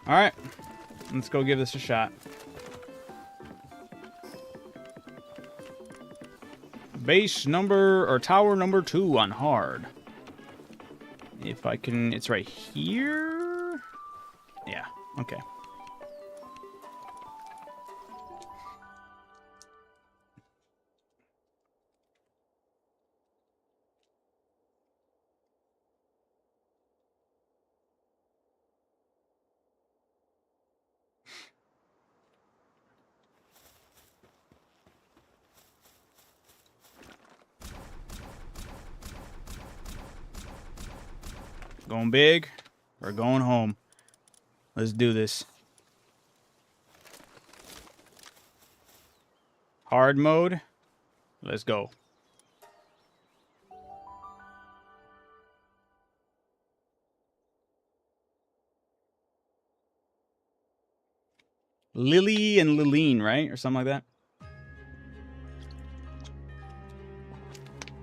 All right, let's go give this a shot. Base number, or tower number 2 on hard. If I can, it's right here. Yeah, okay. Going big, we're going home. Let's do this. Hard mode. Let's go. Lily and Liline, right? Or something like that.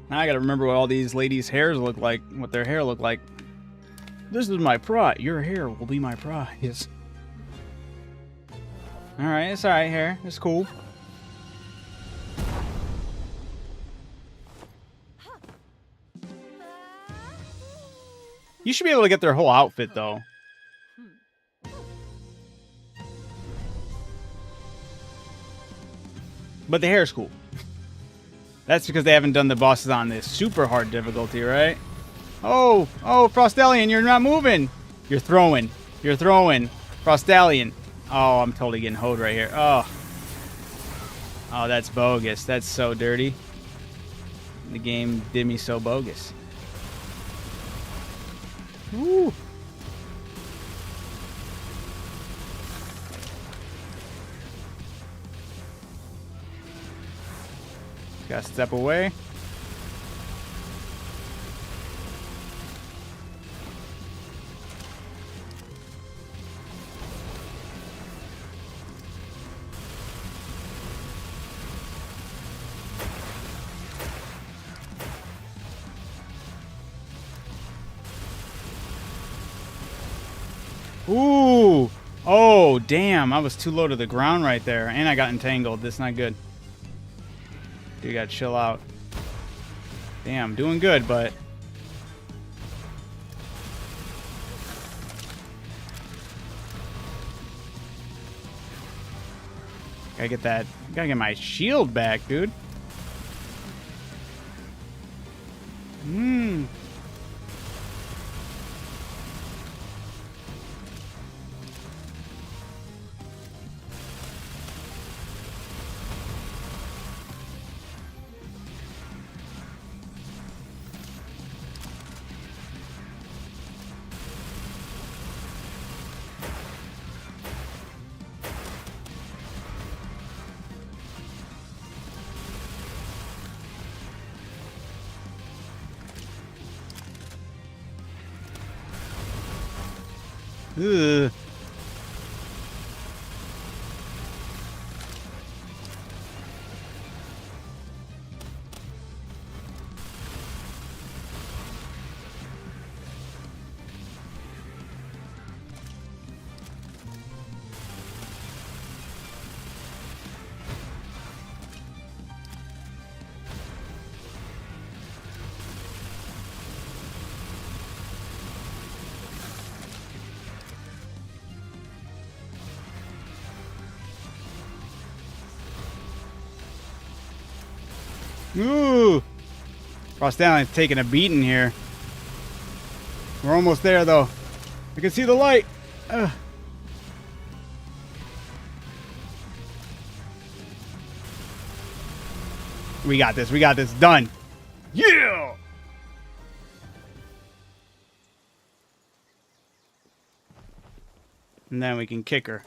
Now I gotta remember what all these ladies' hairs look like, what their hair look like. This is my prize. Your hair will be my prize. Alright, it's alright hair. It's cool. You should be able to get their whole outfit, though. But the hair's cool. That's because they haven't done the bosses on this super hard difficulty, right? Oh, Frostallion, you're not moving. You're throwing. Frostallion. Oh, I'm totally getting hoed right here. Oh, that's bogus. That's so dirty. The game did me so bogus. Woo. Gotta step away. Ooh. Oh, damn. I was too low to the ground right there. And I got entangled. That's not good. Dude, gotta chill out. Damn, doing good, but... Gotta get that... Gotta get my shield back, dude. Ugh. Ooh! Frostallion's taking a beating here. We're almost there, though. I can see the light. Ugh. We got this. We got this. Done. Yeah! And then we can kick her.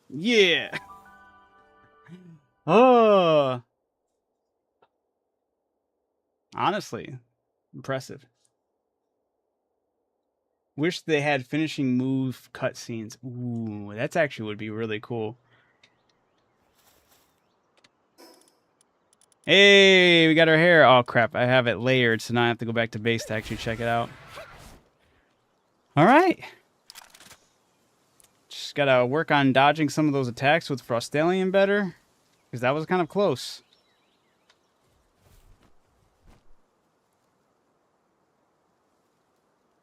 Yeah! Oh! Honestly, impressive. Wish they had finishing move cutscenes. Ooh, that's actually would be really cool. Hey, we got our hair. Oh, crap. I have it layered, so now I have to go back to base to actually check it out. All right. Just got to work on dodging some of those attacks with Frostallion better, because that was kind of close.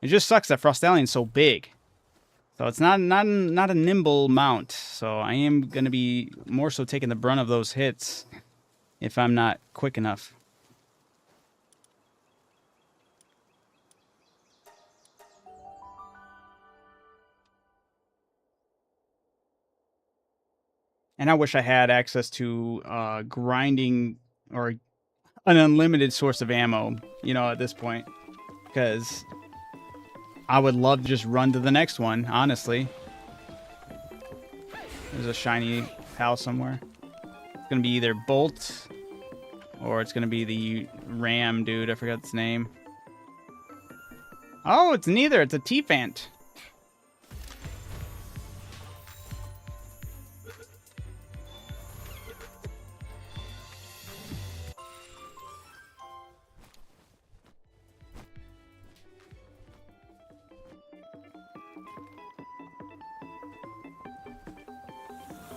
It just sucks that Frostallion's so big. So it's not a nimble mount. So I am going to be more so taking the brunt of those hits if I'm not quick enough. And I wish I had access to grinding or an unlimited source of ammo, you know, at this point. Because I would love to just run to the next one, honestly. There's a shiny pal somewhere. It's going to be either Bolt or it's going to be the Ram dude. I forgot its name. Oh, it's neither. It's a T-Fant.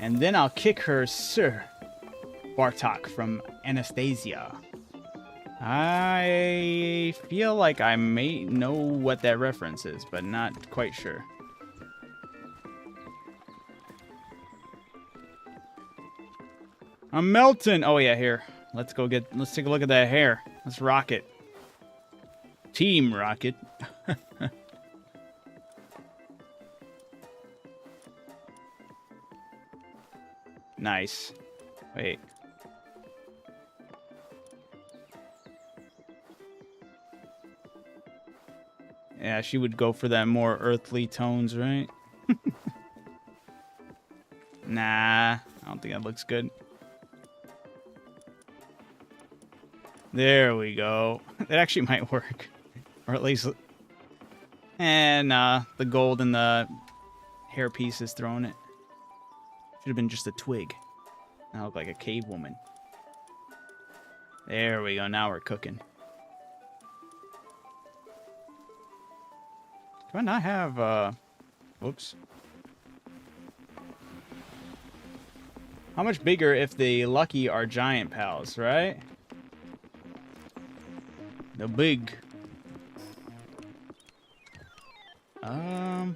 And then I'll kick her Sir Bartok from Anastasia. I feel like I may know what that reference is, but not quite sure. I'm melting. Oh yeah, here. Let's take a look at that hair. Let's rock it. Team Rocket. Nice. Wait. Yeah, she would go for that more earthly tones, right? Nah, I don't think that looks good. There we go. That actually might work. Or at least... And the gold in the hairpiece is throwing it. Should have been just a twig. Now I look like a cave woman. There we go. Now we're cooking. Do I not have, whoops. How much bigger if the lucky are giant pals, right? The big. Oh.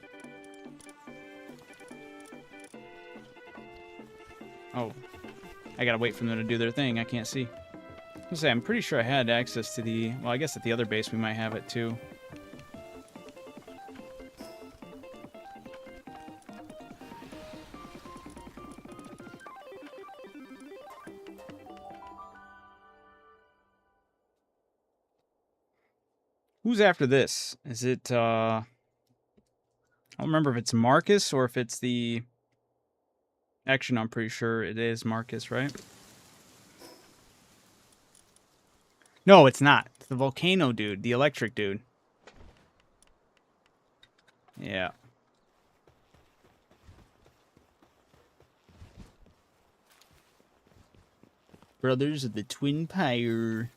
I gotta wait for them to do their thing. I can't see. I'm pretty sure I had access to the... Well, I guess at the other base we might have it too. Who's after this? Is it, I don't remember if it's Marcus or if it's the... Actually, I'm pretty sure it is Marcus, right? No, it's not. It's the volcano dude, the electric dude. Yeah. Brothers of the Twin Pyre.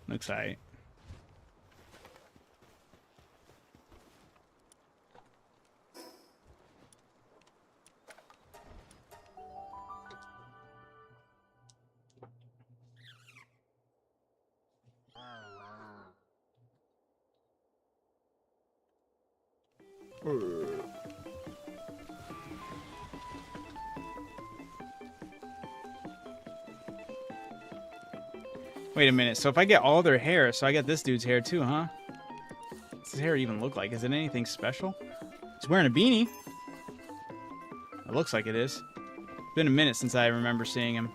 Looks alright. Wait a minute, so if I get all their hair, so I get this dude's hair too, huh? What's his hair even look like? Is it anything special? He's wearing a beanie. It looks like it is. It's been a minute since I remember seeing him.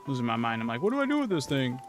Losing my mind. I'm like, what do I do with this thing?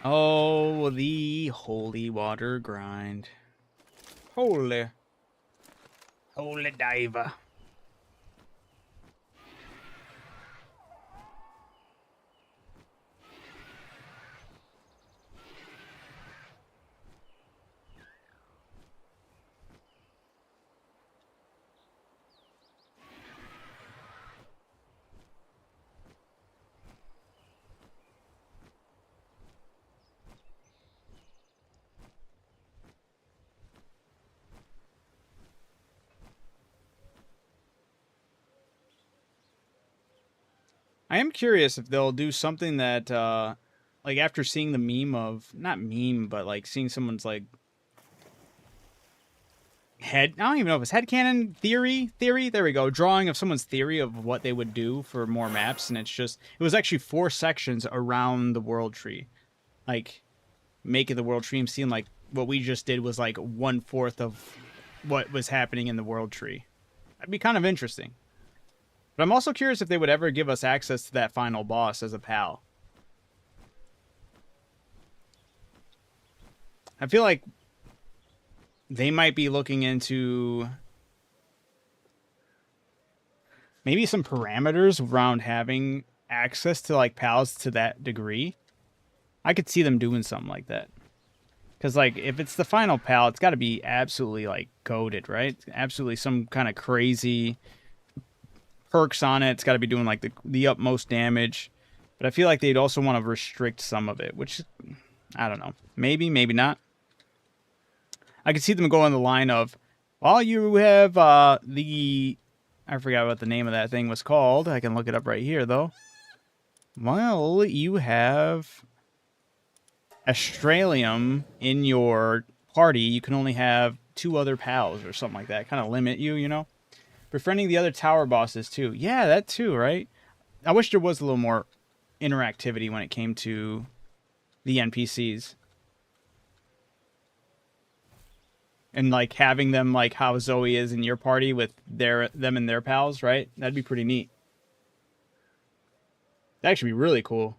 Oh, the holy water grind. Holy diver. I am curious if they'll do something that, like after seeing the meme of, not meme, but like seeing someone's like I don't even know if it's headcanon theory, there we go, drawing of someone's theory of what they would do for more maps, and it was actually 4 sections around the world tree. Like, making the world tree seem like what we just did was like 1/4 of what was happening in the world tree. That'd be kind of interesting. But I'm also curious if they would ever give us access to that final boss as a pal. I feel like they might be looking into maybe some parameters around having access to like pals to that degree. I could see them doing something like that. Because, like, if it's the final pal, it's got to be absolutely, like, goated, right? Absolutely some kind of crazy perks on it. It's got to be doing, like, the utmost damage. But I feel like they'd also want to restrict some of it, which, I don't know. Maybe, maybe not. I could see them go on the line of, well, you have I forgot what the name of that thing was called. I can look it up right here, though. Well, you have Australium in your party. You can only have 2 other pals or something like that. Kind of limit you, you know? Befriending the other tower bosses, too. Yeah, that too, right? I wish there was a little more interactivity when it came to the NPCs. And, like, having them, like, how Zoe is in your party with them and their pals, right? That'd be pretty neat. That'd actually be really cool.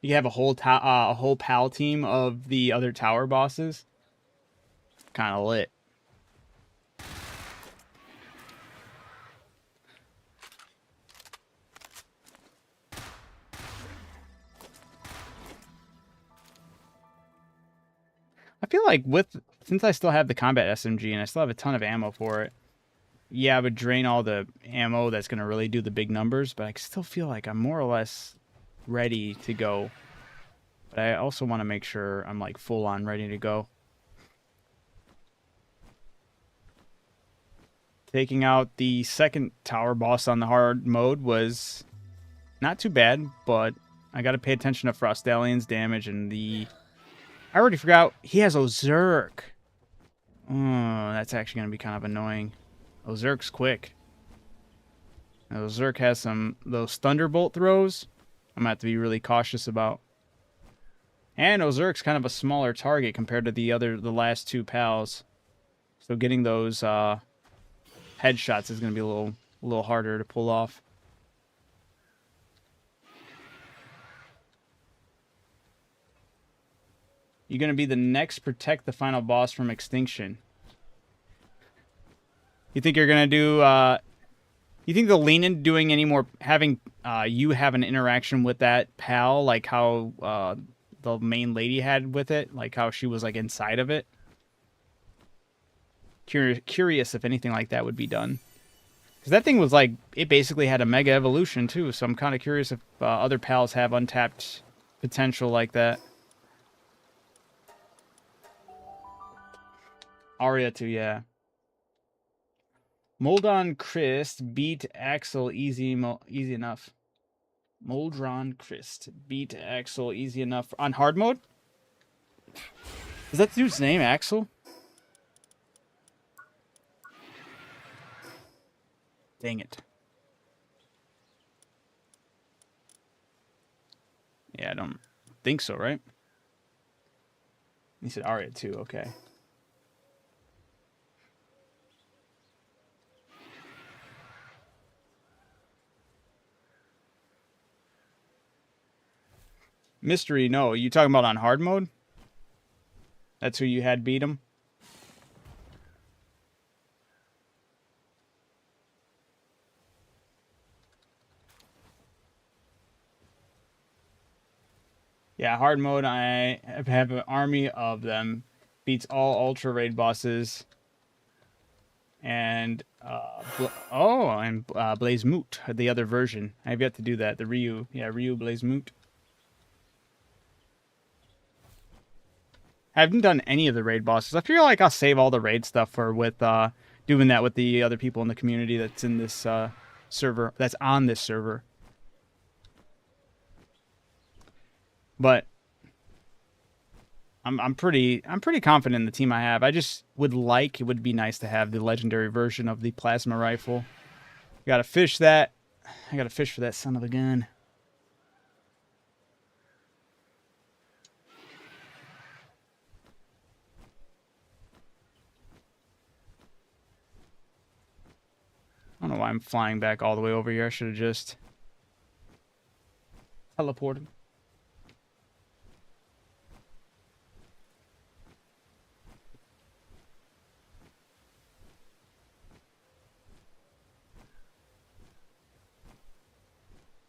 You have a whole pal team of the other tower bosses. Kind of lit. I feel like since I still have the combat SMG and I still have a ton of ammo for it, yeah, I would drain all the ammo that's going to really do the big numbers, but I still feel like I'm more or less ready to go. But I also want to make sure I'm like full on ready to go. Taking out the second tower boss on the hard mode was not too bad, but I got to pay attention to Frostalion's damage and I already forgot he has Ozurk. Oh, that's actually going to be kind of annoying. Ozurk's quick. Ozurk has those Thunderbolt throws I'm going to have to be really cautious about. And Ozurk's kind of a smaller target compared to the last 2 pals. So getting those headshots is going to be a little harder to pull off. You're going to be the next protect the final boss from extinction. You think you're going to do... you think they'll lean into doing any more... Having you have an interaction with that pal, like how the main lady had with it? Like how she was like inside of it? Curious if anything like that would be done. Because that thing was like... It basically had a mega evolution too, so I'm kind of curious if other pals have untapped potential like that. Arya too, yeah. Moldon Christ beat Axel easy enough. Moldron Christ beat Axel easy enough on hard mode. Is that the dude's name, Axel? Dang it. Yeah, I don't think so, right? He said Arya too, okay. Mystery, no. You talking about on hard mode? That's who you had beat him? Yeah, hard mode, I have an army of them. Beats all Ultra Raid bosses. And, Blaze Moot, the other version. I have yet to do that. The Ryu. Yeah, Ryu Blaze Moot. I haven't done any of the raid bosses. I feel like I'll save all the raid stuff for doing that with the other people in the community that's in this server. That's on this server. But I'm pretty confident in the team I have. I just would like, it would be nice to have the legendary version of the plasma rifle. Gotta fish that. I gotta fish for that son of a gun. I don't know why I'm flying back all the way over here. I should have just teleported.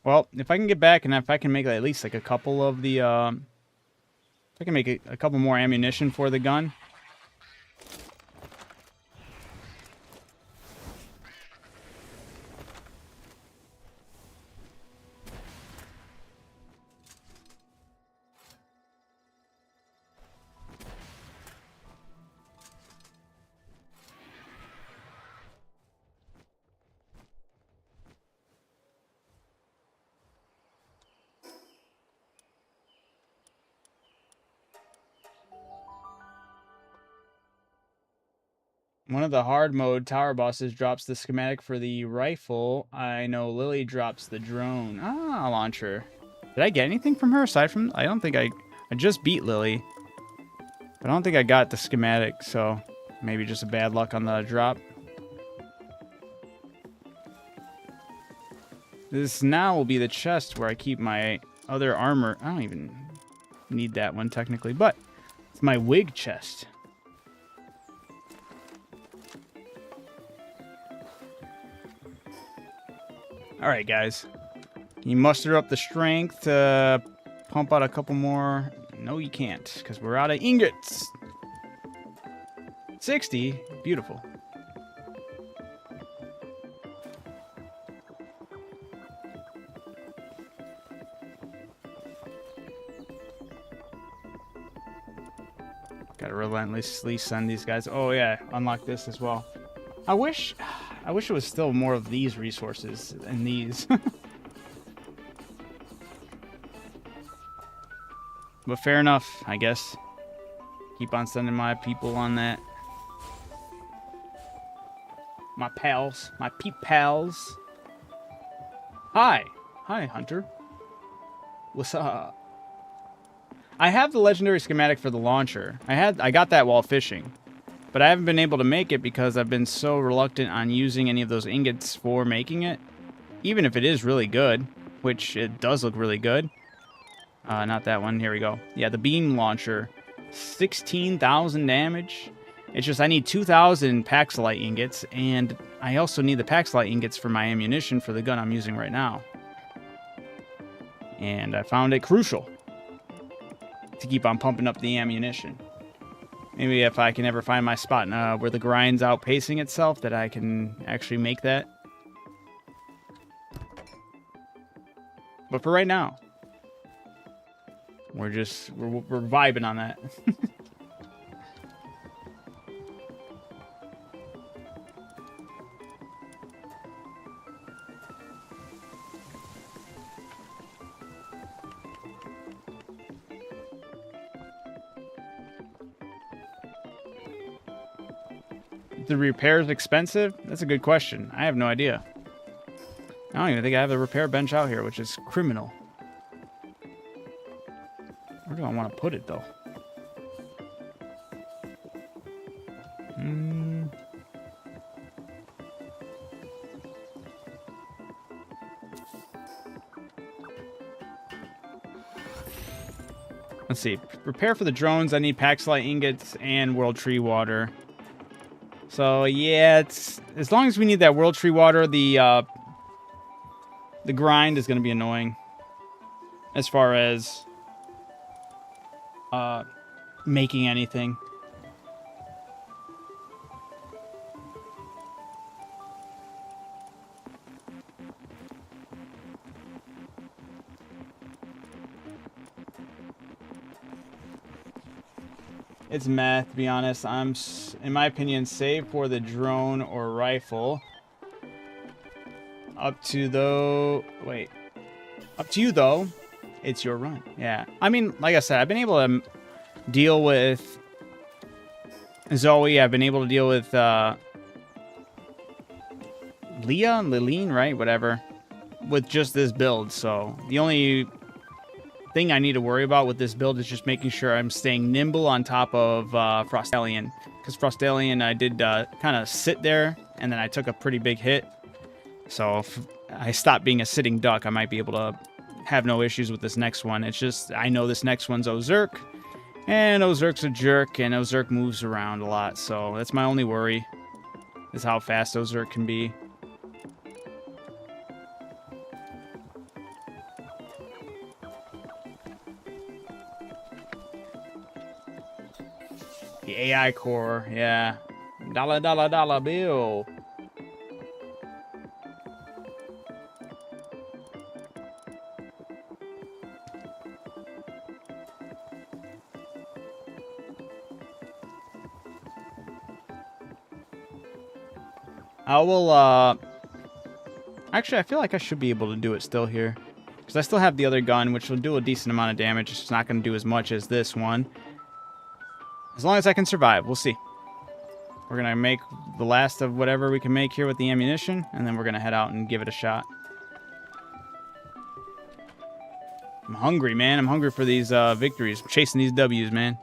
Well, if I can get back and if I can make at least like a couple of the, if I can make a couple more ammunition for the gun. One of the hard mode tower bosses drops the schematic for the rifle. I know Lily drops the drone. Ah, launcher. Did I get anything from her aside from... I don't think I just beat Lily. But I don't think I got the schematic, so maybe just a bad luck on the drop. This now will be the chest where I keep my other armor. I don't even need that one technically, but it's my wig chest. Alright, guys. Can you muster up the strength to pump out a couple more? No, you can't, because we're out of ingots. 60? Beautiful. Gotta relentlessly send these guys. Oh, yeah, unlock this as well. I wish it was still more of these resources and these. But fair enough, I guess. Keep on sending my people on that. My pals. My peep pals. Hi. Hi, Hunter. What's up? I have the legendary schematic for the launcher. I got that while fishing. But I haven't been able to make it because I've been so reluctant on using any of those ingots for making it. Even if it is really good, which it does look really good. Not that one. Here we go. Yeah, the beam launcher. 16,000 damage. It's just I need 2,000 Paxilite ingots, and I also need the Paxilite ingots for my ammunition for the gun I'm using right now. And I found it crucial to keep on pumping up the ammunition. Maybe if I can ever find my spot where the grind's outpacing itself, that I can actually make that. But for right now, we're vibing on that. The repairs expensive? That's a good question. I have no idea. I don't even think I have the repair bench out here, which is criminal. Where do I want to put it, though? Let's see. Repair for the drones. I need Paxilite ingots and World Tree water. So yeah, it's as long as we need that World Tree water, the grind is going to be annoying. As far as making anything. It's meh, to be honest. I'm, in my opinion, save for the drone or rifle. Up to you though. It's your run. Yeah. I mean, like I said, I've been able to deal with Zoe. I've been able to deal with Leah and Lileen, right? Whatever. With just this build. So the only thing I need to worry about with this build is just making sure I'm staying nimble on top of Frostallion. Because Frostallion, I did kind of sit there, and then I took a pretty big hit. So if I stop being a sitting duck, I might be able to have no issues with this next one. It's just, I know this next one's Ozurk, and Ozurk's a jerk, and Ozurk moves around a lot. So that's my only worry, is how fast Ozurk can be. The AI core, yeah. Dollar, dollar, dollar bill. I will, actually, I feel like I should be able to do it still here. Because I still have the other gun, which will do a decent amount of damage. It's just not going to do as much as this one. As long as I can survive, we'll see. We're going to make the last of whatever we can make here with the ammunition, and then we're going to head out and give it a shot. I'm hungry, man. I'm hungry for these victories. I'm chasing these W's, man.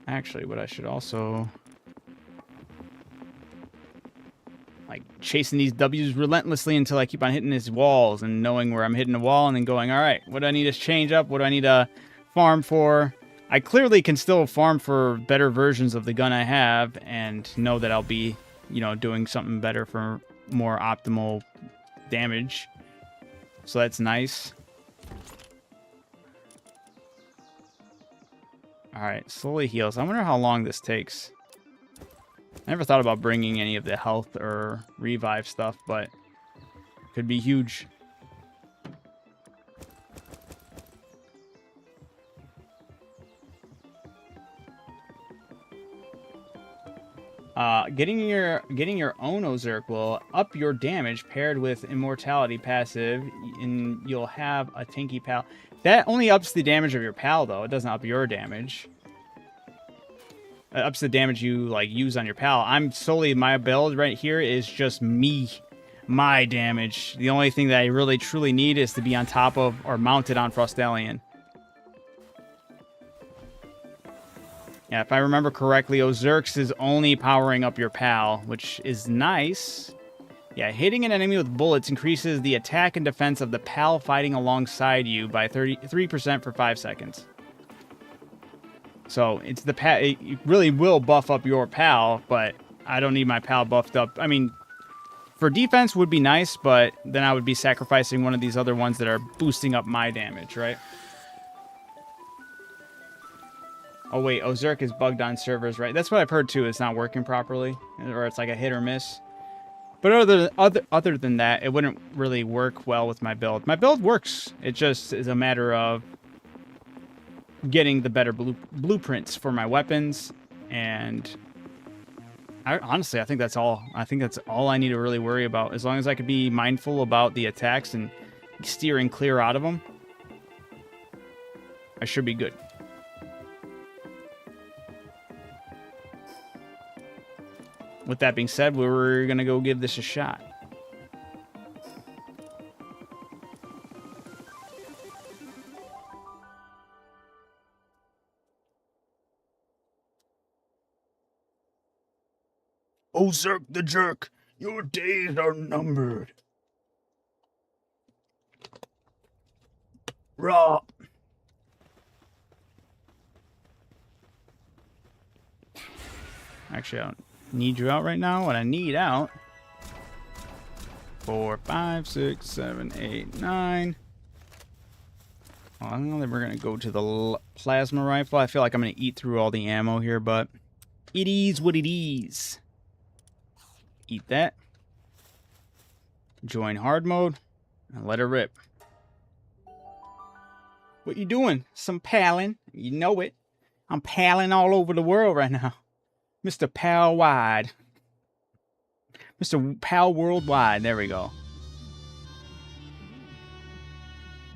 Actually, what I should also... like, chasing these W's relentlessly until I keep on hitting these walls and knowing where I'm hitting a wall and then going, all right, what do I need to change up? What do I need to farm for? I clearly can still farm for better versions of the gun I have and know that I'll be, you know, doing something better for more optimal damage. So that's nice. All right, slowly heals. I wonder how long this takes. I never thought about bringing any of the health or revive stuff, but it could be huge. Getting your own Ozurk will up your damage paired with immortality passive, and you'll have a tanky pal. That only ups the damage of your pal, though. It doesn't up your damage. It ups the damage you like use on your pal. I'm solely, my build right here is just me, my damage. The only thing that I really truly need is to be on top of or mounted on Frostallion. Yeah, if I remember correctly, Ozurk's is only powering up your pal, which is nice. Yeah, hitting an enemy with bullets increases the attack and defense of the pal fighting alongside you by 33% for 5 seconds. So it's the pal. It really will buff up your pal, but I don't need my pal buffed up. I mean, for defense would be nice, but then I would be sacrificing one of these other ones that are boosting up my damage, right? Oh wait, Ozurk is bugged on servers, right? That's what I've heard too. It's not working properly, or it's like a hit or miss. But other than that, it wouldn't really work well with my build. My build works. It just is a matter of getting the better blueprints for my weapons, and honestly, I think that's all. I think that's all I need to really worry about. As long as I could be mindful about the attacks and steering clear out of them, I should be good. With that being said, we're going to go give this a shot. Ozurk the jerk, your days are numbered. Raw. Actually, I don't need you out right now. What I need out: 4, 5, 6, 7, 8, 9. Well, then we're gonna go to the plasma rifle. I feel like I'm gonna eat through all the ammo here, but it is what it is. Eat that. Join hard mode and let her rip. What you doing? Some palling. You know it. I'm palling all over the world right now. Mr. Pal Wide. Mr. Pal Worldwide. There we go.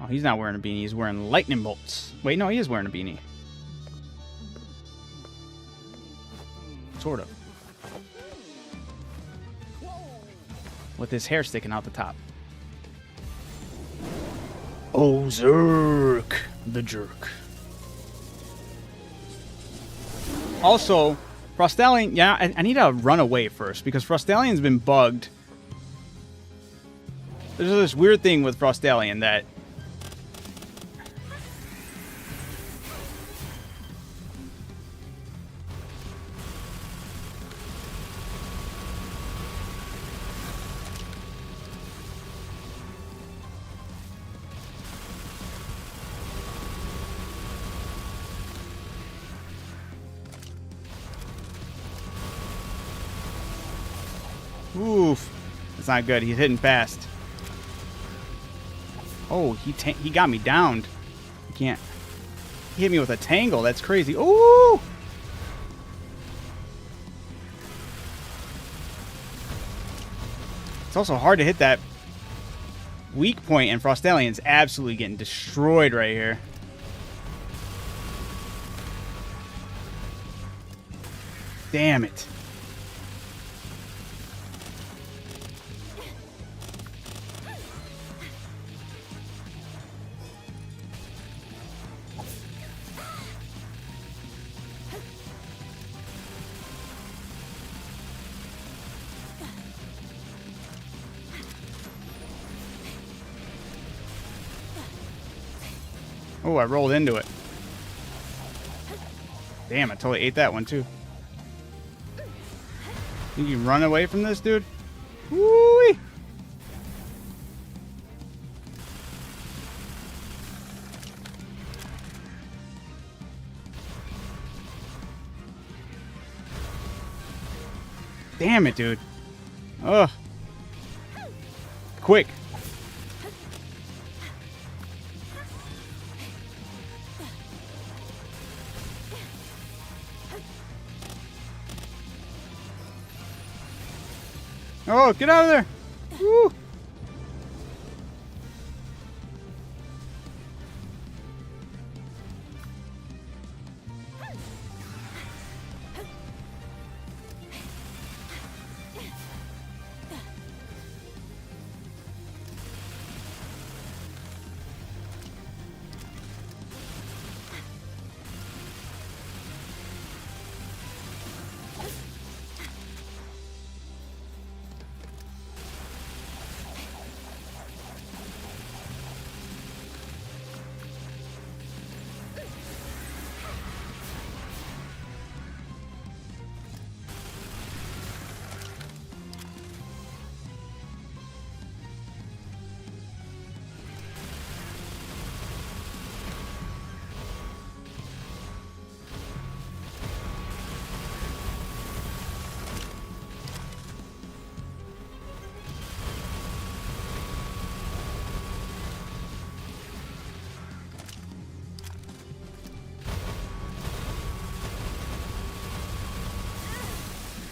Oh, he's not wearing a beanie. He's wearing lightning bolts. Wait, no, he is wearing a beanie. Sort of. With his hair sticking out the top. Oh, Zerk, the jerk. Also, Frostallion, yeah, I need to run away first because Frostallion's been bugged. There's this weird thing with Frostallion that... Oof. That's not good. He's hitting fast. Oh, he got me downed. I can't. He hit me with a tangle. That's crazy. Ooh! It's also hard to hit that weak point, and Frostallion's absolutely getting destroyed right here. Damn it. Oh, I rolled into it. Damn, I totally ate that one, too. Think you can run away from this, dude? Woo-wee! Damn it, dude. Ugh. Quick. Oh, get out of there! Woo!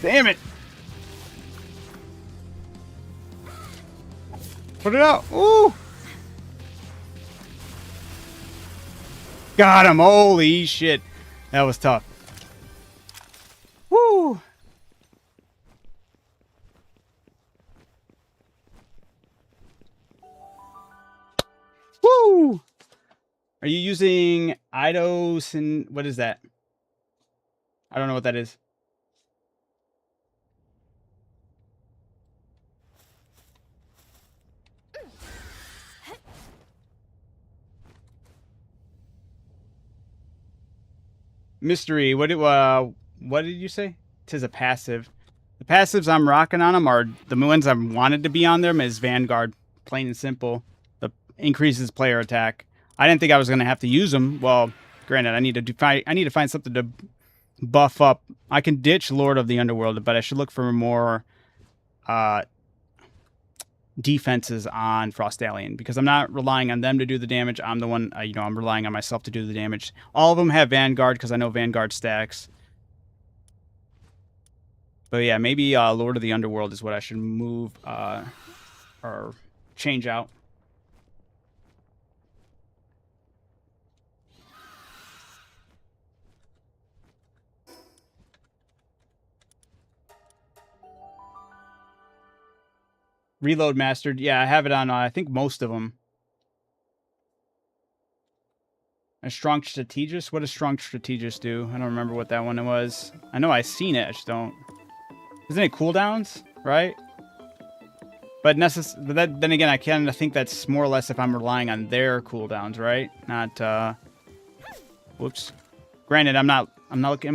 Damn it! Put it out! Ooh! Got him! Holy shit! That was tough. Woo! Woo! Are you using Eidos and what is that? I don't know what that is. Mystery. What did you say? Tis a passive. The passives I'm rocking on them are the ones I wanted to be on them is Vanguard, plain and simple. The increases player attack. I didn't think I was gonna have to use them. Well, granted, I need to find something to buff up. I can ditch Lord of the Underworld, but I should look for more defenses on Frostallion because I'm not relying on them to do the damage. I'm the one, I'm relying on myself to do the damage. All of them have Vanguard because I know Vanguard stacks. But yeah, maybe Lord of the Underworld is what I should move or change out. Reload mastered. Yeah, I have it on, I think, most of them. A strong strategist? What does strong strategist do? I don't remember what that one was. I know I've seen it, I just don't. Isn't it cooldowns, right? But then again, I kind of think that's more or less if I'm relying on their cooldowns, right? Not, whoops. Granted, I'm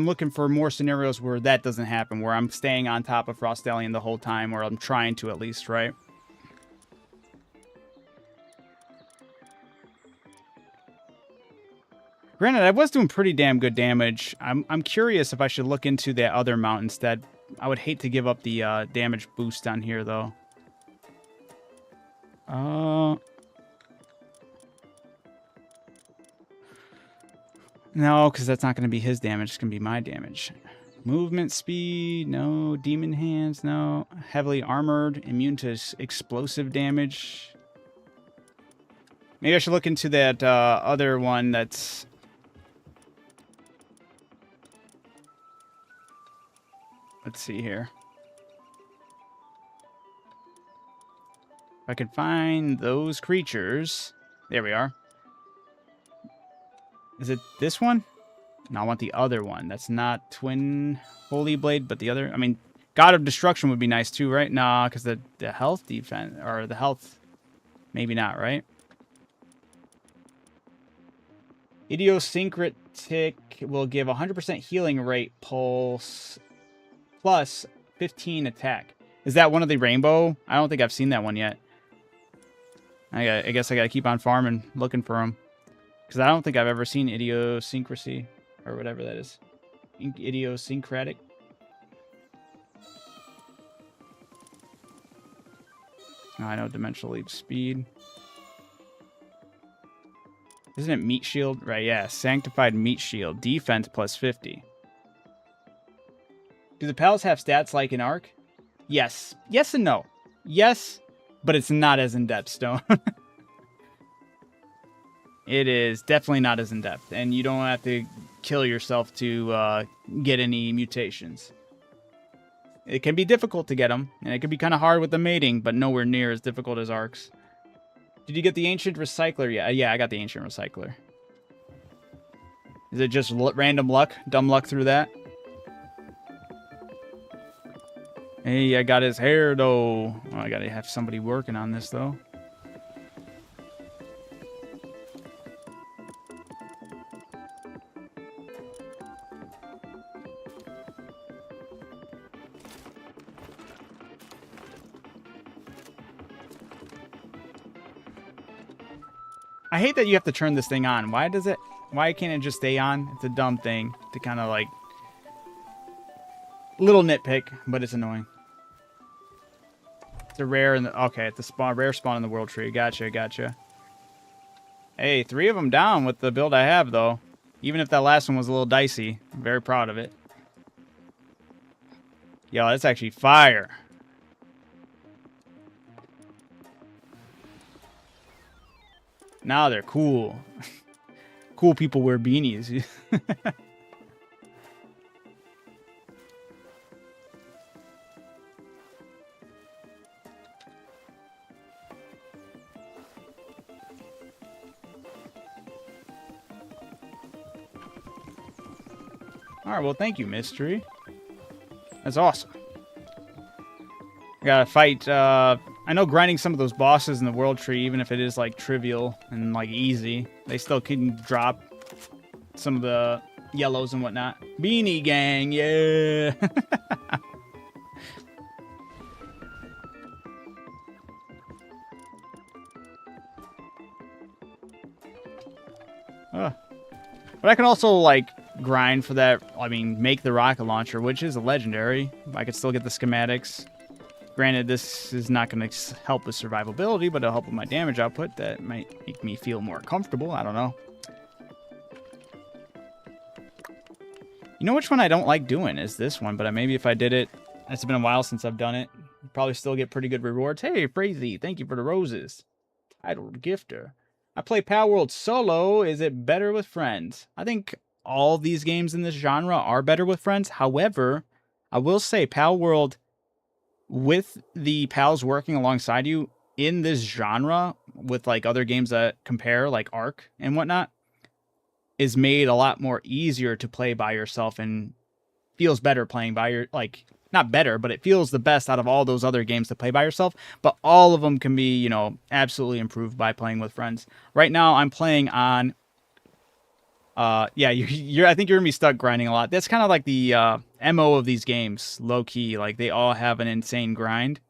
looking for more scenarios where that doesn't happen, where I'm staying on top of Frostallion the whole time, or I'm trying to at least, right? Granted, I was doing pretty damn good damage. I'm curious if I should look into that other mount instead. I would hate to give up the damage boost on here, though. No, because that's not going to be his damage. It's going to be my damage. Movement speed, no. Demon hands, no. Heavily armored, immune to explosive damage. Maybe I should look into that other one that's... Let's see here. If I could find those creatures... There we are. Is it this one? No, I want the other one. That's not Twin Holy Blade, but the other... I mean, God of Destruction would be nice too, right? Nah, because the health defense... Or the health... Maybe not, right? Idiosyncratic will give 100% healing rate pulse plus 15 attack. Is that one of the rainbow? I don't think I've seen that one yet. I guess I gotta keep on farming, looking for them. Because I don't think I've ever seen idiosyncrasy, or whatever that is. Idiosyncratic. Oh, I know Dimensional Leap Speed. Isn't it Meat Shield? Right, yeah. Sanctified Meat Shield. Defense plus 50. Do the pals have stats like in Arc? Yes. Yes and no. Yes, but it's not as in-depth, Stone. It is definitely not as in-depth, and you don't have to kill yourself to get any mutations. It can be difficult to get them, and it can be kind of hard with the mating, but nowhere near as difficult as Arcs. Did you get the Ancient Recycler? Yeah, I got the Ancient Recycler. Is it just random luck? Dumb luck through that? Hey, I got his hair, though. Oh, I gotta have somebody working on this, though. I hate that you have to turn this thing on. Why can't it just stay on? It's a dumb thing to kind of like... Little nitpick, but it's annoying. It's a rare in the... Okay, it's a rare spawn in the world tree. Gotcha. Hey, 3 of them down with the build I have, though. Even if that last one was a little dicey. I'm very proud of it. Yo, that's actually fire. Now they're cool. Cool people wear beanies. Alright, well, thank you, Mystery. That's awesome. I gotta fight, I know grinding some of those bosses in the world tree, even if it is, like, trivial and, like, easy, they still can drop some of the yellows and whatnot. Beanie Gang, yeah! But I can also, like, grind for that, I mean, make the rocket launcher, which is a legendary. I could still get the schematics. Granted, this is not going to help with survivability, but it'll help with my damage output. That might make me feel more comfortable. I don't know. You know which one I don't like doing is this one, but maybe if I did it, it's been a while since I've done it. I'd probably still get pretty good rewards. Hey, Frazee, thank you for the roses. Titled Gifter. I play Palworld solo. Is it better with friends? I think all these games in this genre are better with friends. However, I will say Palworld with the pals working alongside you in this genre with like other games that compare like Ark and whatnot is made a lot more easier to play by yourself and feels better playing by your like not better, but it feels the best out of all those other games to play by yourself. But all of them can be, you know, absolutely improved by playing with friends. Right now I'm playing on yeah, you're I think you're gonna be stuck grinding a lot. That's kind of like the MO of these games, low key. Like they all have an insane grind.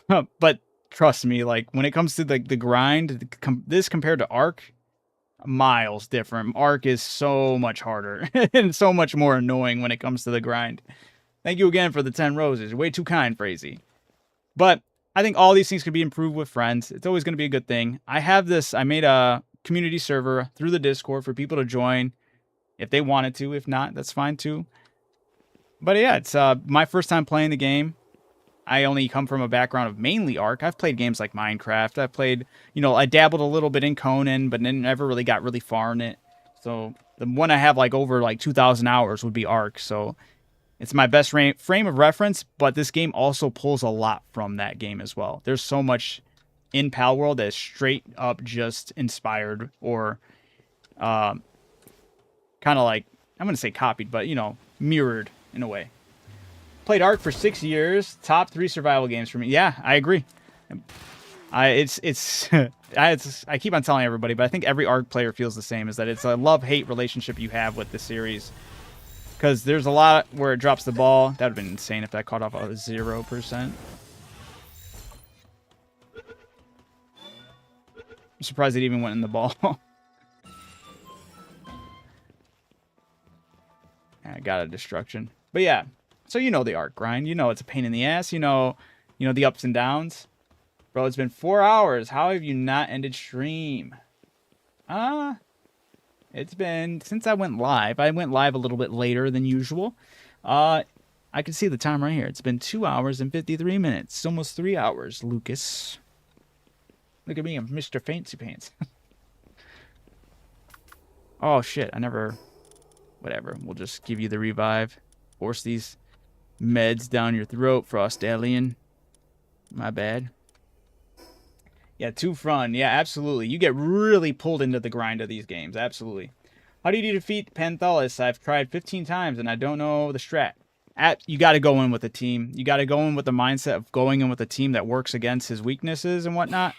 But trust me, like when it comes to the grind, this compared to Ark, miles different. Ark is so much harder and so much more annoying when it comes to the grind. Thank you again for the 10 roses. You're way too kind, Frazee. But I think all these things could be improved with friends. It's always going to be a good thing. I made a community server through the Discord for people to join if they wanted to. If not, that's fine too. But yeah, it's my first time playing the game. I only come from a background of mainly Ark. I've played games like Minecraft. I've played, you know, I dabbled a little bit in Conan, but then never really got really far in it. So the one I have like over like 2,000 hours would be Ark. So it's my best frame of reference, but this game also pulls a lot from that game as well. There's so much in Palworld that is straight up just inspired or kind of like, I'm going to say copied, but, you know, mirrored in a way. Played Ark for 6 years. Top 3 survival games for me. Yeah, I agree. I keep on telling everybody, but I think every Ark player feels the same. Is that it's a love-hate relationship you have with the series. Because there's a lot where it drops the ball. That would have been insane if that caught off a 0%. I'm surprised it even went in the ball. I got a destruction. But yeah. So you know the Ark grind. You know it's a pain in the ass. You know the ups and downs. Bro, it's been 4 hours. How have you not ended stream? It's been since I went live. I went live a little bit later than usual. I can see the time right here. It's been 2 hours and 53 minutes. It's almost 3 hours, Lucas. Look at me, I'm Mr. Fancy Pants. Oh shit, I never... Whatever, we'll just give you the revive. Force these meds down your throat, Frost Alien. My bad. Yeah, too fun. Yeah, absolutely. You get really pulled into the grind of these games. Absolutely. How do you defeat Panthalis? I've tried 15 times and I don't know the strat. You got to go in with a team. You got to go in with the mindset of going in with a team that works against his weaknesses and whatnot.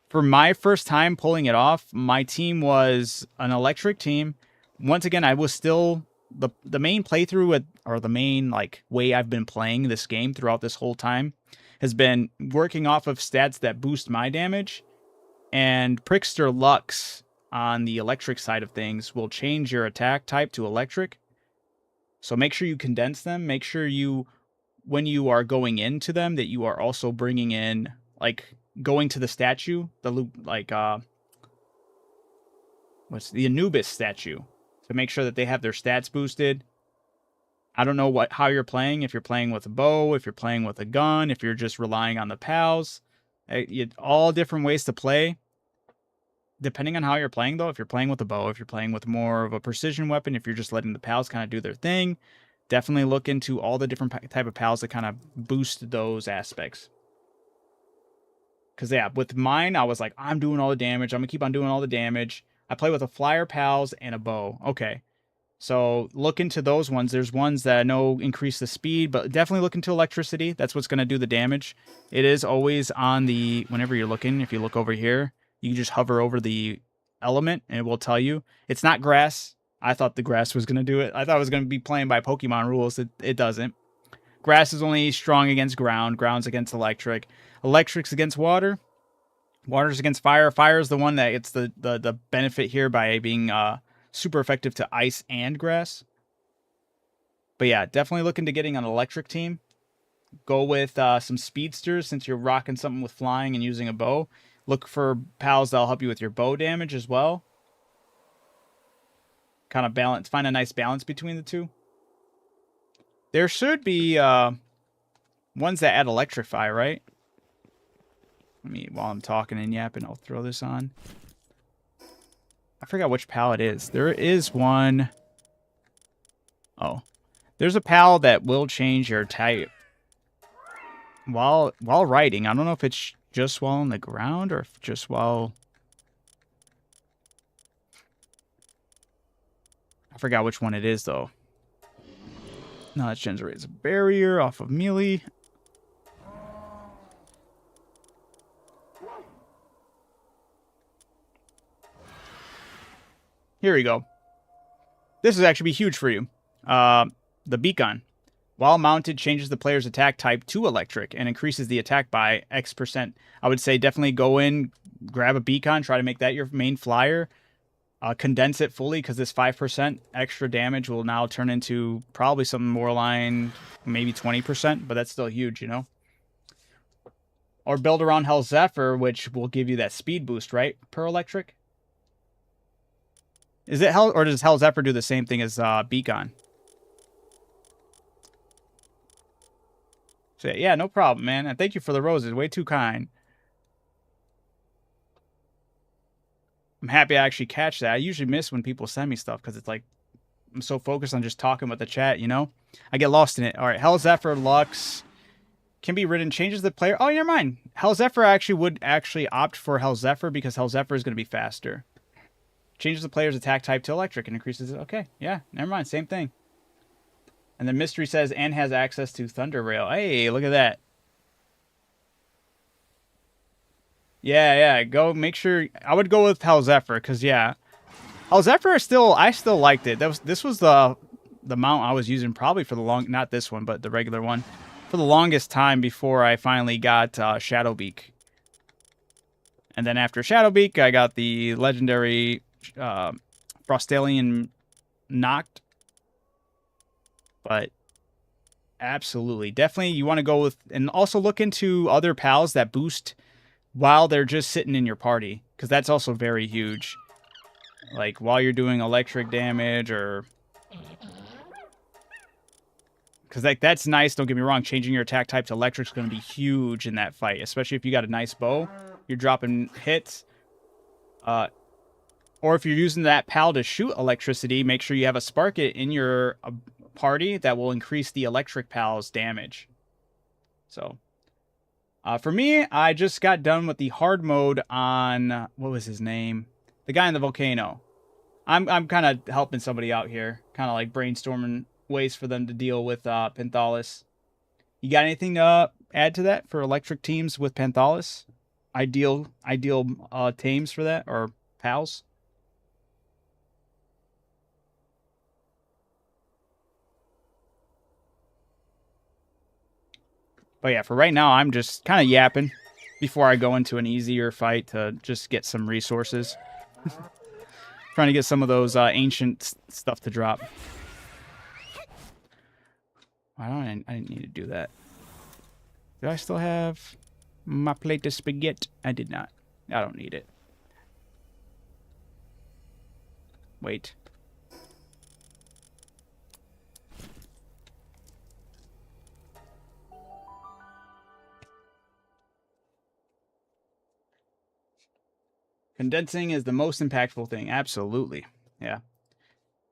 For my first time pulling it off, my team was an electric team. Once again, I was still... The main playthrough, or the main like way I've been playing this game throughout this whole time has been working off of stats that boost my damage, and Prickster Lux on the electric side of things will change your attack type to electric. So make sure you condense them. Make sure you, when you are going into them, that you are also bringing in, like, going to the statue, what's the Anubis statue, to make sure that they have their stats boosted. I don't know how you're playing, if you're playing with a bow, if you're playing with a gun, if you're just relying on the pals. All different ways to play. Depending on how you're playing, though, if you're playing with a bow, if you're playing with more of a precision weapon, if you're just letting the pals kind of do their thing, definitely look into all the different type of pals that kind of boost those aspects. Because, yeah, with mine, I was like, I'm doing all the damage. I'm going to keep on doing all the damage. I play with a flyer, pals, and a bow. Okay. So look into those ones. There's ones that I know increase the speed, but definitely look into electricity. That's what's going to do the damage. It is always on the... Whenever you're looking, if you look over here, you just hover over the element, and it will tell you. It's not grass. I thought the grass was going to do it. I thought I was going to be playing by Pokemon rules. It doesn't. Grass is only strong against ground. Ground's against electric. Electric's against water. Water's against fire. Fire is the one that gets the benefit here by being super effective to ice and grass. But yeah, definitely look into getting an electric team. Go with some speedsters since you're rocking something with flying and using a bow. Look for pals that'll help you with your bow damage as well. Kind of balance, find a nice balance between the two. There should be ones that add electrify, right? While I'm talking and yapping, I'll throw this on. I forgot which pal it is. There is one. Oh. There's a pal that will change your type while riding. I don't know if it's just while on the ground or if just while... I forgot which one it is, though. No, that generates a barrier off of melee. Here we go. This is actually be huge for you. The beacon. While mounted, changes the player's attack type to electric and increases the attack by X%. I would say definitely go in, grab a beacon, try to make that your main flyer. Condense it fully because this 5% extra damage will now turn into probably something more line, maybe 20%, but that's still huge, you know? Or build around Hell Zephyr, which will give you that speed boost, right? Per electric? Is it Hell, or does Hell Zephyr do the same thing as Beacon? So, yeah, no problem, man. And thank you for the roses. Way too kind. I'm happy I actually catch that. I usually miss when people send me stuff because it's like I'm so focused on just talking with the chat, you know? I get lost in it. All right, Hell Zephyr Lux can be ridden. Changes the player. Oh, never mind. Hell Zephyr would opt for Hell Zephyr because Hell Zephyr is going to be faster. Changes the player's attack type to electric and increases it. Okay, yeah, never mind. Same thing. And then Mystery says, and has access to Thunder Rail. Hey, look at that. Yeah, go make sure. I would go with Hell Zephyr because, yeah. Hell Zephyr I still liked it. This was the mount I was using probably for the not this one, but the regular one, for the longest time before I finally got Shadowbeak. And then after Shadowbeak, I got the legendary Frostalian Knocked. But absolutely, definitely you want to go with, and also look into other pals that boost while they're just sitting in your party, because that's also very huge. Like while you're doing electric damage, or because like that's nice. Don't get me wrong, changing your attack type to electric is going to be huge in that fight, especially if you got a nice bow. You're dropping hits. Or if you're using that pal to shoot electricity, make sure you have a spark it in your party that will increase the electric pal's damage. So, for me, I just got done with the hard mode on, what was his name? The guy in the volcano. I'm kind of helping somebody out here, kind of like brainstorming ways for them to deal with Panthalis. You got anything to add to that for electric teams with Panthalis? Ideal tames for that, or pals? But yeah, for right now, I'm just kind of yapping before I go into an easier fight to just get some resources. Trying to get some of those ancient stuff to drop. I didn't need to do that. Do I still have my plate of spaghetti? I did not. I don't need it. Wait. Condensing is the most impactful thing. Absolutely. Yeah.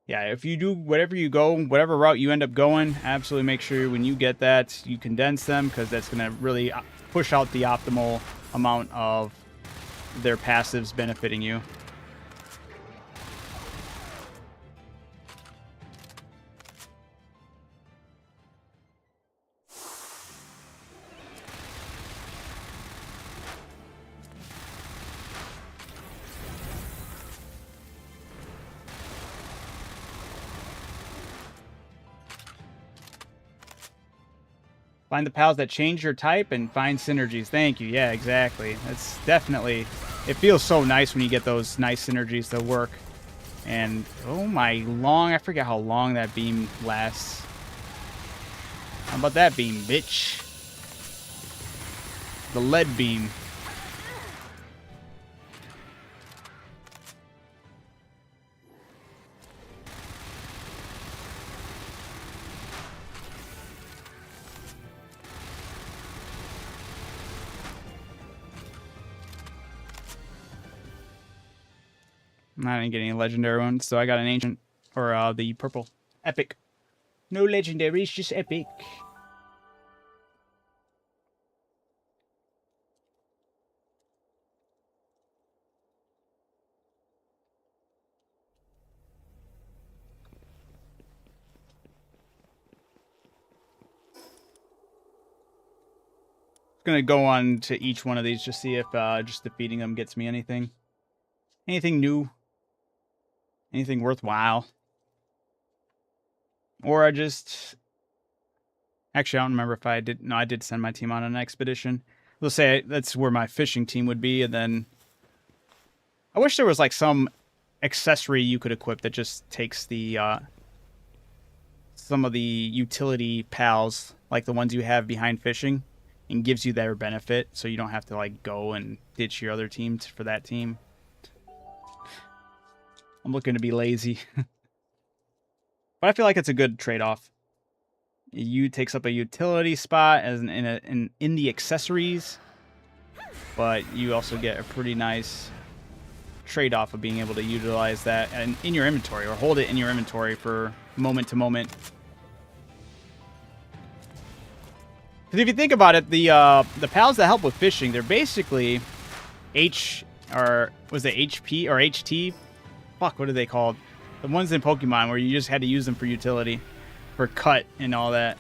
Yeah, if you do whatever route you end up going, absolutely make sure when you get that, you condense them, because that's going to really push out the optimal amount of their passives benefiting you. Find the pals that change your type and find synergies. Thank you. Yeah, exactly. That's definitely... It feels so nice when you get those nice synergies to work. And, oh my long... I forget how long that beam lasts. How about that beam, bitch? The lead beam. I didn't get any legendary ones, so I got an ancient, or the purple epic. No legendaries, just epic. Gonna go on to each one of these, just see if just defeating them gets me anything. Anything new. Anything worthwhile. Or I just... Actually, I don't remember if I did... No, I did send my team on an expedition. Let's say that's where my fishing team would be, and then... I wish there was, like, some accessory you could equip that just takes the, some of the utility pals, like the ones you have behind fishing, and gives you their benefit, so you don't have to, like, go and ditch your other team for that team. I'm looking to be lazy. But I feel like it's a good trade-off. You takes up a utility spot as in the accessories, but you also get a pretty nice trade-off of being able to utilize that in your inventory, or hold it in your inventory for moment to moment. Because if you think about it, the pals that help with fishing, they're basically HP or HT? Fuck, what are they called? The ones in Pokemon where you just had to use them for utility, for cut and all that.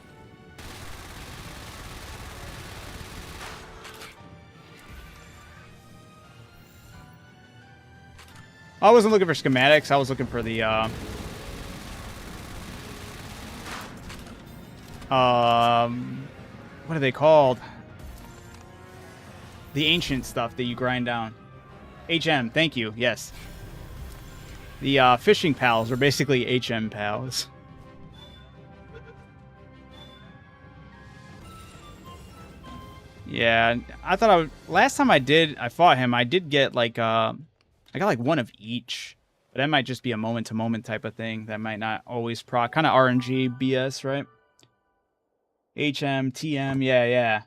I wasn't looking for schematics. I was looking for the what are they called? The ancient stuff that you grind down. HM, thank you. Yes. The fishing pals are basically HM pals. Yeah, I thought last time I fought him, I did get like I got like one of each. But that might just be a moment to moment type of thing. That might not always proc. Kind of RNG BS, right? HM, TM, yeah.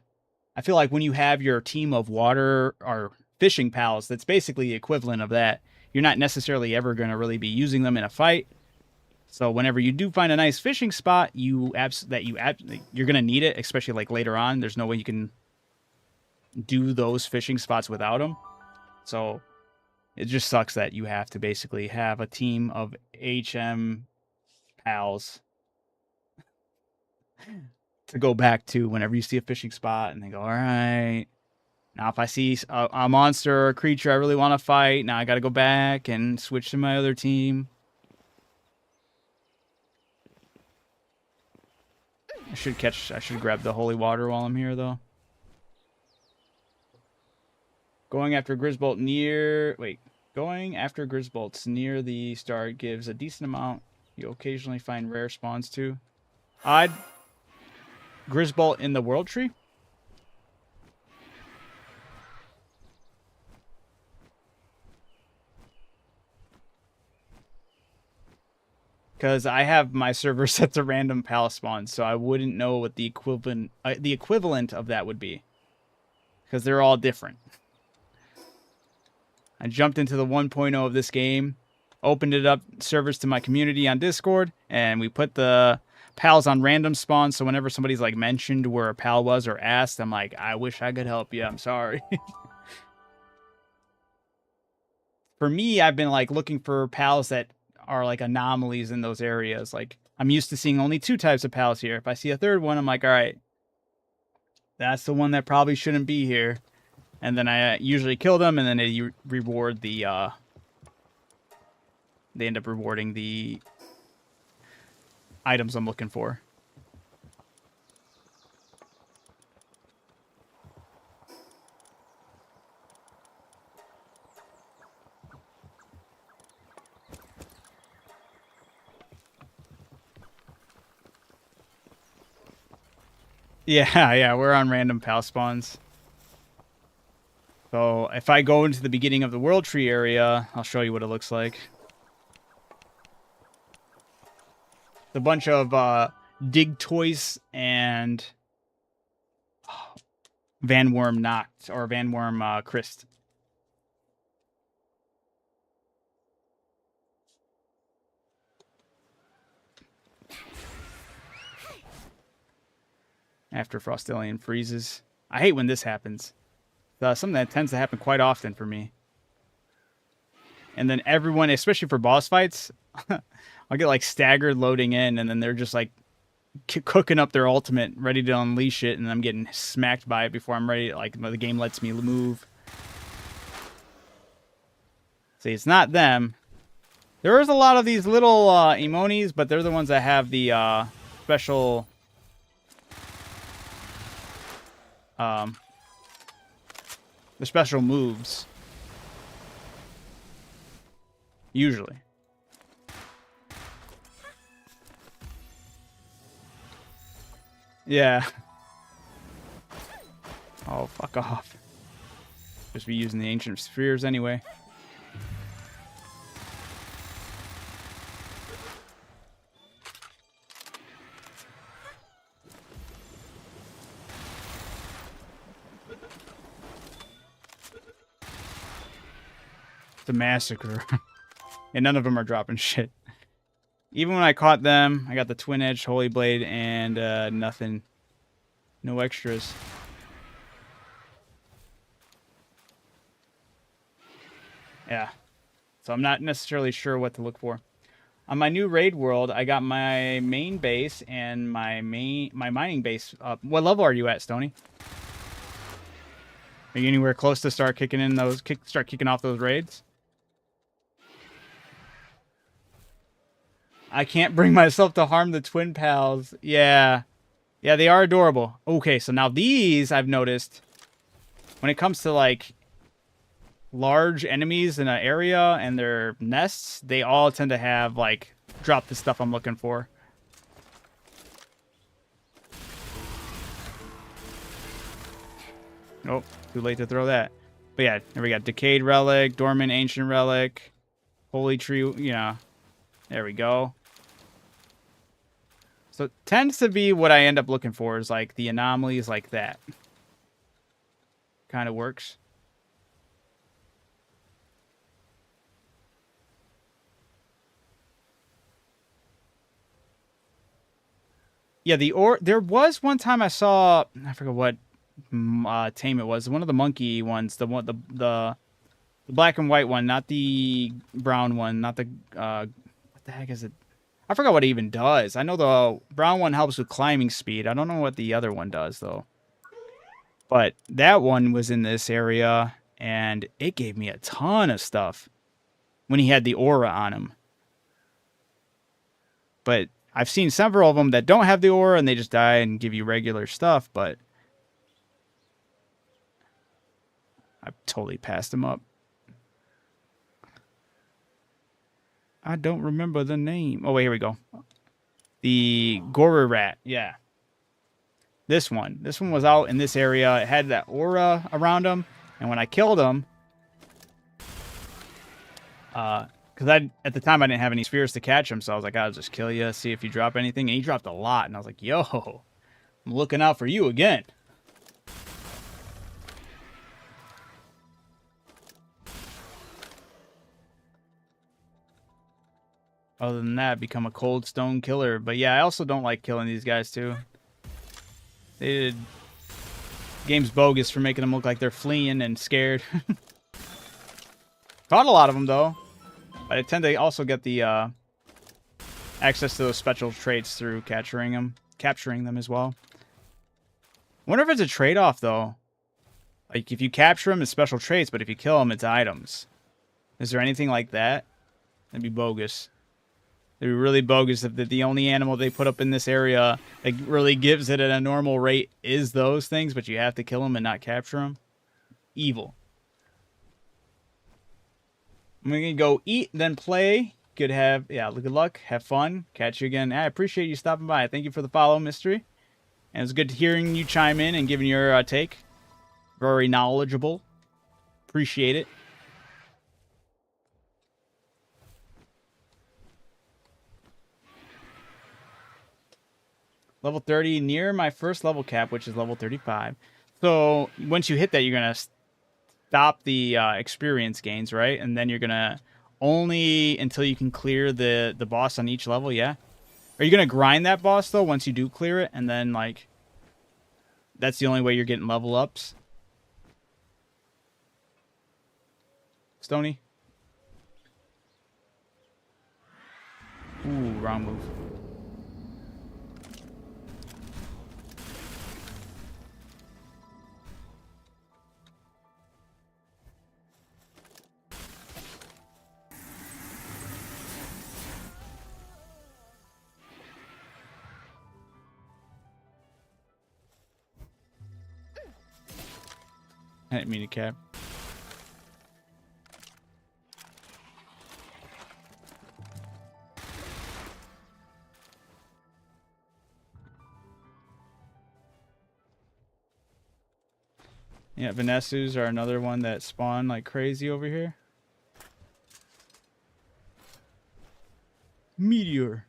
I feel like when you have your team of water or fishing pals, that's basically the equivalent of that. You're not necessarily ever going to really be using them in a fight. So whenever you do find a nice fishing spot, you're going to need it, especially like later on. There's no way you can do those fishing spots without them. So it just sucks that you have to basically have a team of HM pals to go back to whenever you see a fishing spot, and they go, all right, now if I see a monster or a creature I really want to fight, now I got to go back and switch to my other team. I should grab the holy water while I'm here, though. Going after Grisbolts near the start gives a decent amount. You occasionally find rare spawns, too. Grisbolt in the World Tree? Because I have my server set to random palace spawns, so I wouldn't know what the equivalent of that would be. Because they're all different. I jumped into the 1.0 of this game, opened it up servers to my community on Discord, and we put the pals on random spawns, so whenever somebody's like mentioned where a pal was or asked, I'm like, I wish I could help you, I'm sorry. For me, I've been like looking for pals that are like anomalies in those areas. Like, I'm used to seeing only 2 types of pals here. If I see a third one, I'm like, all right, that's the one that probably shouldn't be here. And then I usually kill them, and then they reward the they end up rewarding the items I'm looking for. Yeah, we're on random pal spawns. So if I go into the beginning of the World Tree area, I'll show you what it looks like. A bunch of Digtoys and Van Worm Noct, or Van Worm Christ. after Frostalion freezes. I hate when this happens. Something that tends to happen quite often for me. And then everyone, especially for boss fights, I'll get like staggered loading in, and then they're just like cooking up their ultimate, ready to unleash it, and I'm getting smacked by it before I'm ready. Like the game lets me move. See, it's not them. There is a lot of these little emonis, but they're the ones that have the special moves. Usually. Yeah. Oh, fuck off. Just be using the ancient spheres anyway. It's a massacre. And none of them are dropping shit. Even when I caught them, I got the twin-edged Holy Blade and nothing. No extras. Yeah. So I'm not necessarily sure what to look for. On my new raid world, I got my main base and my mining base up. What level are you at, Stony? Are you anywhere close to start kicking in those start kicking off those raids? I can't bring myself to harm the twin pals. Yeah. Yeah, they are adorable. Okay, so now these, I've noticed, when it comes to, like, large enemies in an area and their nests, they all tend to have, like, drop the stuff I'm looking for. Oh, too late to throw that. But yeah, here we got Decayed Relic, Dormant Ancient Relic, Holy Tree, yeah. There we go. So it tends to be what I end up looking for is like the anomalies like that. Kind of works. Yeah, there was one time I saw, I forget what tame it was. One of the monkey ones, the black and white one, not the brown one, not the what the heck is it? I forgot what it even does. I know the brown one helps with climbing speed. I don't know what the other one does, though. But that one was in this area, and it gave me a ton of stuff when he had the aura on him. But I've seen several of them that don't have the aura, and they just die and give you regular stuff, but I totally passed him up. I don't remember the name. Oh, wait, here we go. The Gorer Rat, yeah. This one was out in this area. It had that aura around him, and when I killed him, because at the time I didn't have any spheres to catch him, so I was like, I'll just kill you, see if you drop anything, and he dropped a lot, and I was like, yo, I'm looking out for you again. Other than that, become a cold stone killer. But yeah, I also don't like killing these guys too. Game's bogus for making them look like they're fleeing and scared. Caught a lot of them though. But I tend to also get the access to those special traits through capturing them as well. Wonder if it's a trade-off though. Like if you capture them, it's special traits, but if you kill them, it's items. Is there anything like that? That'd be bogus. It'd be really bogus if the only animal they put up in this area that really gives it at a normal rate is those things, but you have to kill them and not capture them. Evil. I'm going to go eat, then play. Good luck. Have fun. Catch you again. I appreciate you stopping by. Thank you for the follow, Mystery. And it was good hearing you chime in and giving your take. Very knowledgeable. Appreciate it. Level 30, near my first level cap, which is level 35. So once you hit that, you're going to stop the experience gains, right? And then you're going to only until you can clear the boss on each level, yeah? Are you going to grind that boss, though, once you do clear it? And then, like, that's the only way you're getting level ups. Stony. Ooh, wrong move. I didn't mean to cap. Yeah, Venesus are another one that spawn like crazy over here. Meteor.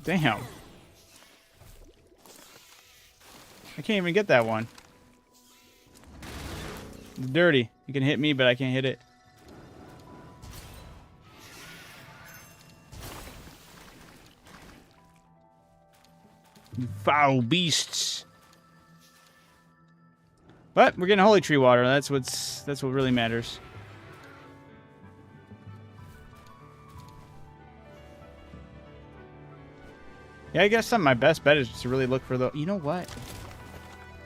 Damn. I can't even get that one. Dirty. You can hit me, but I can't hit it. You foul beasts. But we're getting holy tree water. That's what really matters. Yeah, I guess my best bet is just to really look for the... You know what?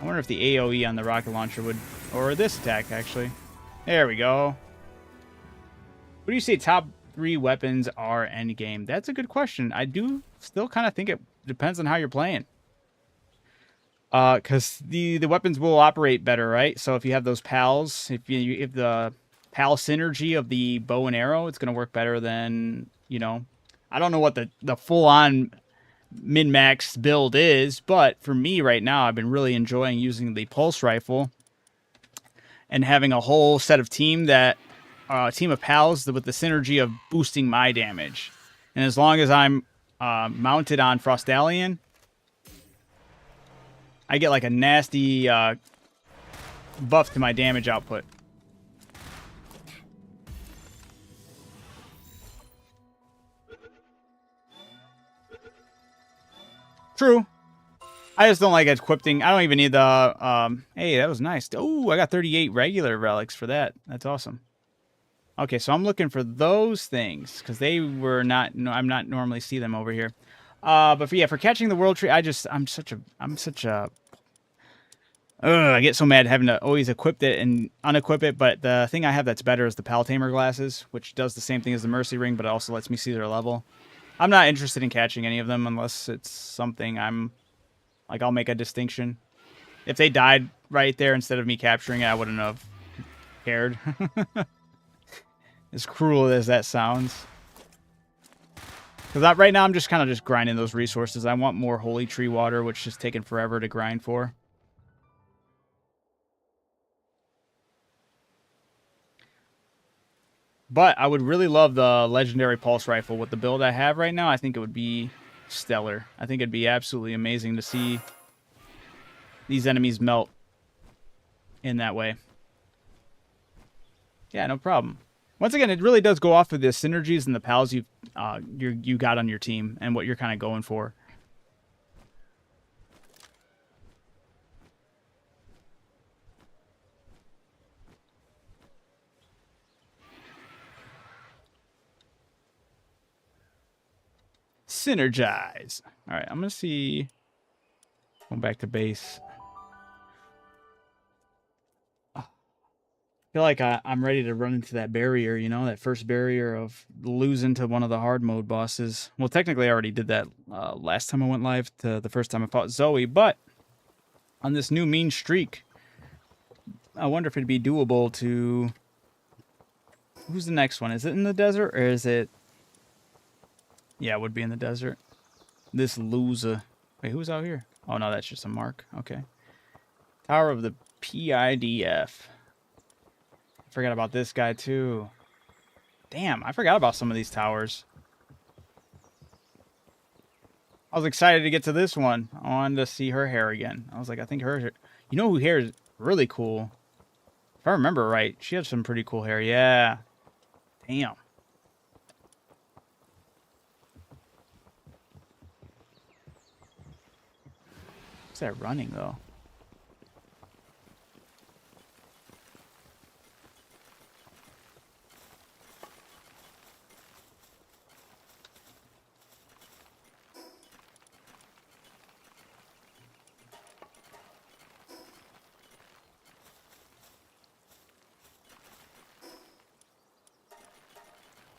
I wonder if the AoE on the rocket launcher would... Or this attack, actually. There we go. What do you say top 3 weapons are endgame? That's a good question. I do still kind of think it depends on how you're playing. Because the weapons will operate better, right? So if you have those pals, if the pal synergy of the bow and arrow, it's going to work better than, you know... I don't know what the full-on... min-max build is, but for me right now, I've been really enjoying using the pulse rifle and having a whole set of team of pals with the synergy of boosting my damage. And as long as I'm mounted on Frostallion, I get like a nasty buff to my damage output. True. I just don't like equipping. I don't even need the... hey, that was nice. Oh, I got 38 regular relics for that. That's awesome. Okay, so I'm looking for those things, because they were not... No, I'm not normally see them over here. But for catching the world tree, I'm such a... I get so mad having to always equip it and unequip it, but the thing I have that's better is the Pal Tamer glasses, which does the same thing as the Mercy Ring, but it also lets me see their level. I'm not interested in catching any of them unless it's something I'll make a distinction. If they died right there instead of me capturing it, I wouldn't have cared. As cruel as that sounds. Because right now I'm just kind of just grinding those resources. I want more holy tree water, which is taking forever to grind for. But I would really love the legendary pulse rifle. With the build I have right now, I think it would be stellar. I think it'd be absolutely amazing to see these enemies melt in that way. Yeah, no problem. Once again, it really does go off of the synergies and the pals you got on your team and what you're kind of going for. Synergize. All right, I'm going to see... Going back to base. I feel like I'm ready to run into that barrier, you know, that first barrier of losing to one of the hard mode bosses. Well, technically I already did that last time I went live, to the first time I fought Zoe, but on this new mean streak, I wonder if it'd be doable to... Who's the next one? Is it in the desert, or is it... Yeah, it would be in the desert. This loser. Wait, who's out here? Oh, no, that's just a mark. Okay. Tower of the PIDF. I forgot about this guy, too. Damn, I forgot about some of these towers. I was excited to get to this one. I wanted to see her hair again. I was like, I think her... You know who hair is really cool? If I remember right, she had some pretty cool hair. Yeah. Damn. What's that running, though?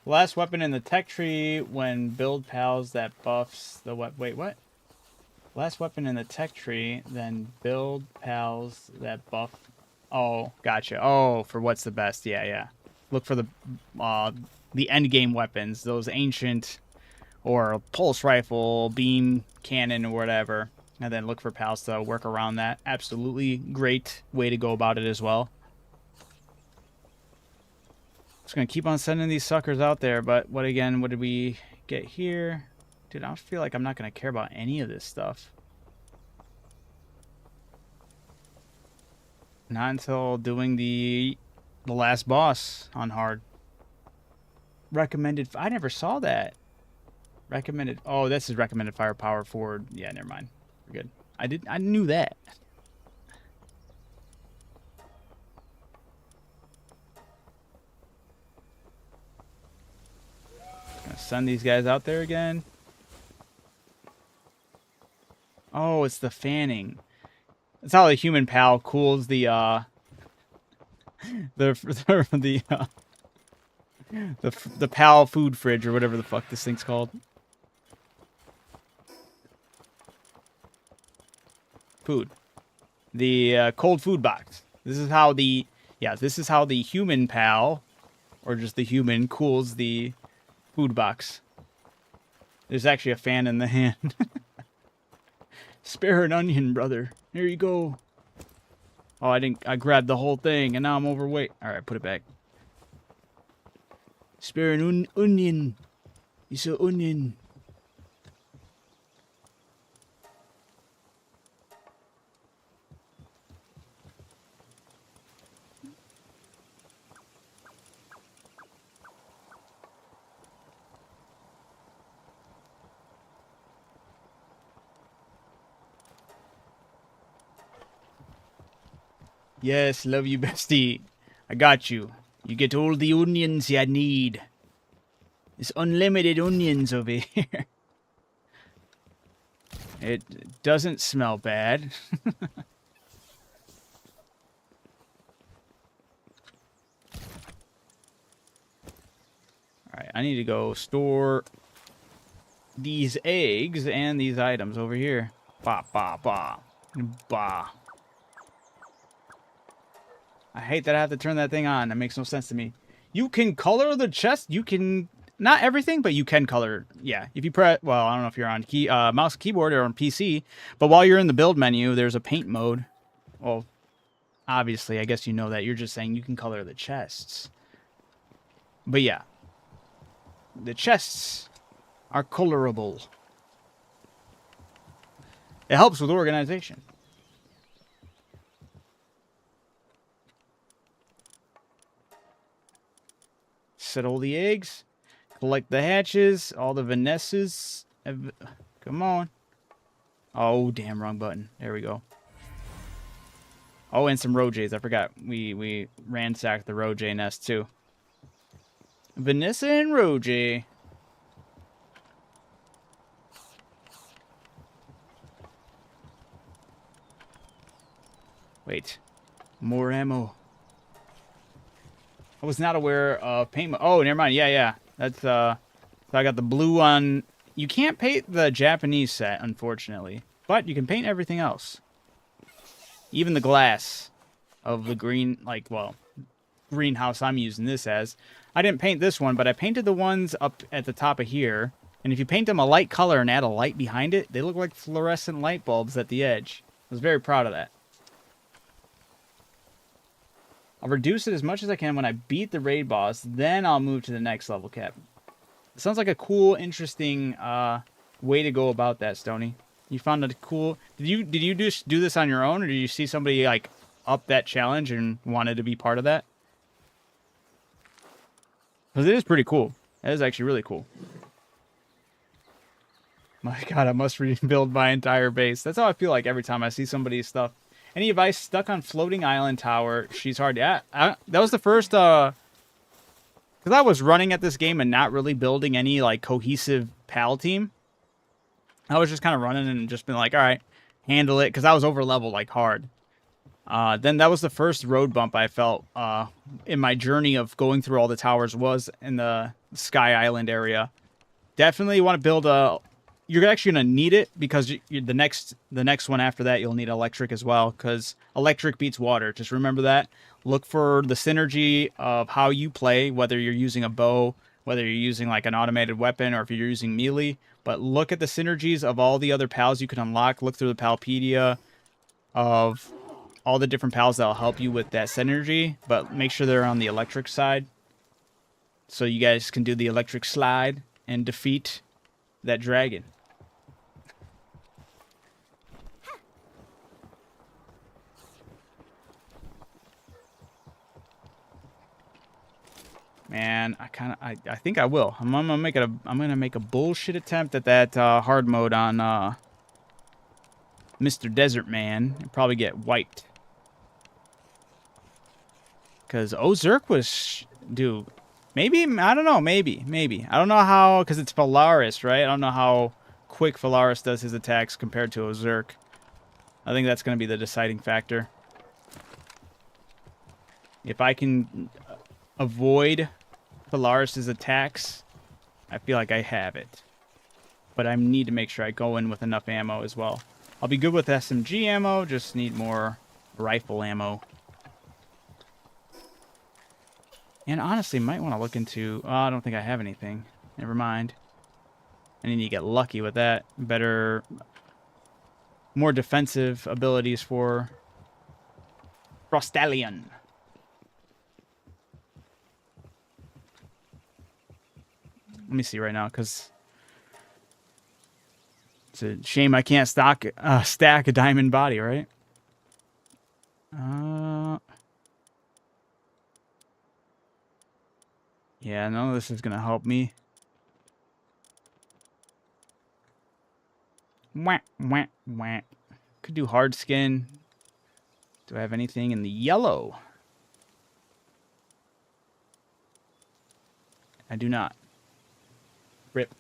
Last weapon in the tech tree when build pals that buffs the wait, what? Last weapon in the tech tree, then build pals that buff. Oh, gotcha. Oh, for what's the best? Yeah, yeah. Look for the end game weapons, those ancient or pulse rifle, beam cannon, or whatever, and then look for pals to work around that. Absolutely great way to go about it as well. Just gonna keep on sending these suckers out there, but what did we get here? Dude, I feel like I'm not gonna care about any of this stuff. Not until doing the last boss on hard. Recommended. I never saw that. Recommended. Oh, this is recommended firepower forward. Yeah, never mind. We're good. I knew that. Gonna send these guys out there again. Oh, it's the fanning. That's how the human pal cools the the pal food fridge or whatever the fuck this thing's called. Food. The cold food box. This is how the human pal, or just the human, cools the food box. There's actually a fan in the hand. Spare an onion, brother. Here you go. Oh, I grabbed the whole thing, and now I'm overweight. All right, put it back. Spare an onion. It's an onion. Yes, love you, bestie. I got you. You get all the onions you need. It's unlimited onions over here. It doesn't smell bad. Alright, I need to go store these eggs and these items over here. Ba, ba, ba. Ba. I hate that I have to turn that thing on. That makes no sense to me. You can color the chest. You can... Not everything, but you can color. Yeah, if you press... Well, I don't know if you're on mouse keyboard or on PC, but while you're in the build menu, there's a paint mode. Well, obviously, I guess you know that. You're just saying you can color the chests. But yeah. The chests are colorable. It helps with organization. Settle the eggs. Collect the hatches. All the Vanessas. Come on. Oh, damn, wrong button. There we go. Oh, and some Rojays. I forgot. We ransacked the Rojay nest, too. Vanessa and Rojay. Wait. More ammo. I was not aware of paint. Oh, never mind. Yeah, yeah. That's, so I got the blue on. You can't paint the Japanese set, unfortunately. But you can paint everything else. Even the glass of the green, like, well, greenhouse I'm using this as. I didn't paint this one, but I painted the ones up at the top of here. And if you paint them a light color and add a light behind it, they look like fluorescent light bulbs at the edge. I was very proud of that. I'll reduce it as much as I can when I beat the raid boss, then I'll move to the next level cap. It sounds like a cool, interesting Way to go about that, Stony. You found a cool. Did you do this on your own, or did you see somebody like up that challenge and wanted to be part of that? Because it is pretty cool. That is actually really cool. My God, I must rebuild my entire base. That's how I feel like every time I see somebody's stuff. Any advice? Stuck on floating island tower. She's hard. Yeah, that was the first. Because I was running at this game and not really building any like cohesive PAL team. I was just kind of running and just been like, all right, handle it, because I was over leveled like hard. Then that was the first road bump I felt in my journey of going through all the towers, was in the Sky Island area. Definitely want to build a... You're actually going to need it, because the next one after that, you'll need electric as well, because electric beats water. Just remember that. Look for the synergy of how you play, whether you're using a bow, whether you're using like an automated weapon, or if you're using melee. But look at the synergies of all the other pals you can unlock. Look through the Palpedia of all the different pals that'll help you with that synergy. But make sure they're on the electric side, so you guys can do the electric slide and defeat that dragon. Man, I think I will. I'm gonna make a bullshit attempt at that hard mode on Mr. Desert Man and probably get wiped. Cause Ozerk was, dude, maybe, I don't know, maybe. I don't know how, cause it's Valaris, right? I don't know how quick Valaris does his attacks compared to Ozerk. I think that's gonna be the deciding factor. If I can avoid Valaris' attacks, I feel like I have it. But I need to make sure I go in with enough ammo as well. I'll be good with SMG ammo, just need more rifle ammo. And honestly, might want to look into... Oh, I don't think I have anything. Never mind. I need to get lucky with that. Better... More defensive abilities for... Frostallion. Let me see right now, because... It's a shame I can't stack a diamond body, right? Yeah, none of this is gonna help me. Wah, wah, wah. Could do hard skin. Do I have anything in the yellow? I do not. Rip.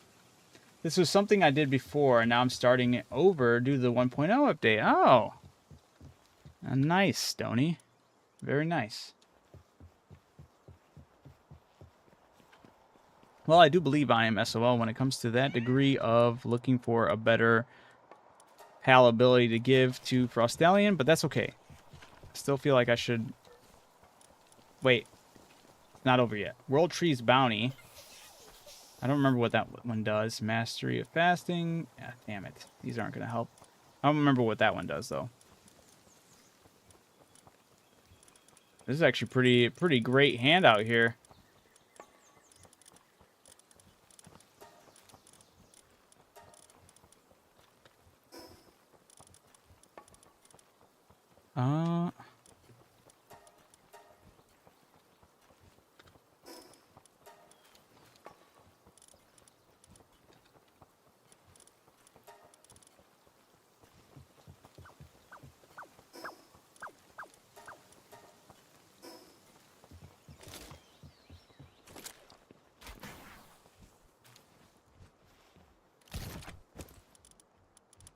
This was something I did before, and now I'm starting it over due to the 1.0 update. Oh. Nice, Stony. Very nice. Well, I do believe I am SOL when it comes to that degree of looking for a better PAL ability to give to Frostallion, but that's okay. I still feel like I should... Wait. Not over yet. World Tree's Bounty. I don't remember what that one does. Mastery of Fasting. Ah, damn it. These aren't going to help. I don't remember what that one does, though. This is actually pretty great handout here.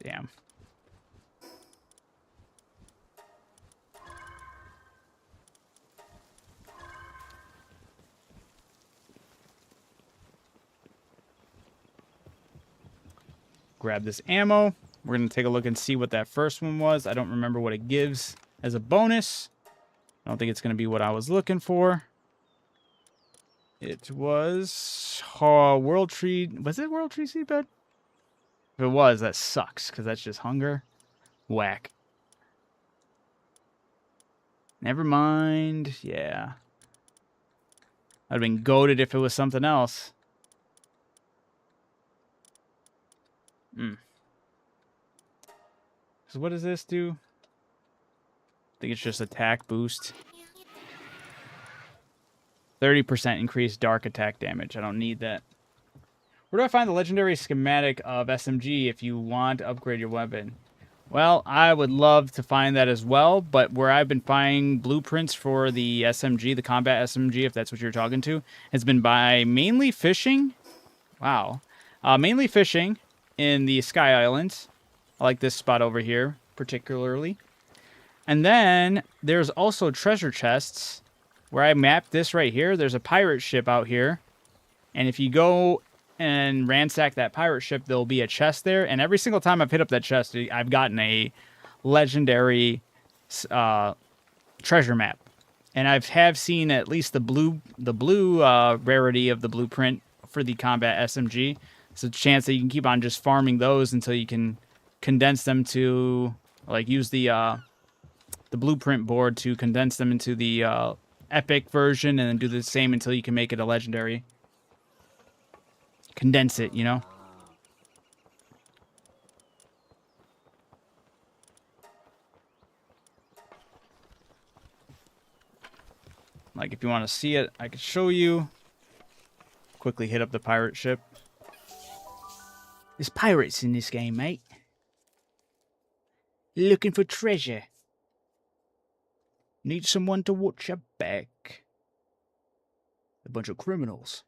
Damn. Grab this ammo. We're going to take a look and see what that first one was. I don't remember what it gives as a bonus. I don't think it's going to be what I was looking for. It was World Tree. Was it World Tree Seedbed? If it was, that sucks, because that's just hunger. Whack. Never mind. Yeah. I'd have been goated if it was something else. So what does this do? I think it's just attack boost. 30% increased dark attack damage. I don't need that. Where do I find the legendary schematic of SMG if you want to upgrade your weapon? Well, I would love to find that as well, but where I've been finding blueprints for the SMG, the combat SMG, if that's what you're talking to, has been by mainly fishing. Wow. Mainly fishing in the Sky Islands. I like this spot over here, particularly. And then there's also treasure chests where I mapped this right here. There's a pirate ship out here. And if you go and ransack that pirate ship, there'll be a chest there. And every single time I've hit up that chest, I've gotten a legendary treasure map. And I have seen at least the blue rarity of the blueprint for the combat SMG. It's a chance that you can keep on just farming those until you can condense them to, like, use the blueprint board to condense them into the epic version, and then do the same until you can make it a legendary. Condense it, you know? Like, if you want to see it, I could show you. Quickly hit up the pirate ship. There's pirates in this game, mate. Looking for treasure. Need someone to watch your back. A bunch of criminals.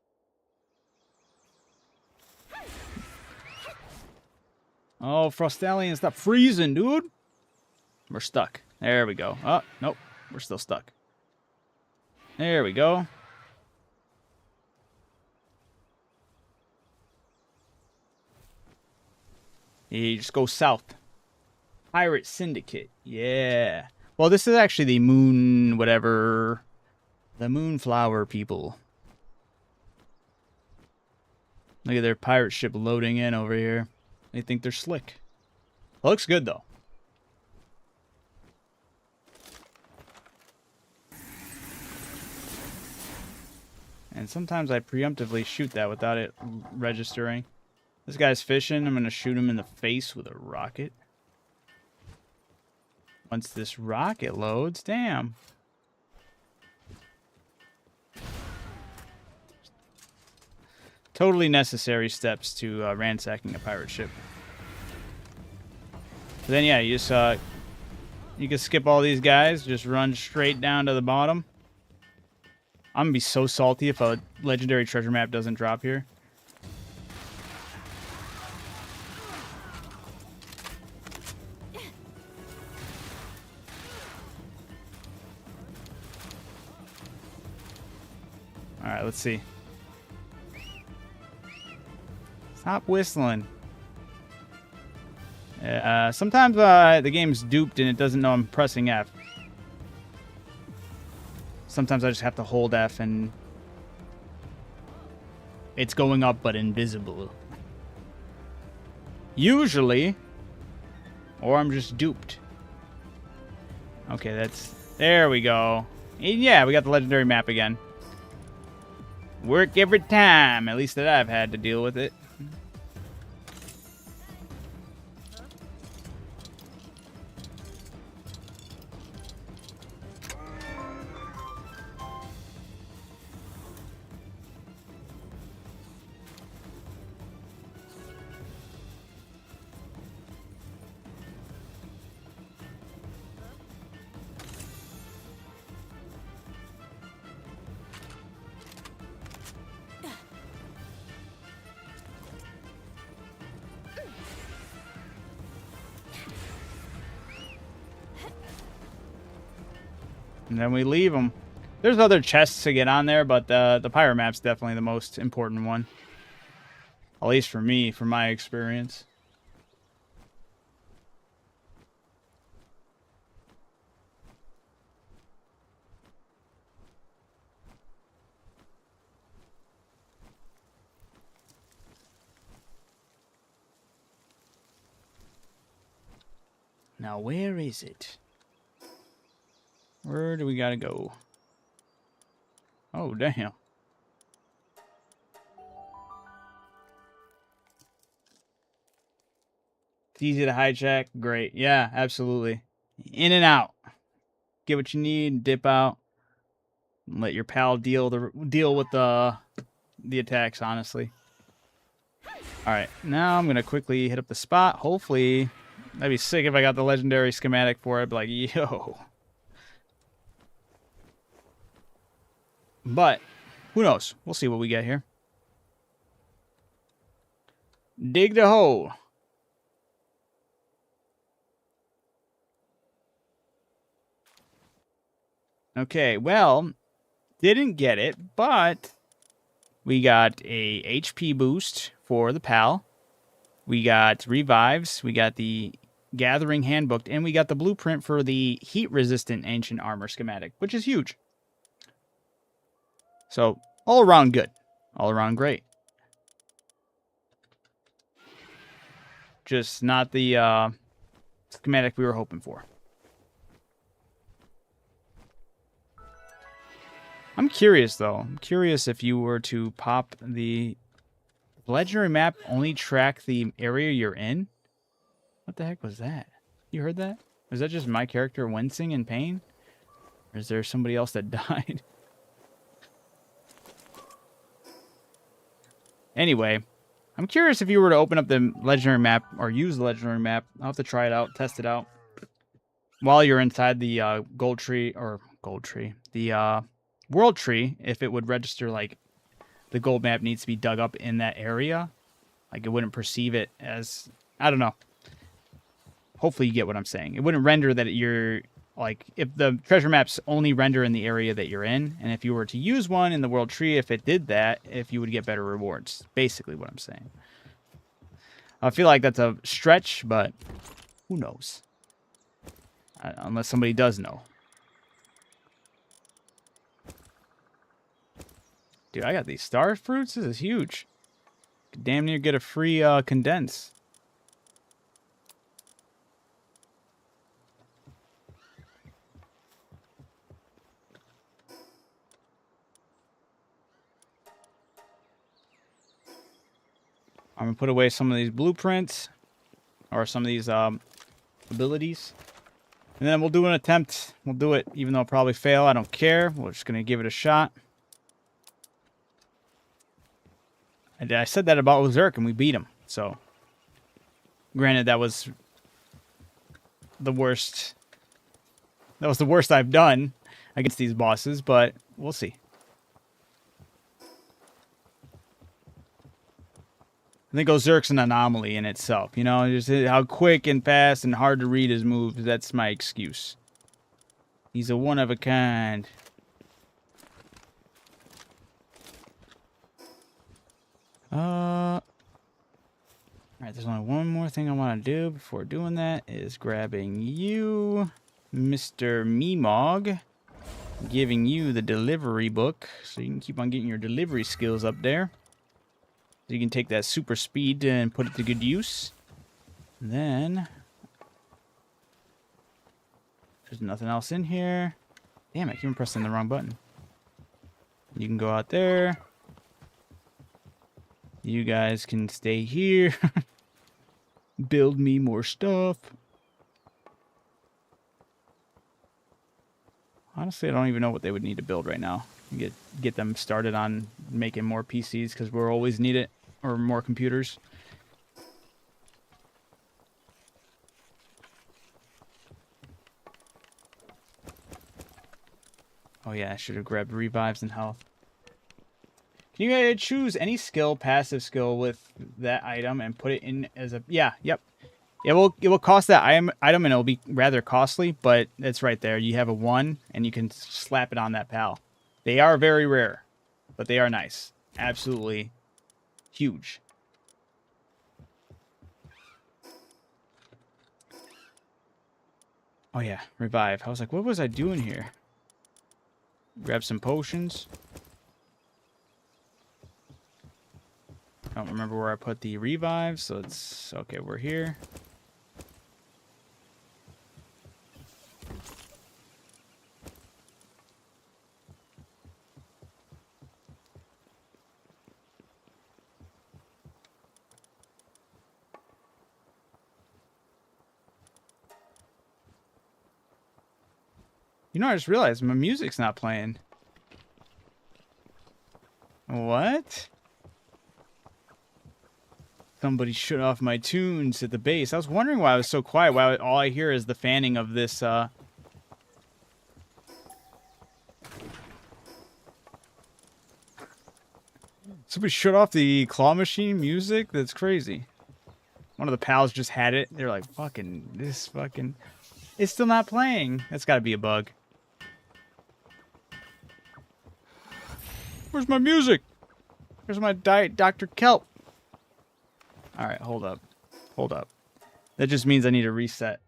Oh, Frostallion, stop freezing, dude. We're stuck. There we go. Oh, nope. We're still stuck. There we go. You just go south. Pirate Syndicate. Yeah. Well, this is actually the moon, whatever. The Moonflower people. Look at their pirate ship loading in over here. They think they're slick. Looks good, though. And sometimes I preemptively shoot that without it registering. This guy's fishing. I'm going to shoot him in the face with a rocket. Once this rocket loads, damn. Totally necessary steps to ransacking a pirate ship. But then, yeah, you just you can skip all these guys, just run straight down to the bottom. I'm gonna be so salty if a legendary treasure map doesn't drop here. All right, let's see. Stop whistling. Sometimes the game's duped and it doesn't know I'm pressing F. Sometimes I just have to hold F and it's going up but invisible. Usually. Or I'm just duped. Okay, there we go. Yeah, we got the legendary map again. Work every time, at least that I've had to deal with it. And then we leave them. There's other chests to get on there, but the pirate map's definitely the most important one. At least for me, from my experience. Now, where is it? Where do we gotta go? Oh, damn. easy to hijack. Great. Yeah, absolutely. In and out. Get what you need, dip out. Let your pal deal with the attacks, honestly. Alright, now I'm gonna quickly hit up the spot. Hopefully, that'd be sick if I got the legendary schematic for it. I'd be like, yo. But, who knows? We'll see what we get here. Dig the hole. Okay, well, didn't get it, but we got a HP boost for the pal. We got revives. We got the Gathering Handbook, and we got the blueprint for the heat-resistant ancient armor schematic, which is huge. So, all around good. All around great. Just not the schematic we were hoping for. I'm curious, though. I'm curious if you were to pop the legendary map, only track the area you're in? What the heck was that? You heard that? Was that just my character wincing in pain? Or is there somebody else that died? Anyway, I'm curious if you were to open up the legendary map or use the legendary map. I'll have to try it out, test it out. While you're inside the the world tree, if it would register like the gold map needs to be dug up in that area. Like it wouldn't perceive it as, I don't know. Hopefully you get what I'm saying. It wouldn't render that you're, like, if the treasure maps only render in the area that you're in, and if you were to use one in the world tree, if it did that, if you would get better rewards. Basically what I'm saying. I feel like that's a stretch, but who knows? Unless somebody does know. Dude, I got these star fruits. This is huge. Could damn near get a free condense. I'm going to put away some of these blueprints. Or some of these abilities. And then we'll do an attempt. We'll do it even though I'll probably fail. I don't care. We're just going to give it a shot. I said that about Zerk and we beat him. So, granted, that was the worst. That was the worst I've done against these bosses, but we'll see. I think Ozerk's an anomaly in itself. You know, just how quick and fast and hard to read his moves. That's my excuse. He's a one of a kind. Alright, there's only one more thing I want to do before doing that is grabbing you, Mr. Meemog, giving you the delivery book so you can keep on getting your delivery skills up there. So you can take that super speed and put it to good use. And then there's nothing else in here. Damn, I keep pressing the wrong button. You can go out there. You guys can stay here. Build me more stuff. Honestly, I don't even know what they would need to build right now. Get them started on making more PCs because we'll always need it, or more computers. Oh yeah, I should have grabbed revives and health. Can you choose any skill, passive skill with that item and put it in as a... Yeah, yep. It will cost that item and it'll be rather costly, but it's right there. You have a 1 and you can slap it on that pal. They are very rare, but they are nice. Absolutely huge. Oh yeah, revive. I was like, what was I doing here? Grab some potions. I don't remember where I put the revive, so it's... Okay, we're here. You know, I just realized my music's not playing. What? Somebody shut off my tunes at the base. I was wondering why I was so quiet. Why all I hear is the fanning of this, Somebody shut off the claw machine music? That's crazy. One of the pals just had it. They're like, it's still not playing. That's gotta be a bug. Where's my music? Where's my Diet Dr. Kelp? Alright, hold up. That just means I need to reset.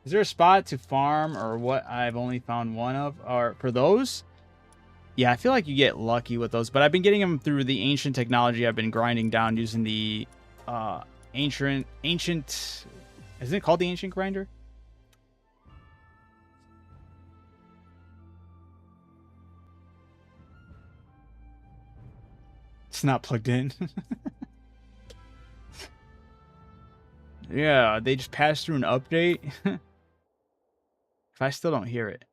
Is there a spot to farm or what I've only found one of? Or for those? Yeah, I feel like you get lucky with those, but I've been getting them through the ancient technology I've been grinding down using the ancient, isn't it called the ancient grinder? It's not plugged in. Yeah, they just passed through an update. If I still don't hear it.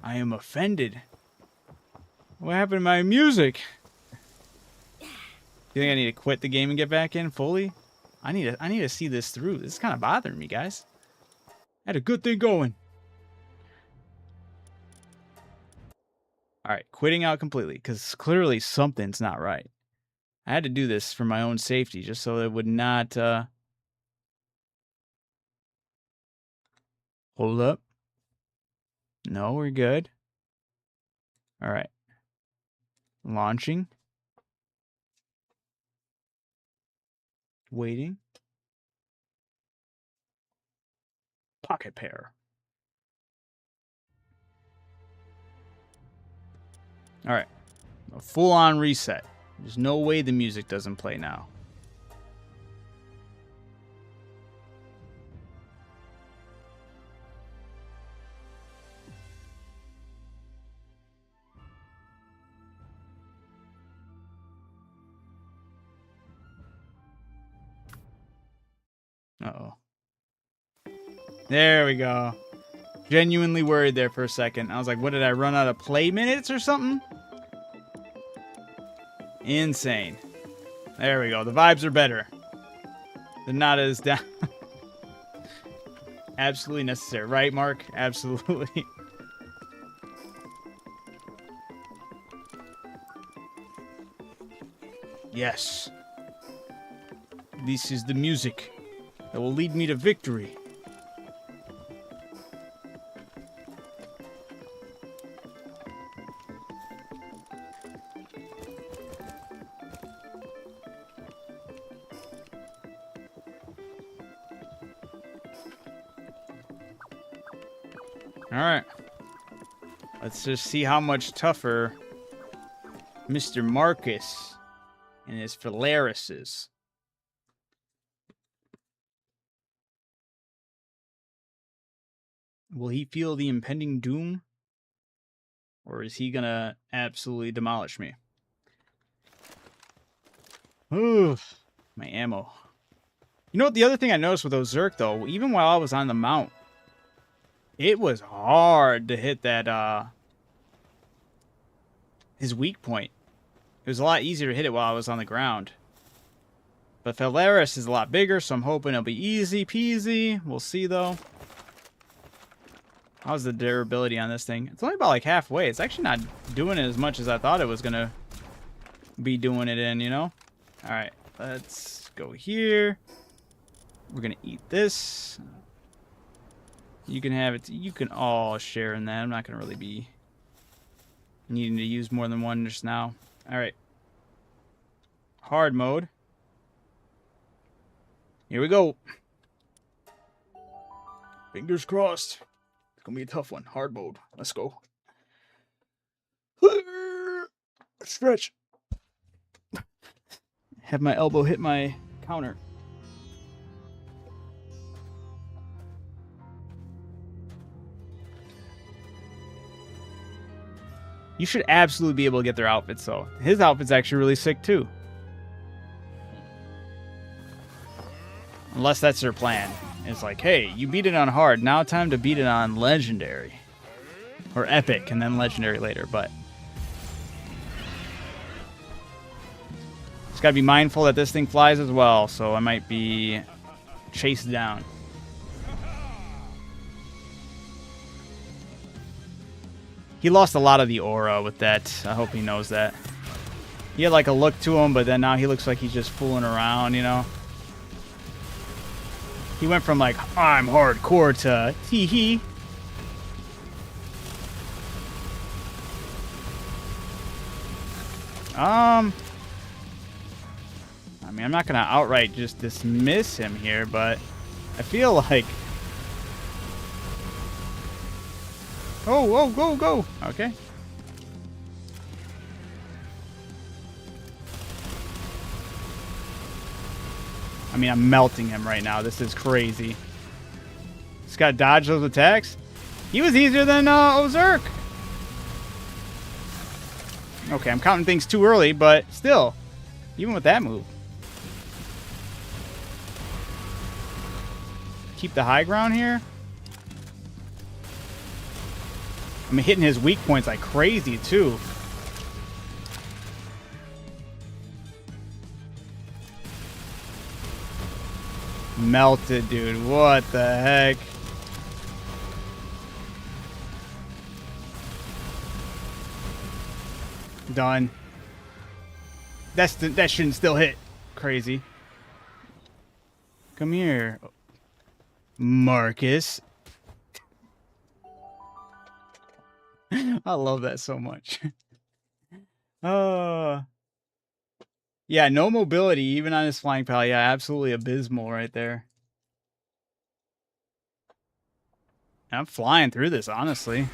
I am offended. What happened to my music? You think I need to quit the game and get back in fully? I need to see this through. This is kind of bothering me, guys. I had a good thing going. All right, quitting out completely because clearly something's not right. I had to do this for my own safety, just so it would not. Hold up. No, we're good. All right. Launching. Waiting. Pocket pair. All right. A full-on reset. There's no way the music doesn't play now. Uh-oh. There we go. Genuinely worried there for a second. I was like, what, did I run out of play minutes or something? Insane. There we go. The vibes are better. They're not as down. Absolutely necessary. Right, Mark? Absolutely. Yes. This is the music that will lead me to victory. Alright. Let's just see how much tougher Mr. Marcus and his Phalaris is. Will he feel the impending doom? Or is he gonna absolutely demolish me? Ooh, my ammo. You know what, the other thing I noticed with those Zerk, though, even while I was on the mount, it was hard to hit that, his weak point. It was a lot easier to hit it while I was on the ground. But Phalaris is a lot bigger, so I'm hoping it'll be easy peasy. We'll see, though. How's the durability on this thing? It's only about like halfway. It's actually not doing it as much as I thought it was going to be doing it in, you know? Alright, let's go here. We're going to eat this. You can have it. You can all share in that. I'm not going to really be needing to use more than one just now. Alright. Hard mode. Here we go. Fingers crossed. It's going to be a tough one. Hard mode. Let's go. Stretch. Have my elbow hit my counter. You should absolutely be able to get their outfits, though. His outfit's actually really sick, too. Unless that's their plan. It's like, hey, you beat it on hard. Now time to beat it on legendary. Or epic, and then legendary later, but... Just gotta be mindful that this thing flies as well, so I might be chased down. He lost a lot of the aura with that. I hope he knows that. He had like a look to him, but then now he looks like he's just fooling around, you know? He went from like, I'm hardcore to tee-hee. I mean, I'm not going to outright just dismiss him here, but I feel like... Oh, go. Okay. I mean, I'm melting him right now. This is crazy. Just got to dodge those attacks. He was easier than Ozark. Okay, I'm counting things too early, but still. Even with that move. Keep the high ground here. I'm hitting his weak points like crazy, too. Melted, dude. What the heck? Done. That shouldn't still hit. Crazy. Come here, Marcus. I love that so much. Yeah, no mobility even on his flying pal. Yeah, absolutely abysmal right there. I'm flying through this, honestly.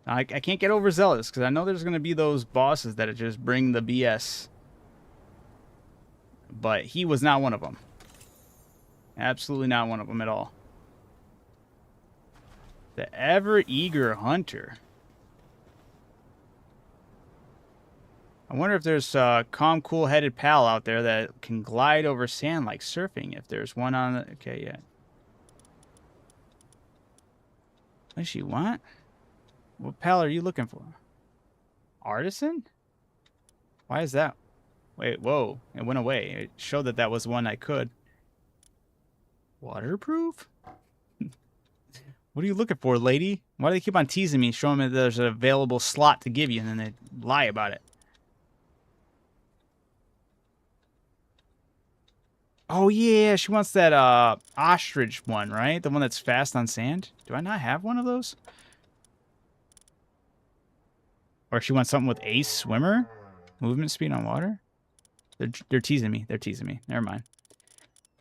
I can't get overzealous because I know there's going to be those bosses that just bring the BS. But he was not one of them. Absolutely not one of them at all. The ever-eager hunter. I wonder if there's a calm, cool-headed pal out there that can glide over sand like surfing. If there's one on the... Okay, yeah. What does she want? What pal are you looking for? Artisan? Why is that? Wait, whoa. It went away. It showed that that was one I could. Waterproof? What are you looking for, lady? Why do they keep on teasing me, showing me that there's an available slot to give you, and then they lie about it? Oh, yeah, she wants that ostrich one, right? The one that's fast on sand? Do I not have one of those? Or she wants something with ace swimmer? Movement speed on water? They're teasing me. They're teasing me. Never mind.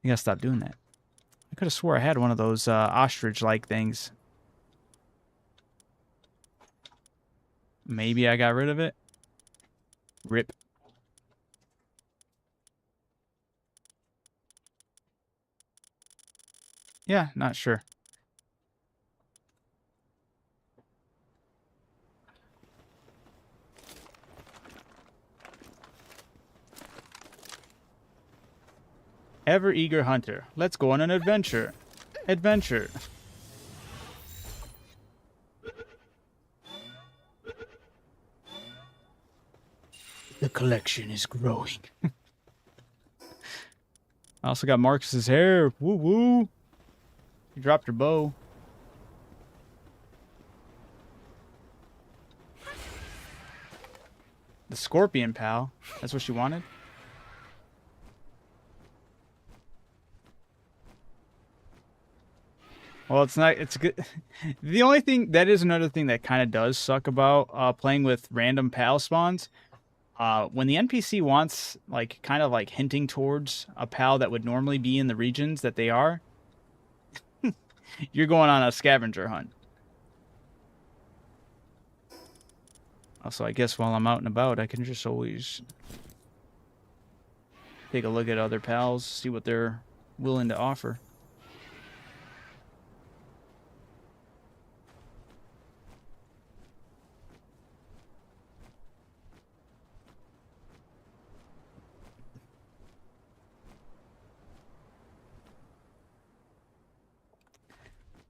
You gotta stop doing that. I could have swore I had one of those ostrich-like things. Maybe I got rid of it. Rip. Yeah, not sure. Ever-eager hunter. Let's go on an adventure. Adventure. The collection is growing. I also got Marcus's hair. Woo woo. You dropped your bow. The scorpion pal. That's what she wanted. Well, it's not. It's good. The only thing that is another thing that kind of does suck about playing with random pal spawns. When the NPC wants, like, kind of like hinting towards a pal that would normally be in the regions that they are, you're going on a scavenger hunt. Also, I guess while I'm out and about, I can just always take a look at other pals, see what they're willing to offer.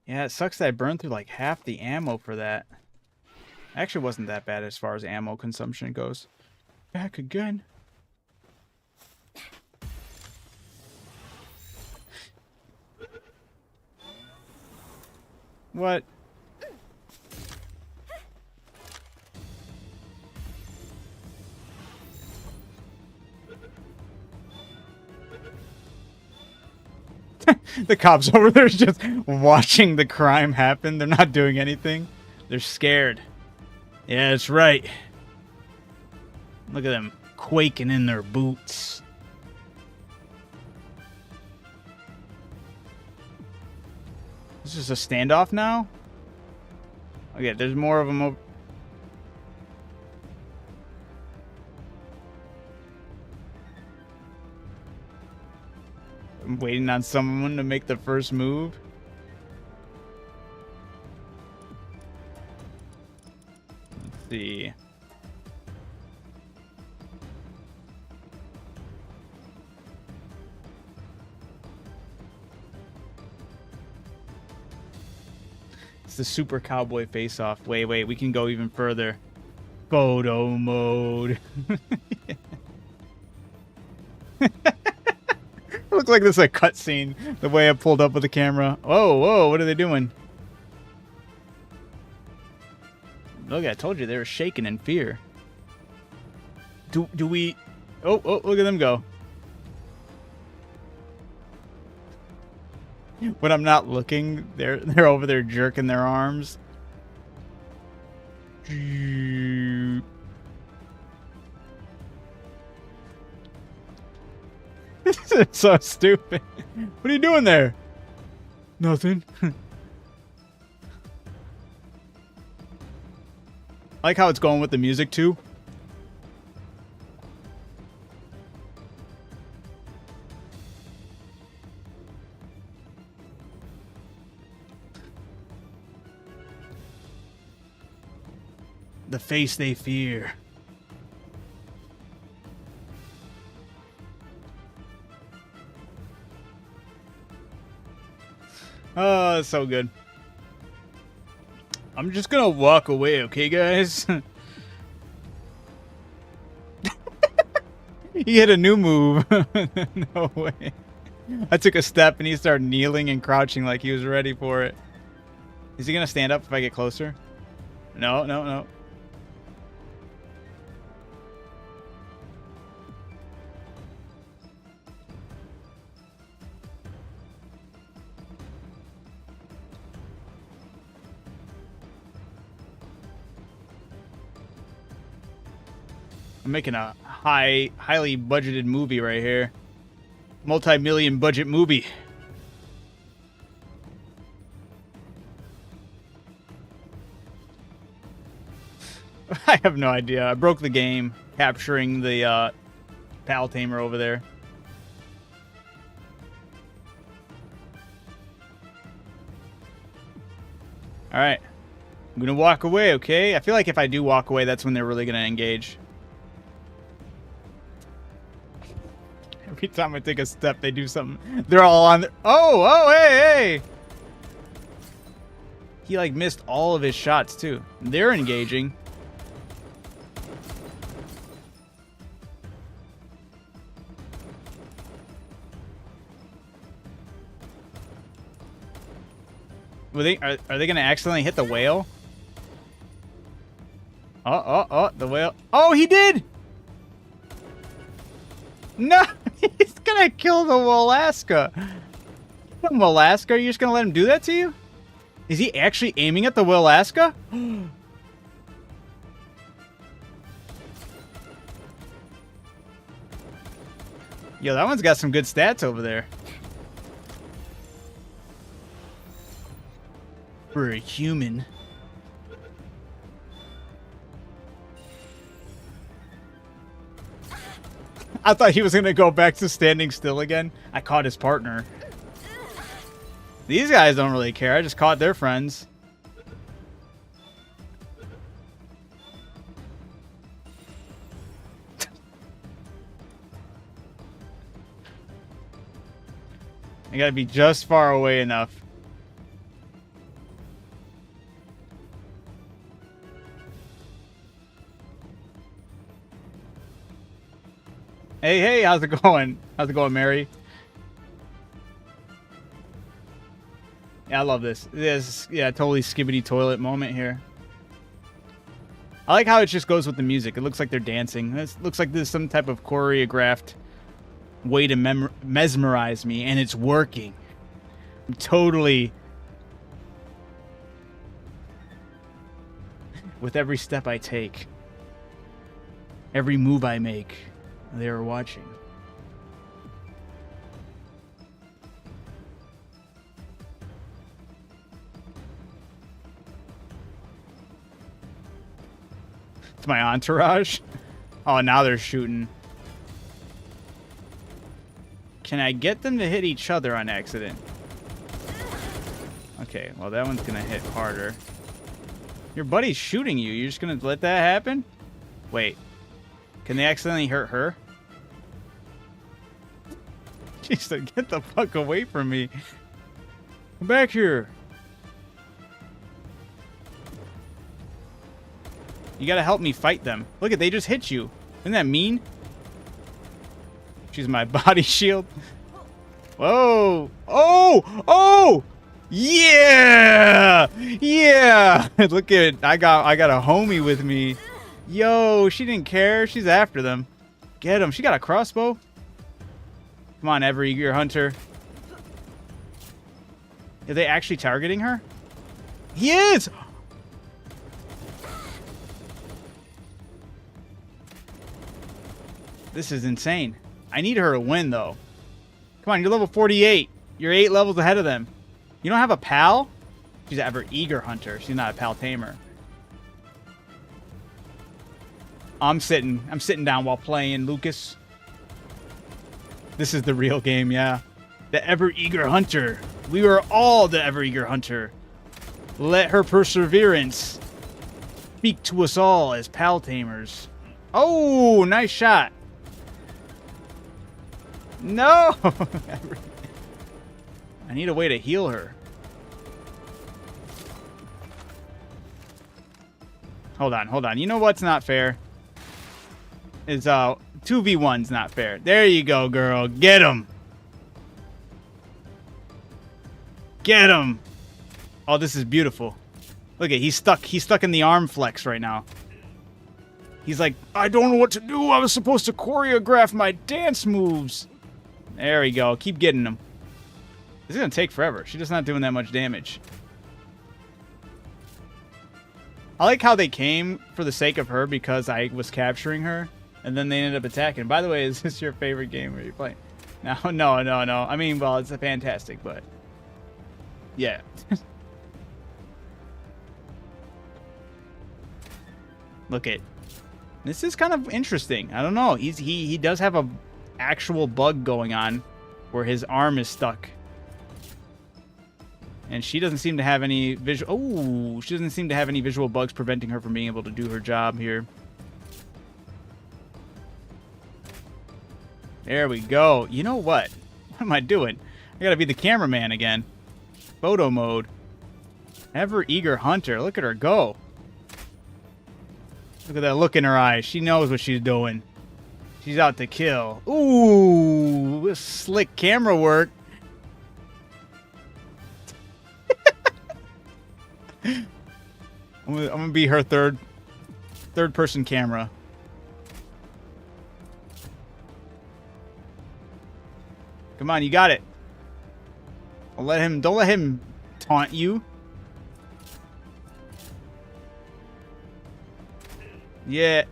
Yeah, it sucks that I burned through like half the ammo for that. Actually wasn't that bad as far as ammo consumption goes. Back again. What? The cops over there just watching the crime happen. They're not doing anything. They're scared. Yeah, that's right. Look at them quaking in their boots. This is a standoff now? Okay, there's more of them over. I'm waiting on someone to make the first move. Let's see. It's the Super Cowboy face-off. Wait, we can go even further. Photo mode. It looks like this is a cutscene, the way I pulled up with the camera. Whoa, what are they doing? Look, I told you they were shaking in fear. Do we... Oh, look at them go. When I'm not looking, they're over there jerking their arms. This is so stupid. What are you doing there? Nothing. I like how it's going with the music too. The face they fear. Oh, that's so good. I'm just gonna walk away, okay, guys? He hit a new move. No way. I took a step and he started kneeling and crouching like he was ready for it. Is he gonna stand up if I get closer? No. I'm making a highly budgeted movie right here. Multi-million budget movie. I have no idea. I broke the game capturing the pal tamer over there. All right. I'm going to walk away, okay? I feel like if I do walk away, that's when they're really going to engage. Every time I take a step, they do something. They're all on. Oh, hey. He like missed all of his shots too. They're engaging. Are they gonna accidentally hit the whale? Oh, the whale. Oh, he did. No. He's gonna kill the Wolaska. The Wolaska? Are you just gonna let him do that to you? Is he actually aiming at the Wolaska? Yo, that one's got some good stats over there. For a human. I thought he was going to go back to standing still again. I caught his partner. These guys don't really care. I just caught their friends. I got to be just far away enough. Hey, hey, how's it going? How's it going, Mary? Yeah, I love this. This, yeah, totally skibbity toilet moment here. I like how it just goes with the music. It looks like they're dancing. This looks like there's some type of choreographed way to mesmerize me, and it's working. I'm totally... With every step I take, every move I make, they are watching. It's my entourage. Oh, now they're shooting. Can I get them to hit each other on accident? Okay, well, that one's gonna hit harder. Your buddy's shooting you. You're just gonna let that happen? Wait. Can they accidentally hurt her? Jeez, get the fuck away from me. Come back here. You gotta help me fight them. Look at, they just hit you. Isn't that mean? She's my body shield. Whoa. Oh! Oh! Yeah! Yeah! Look at, I got a homie with me. Yo, she didn't care. She's after them. Get him. She got a crossbow. Come on, Ever Eager Hunter. Are they actually targeting her? He is! This is insane. I need her to win, though. Come on, you're level 48. You're 8 levels ahead of them. You don't have a pal? She's an Ever Eager Hunter. She's not a pal tamer. I'm sitting down while playing, Lucas. This is the real game, yeah. The Ever Eager Hunter. We were all the Ever Eager Hunter. Let her perseverance speak to us all as pal tamers. Oh, nice shot. No! I need a way to heal her. Hold on. You know what's not fair? Is 2v1's not fair. There you go, girl. Get him. Get him. Oh, this is beautiful. Look at, he's stuck in the arm flex right now. He's like, I don't know what to do. I was supposed to choreograph my dance moves. There we go. Keep getting him. This is going to take forever. She's just not doing that much damage. I like how they came for the sake of her because I was capturing her, and then they ended up attacking. By the way, is this your favorite game where you're playing? No. I mean, well, it's fantastic, but yeah. Look at this is kind of interesting. I don't know. He does have a actual bug going on where his arm is stuck. And she doesn't seem to have any visual... Oh, she doesn't seem to have any visual bugs preventing her from being able to do her job here. There we go. You know what? What am I doing? I gotta be the cameraman again. Photo mode. Ever Eager Hunter. Look at her go. Look at that look in her eyes. She knows what she's doing. She's out to kill. Ooh, this slick camera work. I'm gonna be her third person camera. Come on, you got it. Don't let him taunt you. Yeah.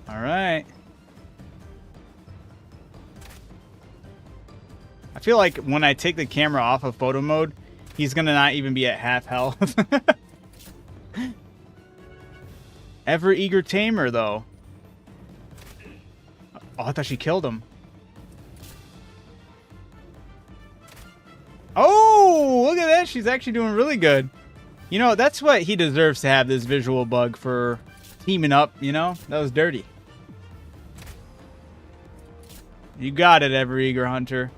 All right. I feel like when I take the camera off of photo mode, he's gonna not even be at half health. Ever Eager Tamer, though. Oh, I thought she killed him. Oh, look at that. She's actually doing really good. You know, that's what he deserves to have, this visual bug for teaming up, you know? That was dirty. You got it, Ever Eager Hunter.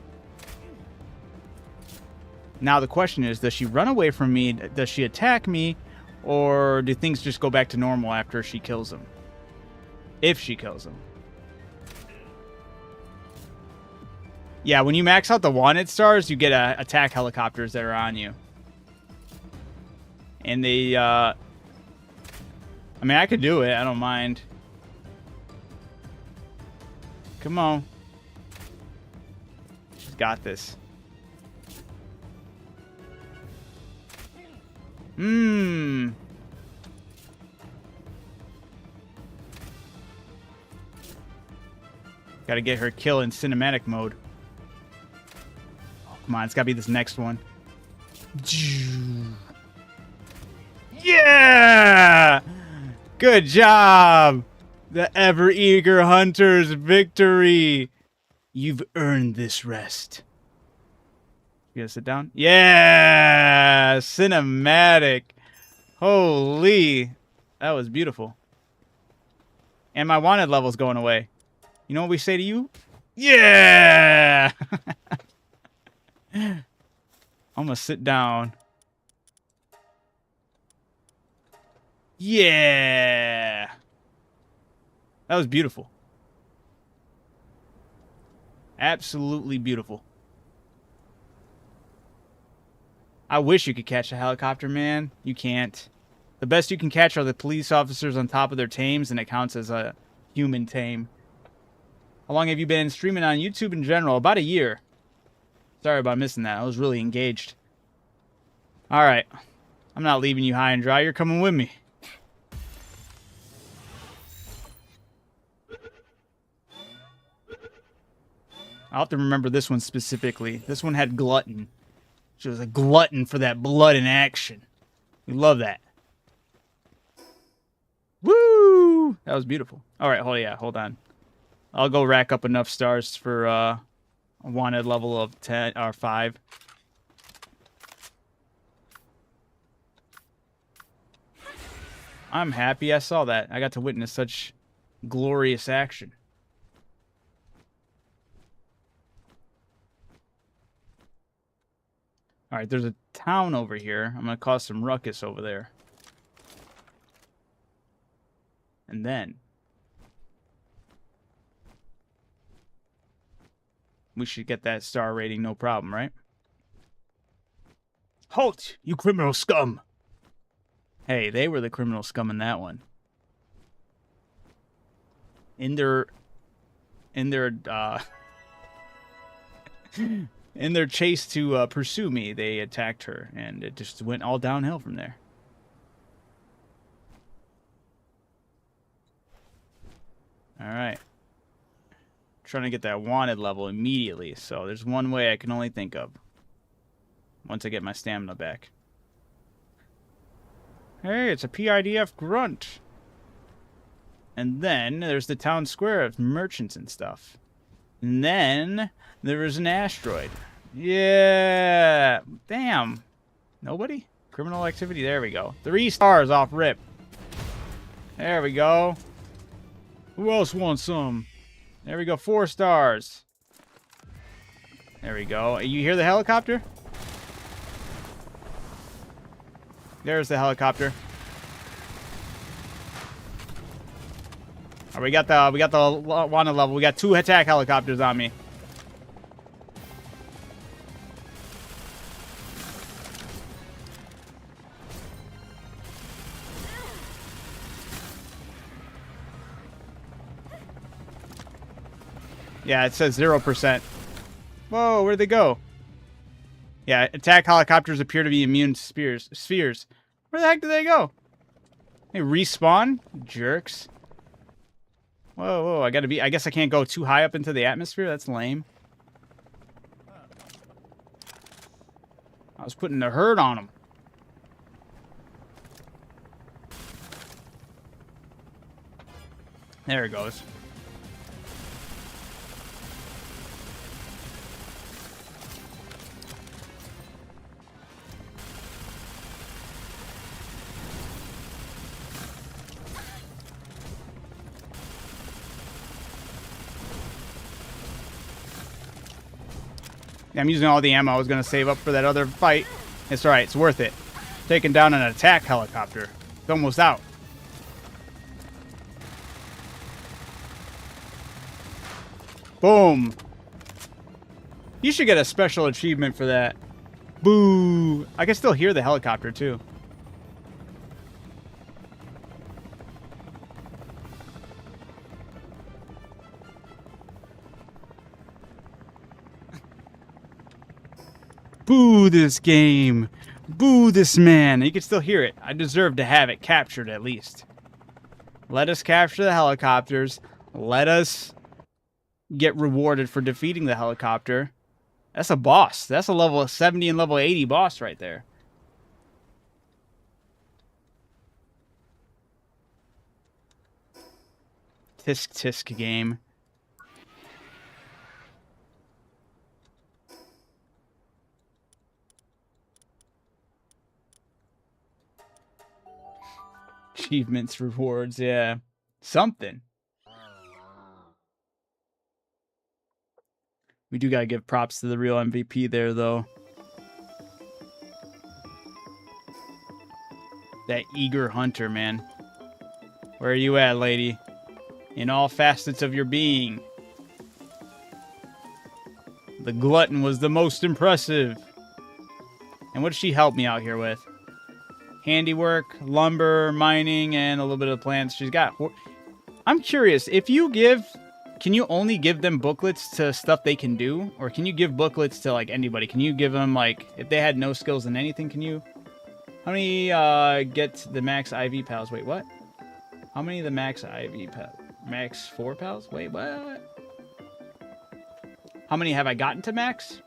Now the question is, does she run away from me? Does she attack me? Or do things just go back to normal after she kills him? If she kills him. Yeah, when you max out the wanted stars, you get attack helicopters that are on you. And they, I mean, I could do it. I don't mind. Come on. She's got this. Gotta get her kill in cinematic mode. Oh, come on, it's gotta be this next one. Yeah! Good job! The ever-eager hunter's victory! You've earned this rest. You gotta sit down? Yeah! Cinematic! Holy! That was beautiful. And my wanted level's going away. You know what we say to you? Yeah! I'm gonna sit down. Yeah! That was beautiful. Absolutely beautiful. I wish you could catch a helicopter, man. You can't. The best you can catch are the police officers on top of their tames, and it counts as a human tame. How long have you been streaming on YouTube in general? About a year. Sorry about missing that. I was really engaged. Alright. I'm not leaving you high and dry. You're coming with me. I'll have to remember this one specifically. This one had glutton. She was a glutton for that blood in action. We love that. Woo! That was beautiful. Alright, hold on. I'll go rack up enough stars for a wanted level of 10 or 5. I'm happy I saw that. I got to witness such glorious action. Alright, there's a town over here. I'm going to cause some ruckus over there. And then we should get that star rating, no problem, right? Halt, you criminal scum! Hey, they were the criminal scum in that one. In their in their chase to pursue me, they attacked her, and it just went all downhill from there. Alright. Trying to get that wanted level immediately, so there's one way I can only think of. Once I get my stamina back. Hey, it's a PIDF grunt. And then there's the town square of merchants and stuff. And then there is an asteroid. Yeah. Damn. Nobody? Criminal activity. There we go. 3 stars off rip. There we go. Who else wants some? There we go. 4 stars. There we go. You hear the helicopter? There's the helicopter. Right, we got the wanted level. We got 2 attack helicopters on me. Yeah, it says 0%. Whoa, where'd they go? Yeah, attack helicopters appear to be immune to spheres. Where the heck did they go? They respawn? Jerks. Whoa, I guess I can't go too high up into the atmosphere? That's lame. I was putting the hurt on them. There it goes. I'm using all the ammo I was going to save up for that other fight. It's alright. It's worth it. Taking down an attack helicopter. It's almost out. Boom. You should get a special achievement for that. Boo. I can still hear the helicopter, too. Boo this game. Boo this man. You can still hear it. I deserve to have it captured at least. Let us capture the helicopters. Let us get rewarded for defeating the helicopter. That's a boss. That's a level 70 and level 80 boss right there. Tisk tisk game. Achievements, rewards, yeah. Something. We do gotta give props to the real MVP there, though. That eager hunter, man. Where are you at, lady? In all facets of your being. The glutton was the most impressive. And what did she help me out here with? Handiwork, lumber, mining, and a little bit of plants. She's got... I'm curious, if you give... Can you only give them booklets to stuff they can do? Or can you give booklets to, like, anybody? Can you give them, like... If they had no skills in anything, can you... How many get the max IV pals? Wait, what? How many of the max IV pals? Max 4 pals? Wait, what? How many have I gotten to max?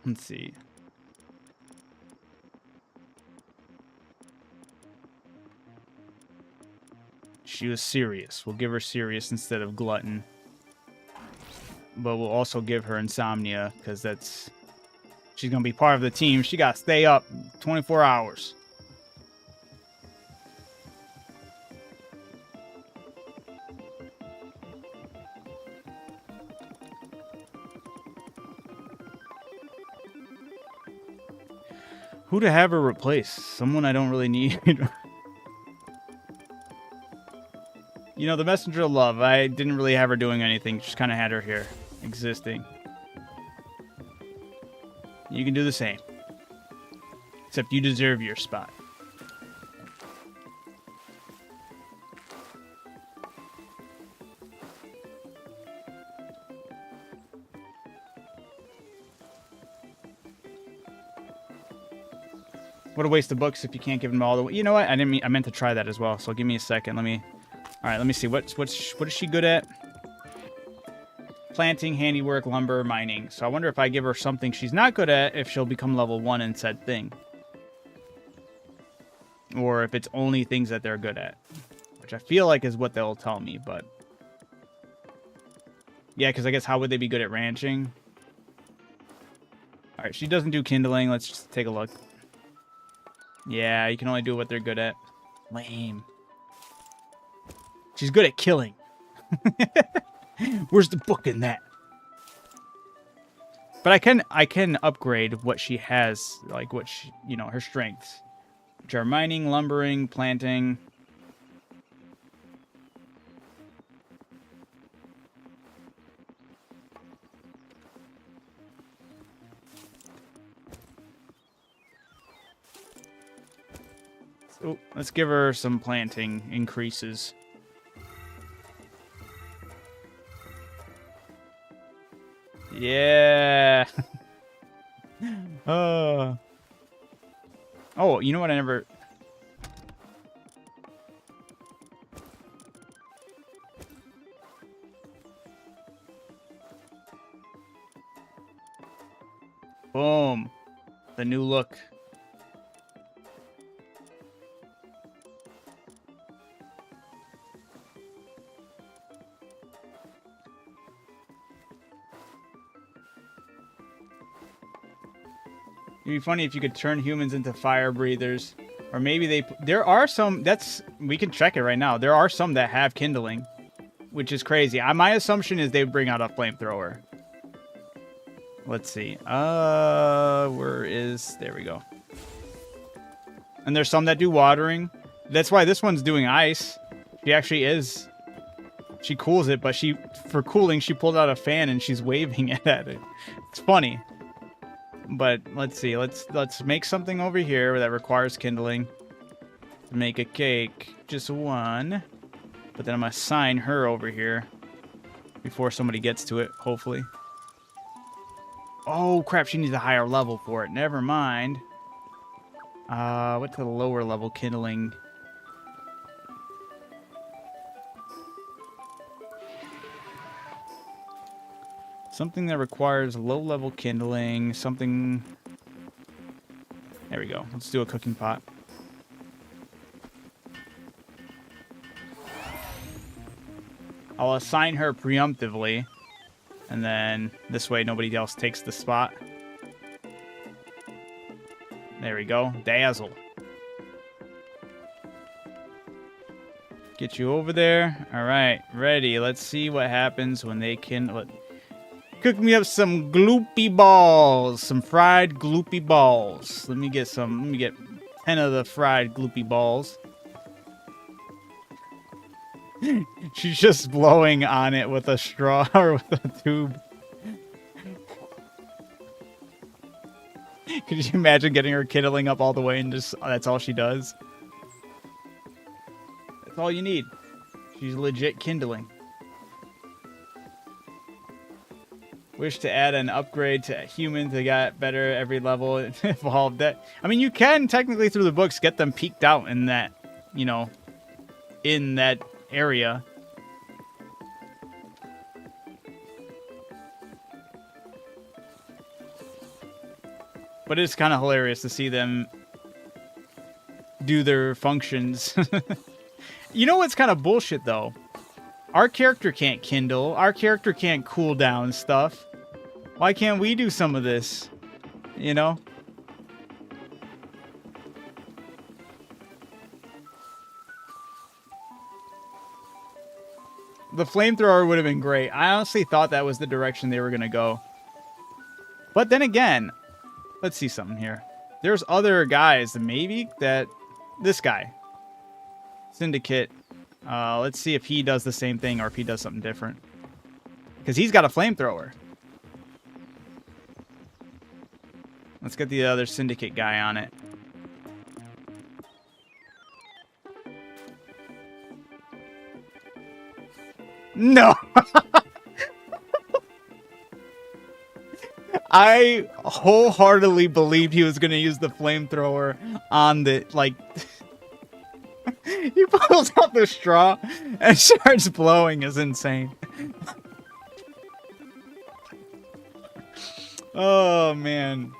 Let's see. She was serious. We'll give her serious instead of glutton. But we'll also give her insomnia, because that's... She's going to be part of the team. She got to stay up 24 hours. Who to have her replace? Someone I don't really need. You know, the Messenger of Love. I didn't really have her doing anything. Just kind of had her here, existing. You can do the same. Except you deserve your spot. What a waste of books if you can't give them all the way. You know what? I meant to try that as well. So give me a second. All right, let me see. What is she good at? Planting, handiwork, lumber, mining. So I wonder if I give her something she's not good at, if she'll become level 1 in said thing. Or if it's only things that they're good at. Which I feel like is what they'll tell me, but... Yeah, because I guess how would they be good at ranching? Alright, she doesn't do kindling. Let's just take a look. Yeah, you can only do what they're good at. Lame. She's good at killing. Where's the book in that? But I can upgrade what she has, like what she, you know, her strengths, which are mining, lumbering, planting. Oh, let's give her some planting increases. Yeah. Oh, you know what? Boom. The new look. It'd be funny if you could turn humans into fire breathers. Or maybe there are some, we can check it right now. There are some that have kindling, which is crazy. My assumption is they bring out a flamethrower. Let's see. There we go. And there's some that do watering. That's why this one's doing ice. She actually is. She cools it, but for cooling, she pulled out a fan and she's waving it at it. It's funny. But let's see. Let's make something over here that requires kindling. Make a cake. Just one. But then I'm going to assign her over here before somebody gets to it, hopefully. Oh, crap. She needs a higher level for it. Never mind. What's the lower level kindling? Something that requires low-level kindling. Something... There we go. Let's do a cooking pot. I'll assign her preemptively. And then this way nobody else takes the spot. There we go. Dazzle. Get you over there. All right. Ready. Let's see what happens when they kindle. Cook me up some gloopy balls. Some fried gloopy balls. Let me get 10 of the fried gloopy balls. She's just blowing on it with a straw or with a tube. Could you imagine getting her kindling up all the way and just that's all she does? That's all you need. She's legit kindling. Wish to add an upgrade to humans that got better every level and evolved that. I mean, you can technically through the books get them peeked out in that, in that area. But it's kind of hilarious to see them do their functions. You know what's kind of bullshit, though? Our character can't kindle. Our character can't cool down stuff. Why can't we do some of this? You know? The flamethrower would have been great. I honestly thought that was the direction they were going to go. But then again, let's see something here. There's other guys, maybe, that... This guy. Syndicate. Let's see if he does the same thing or if he does something different. Because he's got a flamethrower. Let's get the other Syndicate guy on it. No! I wholeheartedly believed he was going to use the flamethrower on the, like... He pulls out the straw and starts blowing. Is insane. Oh, man.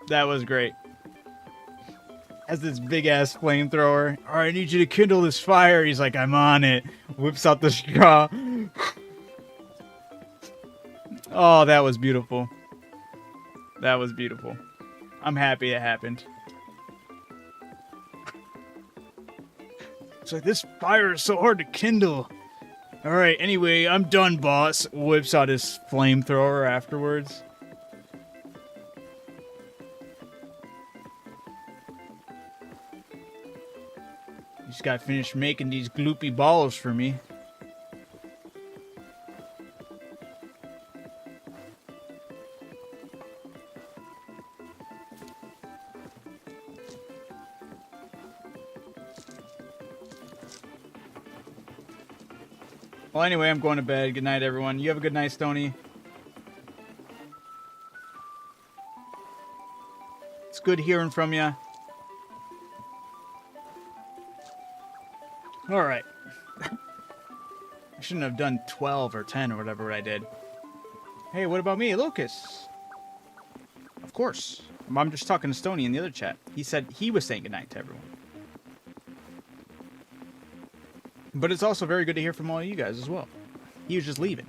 That was great. Has this big-ass flamethrower. All right, I need you to kindle this fire. He's like, I'm on it. Whips out the straw. Oh, that was beautiful. That was beautiful. I'm happy it happened. It's like, this fire is so hard to kindle. All right, anyway, I'm done, boss. Whips out his flamethrower afterwards. You just gotta finish making these gloopy balls for me. Well, anyway, I'm going to bed. Good night, everyone. You have a good night, Stoney. It's good hearing from you. All right. I shouldn't have done 12 or 10 or whatever I did. Hey, what about me? Lucas. course. I'm just talking to Stoney in the other chat. He said he was saying goodnight to everyone. But it's also very good to hear from all of you guys as well. He was just leaving.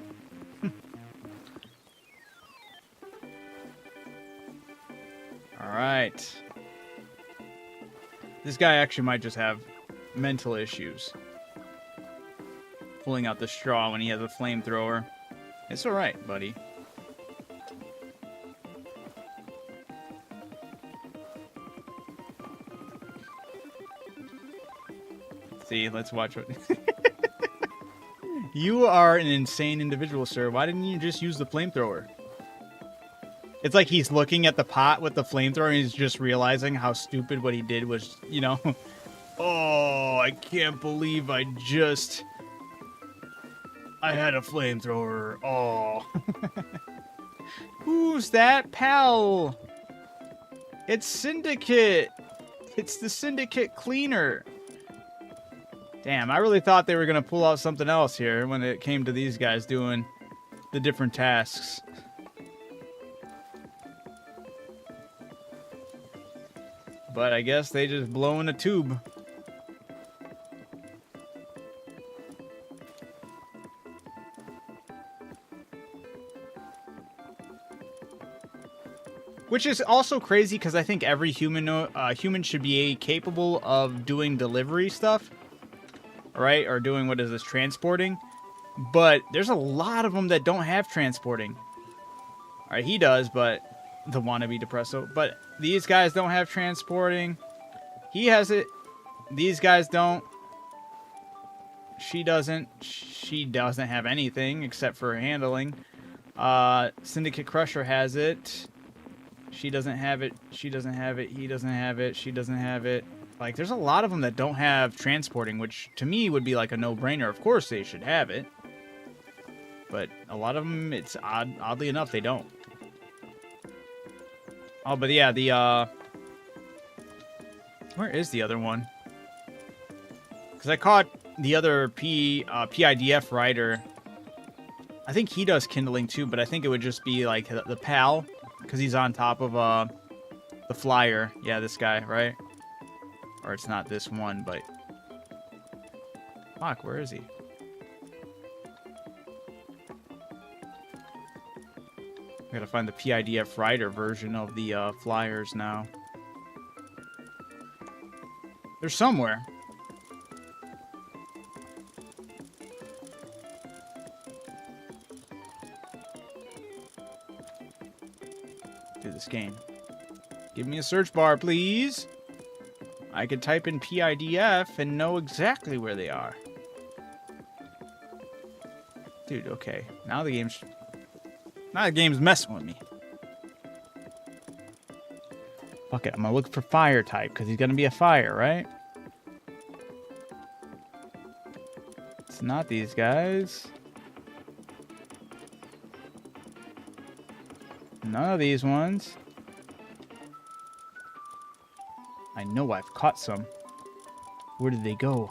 Alright. This guy actually might just have mental issues. Pulling out the straw when he has a flamethrower. It's alright, buddy. See, let's watch what... You are an insane individual, sir. Why didn't you just use the flamethrower? It's like he's looking at the pot with the flamethrower and he's just realizing how stupid what he did was, you know... Oh, I can't believe I had a flamethrower. Oh. Who's that pal? It's Syndicate. It's the Syndicate cleaner. Damn, I really thought they were going to pull out something else here when it came to these guys doing the different tasks. But I guess they just blow in a tube. Which is also crazy because I think every human should be capable of doing delivery stuff. Right? Or doing, what is this, transporting? But there's a lot of them that don't have transporting. Alright, he does, but the wannabe Depresso. But these guys don't have transporting. He has it. These guys don't. She doesn't. She doesn't have anything except for handling. Syndicate Crusher has it. She doesn't have it. She doesn't have it. He doesn't have it. She doesn't have it. Like, there's a lot of them that don't have transporting, which to me would be like a no-brainer. Of course they should have it. But a lot of them, it's oddly enough, they don't. Oh, but yeah, where is the other one? Because I caught the other PIDF rider. I think he does kindling too, but I think it would just be like the pal. Because he's on top of the flyer. Yeah, this guy, right? Or it's not this one, but... Fuck, where is he? I gotta find the PIDF rider version of the flyers now. They're somewhere. Do this game. Give me a search bar, please. I could type in PIDF and know exactly where they are. Dude, okay. Now the game's messing with me. Fuck it, I'm gonna look for fire type, because he's gonna be a fire, right? It's not these guys. None of these ones. I know I've caught some. Where did they go?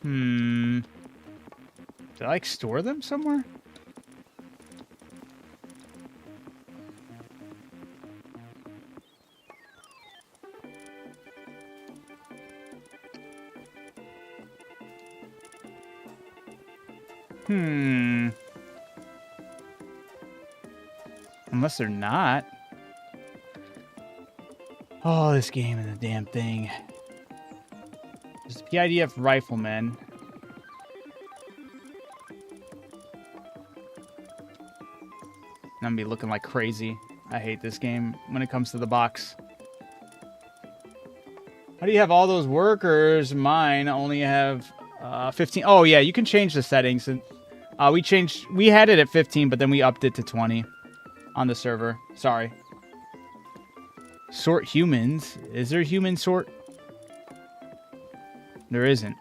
Did I, like, store them somewhere? Unless they're not. Oh, this game is a damn thing. There's a PIDF rifleman. I'm gonna be looking like crazy. I hate this game when it comes to the box. How do you have all those workers? Mine only have 15. Oh yeah, you can change the settings. And we had it at 15, but then we upped it to 20 on the server. Sorry. Sort humans. Is there human sort? There isn't.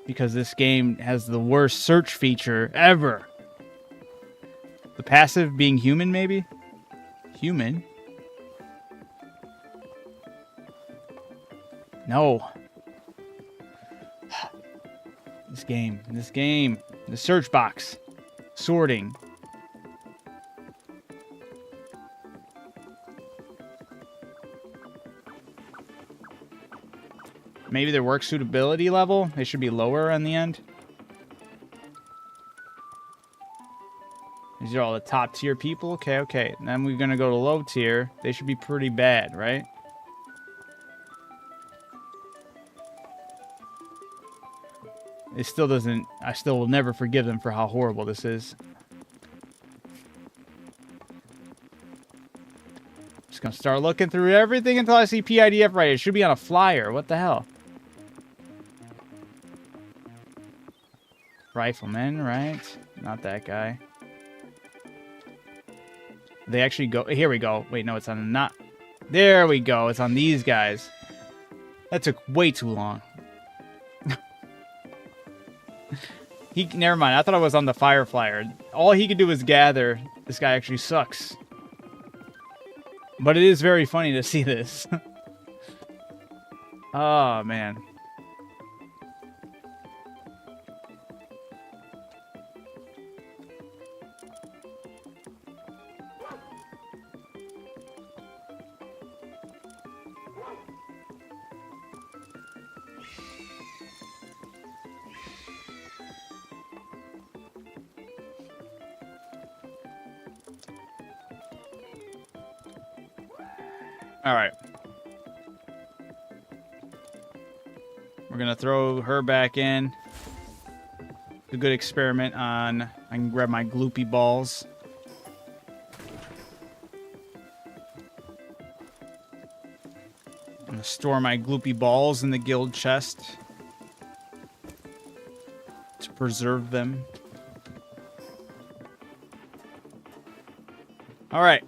Because this game has the worst search feature ever. The passive being human, maybe? Human. No. This game. The search box. Sorting. Maybe their work suitability level? They should be lower on the end. These are all the top tier people. Okay. And then we're gonna go to low tier. They should be pretty bad, right? It still doesn't... I still will never forgive them for how horrible this is. Just gonna start looking through everything until I see PIDF right. It should be on a flyer. What the hell? Rifleman, right? Not that guy. They actually go... Here we go. Wait, no, it's on not... There we go. It's on these guys. That took way too long. Never mind. I thought I was on the fire flyer. All he could do was gather. This guy actually sucks. But it is very funny to see this. Oh, man. All right. We're going to throw her back in. A good experiment on... I can grab my gloopy balls. I'm going to store my gloopy balls in the guild chest. To preserve them. All right.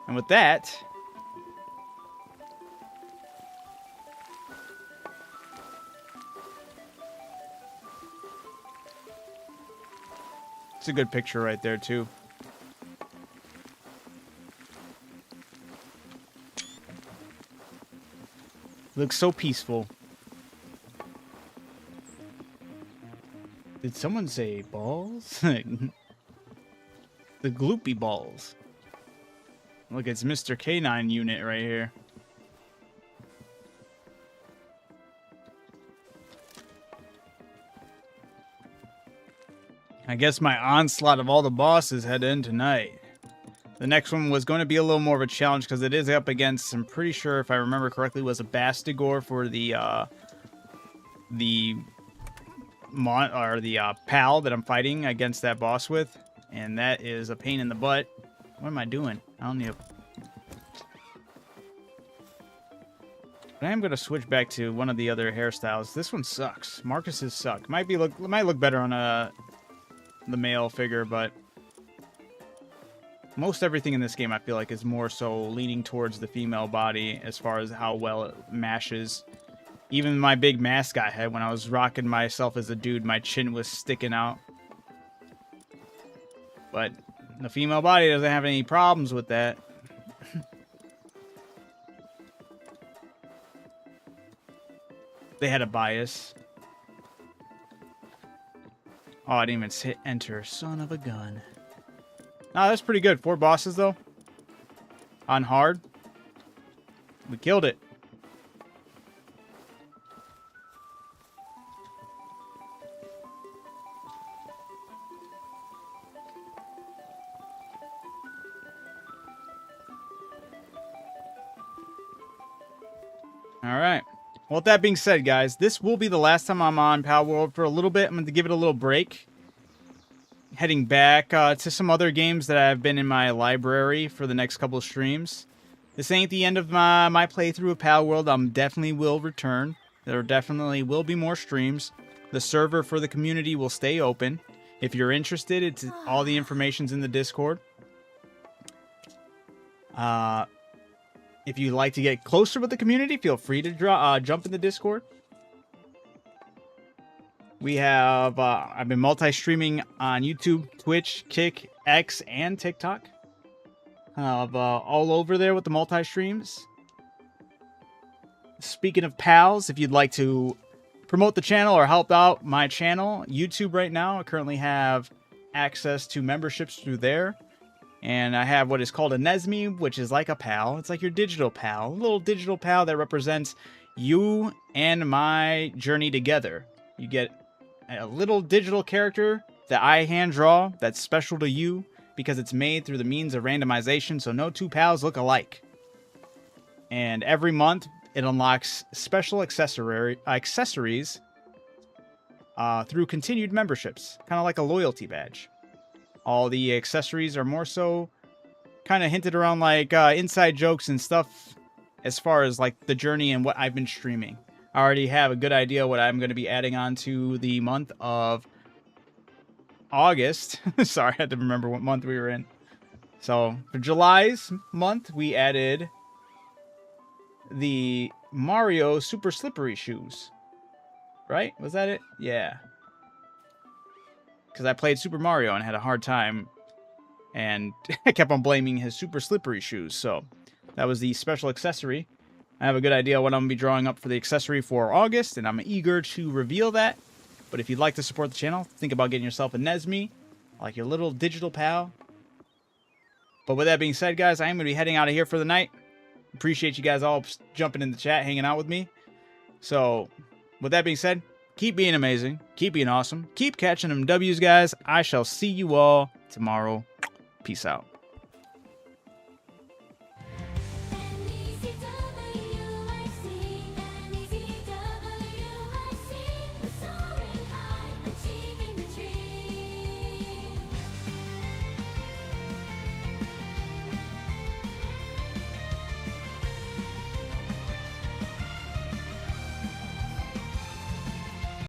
And with that, it's a good picture right there, too. Looks so peaceful. Did someone say balls? The gloopy balls. Look, it's Mr. K9 unit right here. I guess my onslaught of all the bosses had to end tonight. The next one was going to be a little more of a challenge because it is up against, I'm pretty sure, if I remember correctly, was a Bastigor for the pal that I'm fighting against that boss with. And that is a pain in the butt. What am I doing? I don't need a... But I am going to switch back to one of the other hairstyles. This one sucks. Marcus's suck. Might look better on the male figure, but most everything in this game I feel like is more so leaning towards the female body as far as how well it mashes. Even my big mask I had when I was rocking myself as a dude, my chin was sticking out. But the female body doesn't have any problems with that. They had a bias. Oh, I didn't even hit enter. Son of a gun. Oh, that's pretty good. 4 bosses, though. On hard. We killed it. Alright. Well, with that being said, guys, this will be the last time I'm on Palworld for a little bit. I'm going to give it a little break. Heading back to some other games that have been in my library for the next couple of streams. This ain't the end of my playthrough of Palworld. I definitely will return. There definitely will be more streams. The server for the community will stay open. If you're interested, all the information's in the Discord. If you'd like to get closer with the community, feel free to jump in the Discord. We have, I've been multi-streaming on YouTube, Twitch, Kick, X, and TikTok. All over there with the multi-streams. Speaking of pals, if you'd like to promote the channel or help out my channel, YouTube right now, I currently have access to memberships through there. And I have what is called a Nesme, which is like a pal. It's like your digital pal, a little digital pal that represents you and my journey together. You get a little digital character that I hand draw that's special to you because it's made through the means of randomization, so no two pals look alike. And every month it unlocks special accessories through continued memberships, kind of like a loyalty badge. All the accessories are more so kind of hinted around like inside jokes and stuff as far as like the journey and what I've been streaming. I already have a good idea what I'm going to be adding on to the month of August. Sorry, I had to remember what month we were in. So for July's month, we added the Mario Super Slippery Shoes. Right? Was that it? Yeah. Because I played Super Mario and had a hard time, and I kept on blaming his super slippery shoes. So that was the special accessory. I have a good idea what I'm going to be drawing up for the accessory for August, and I'm eager to reveal that. But if you'd like to support the channel, think about getting yourself a Nesme, like your little digital pal. But with that being said, guys, I am going to be heading out of here for the night. Appreciate you guys all jumping in the chat, hanging out with me. So with that being said, keep being amazing. Keep being awesome. Keep catching them W's, guys. I shall see you all tomorrow. Peace out.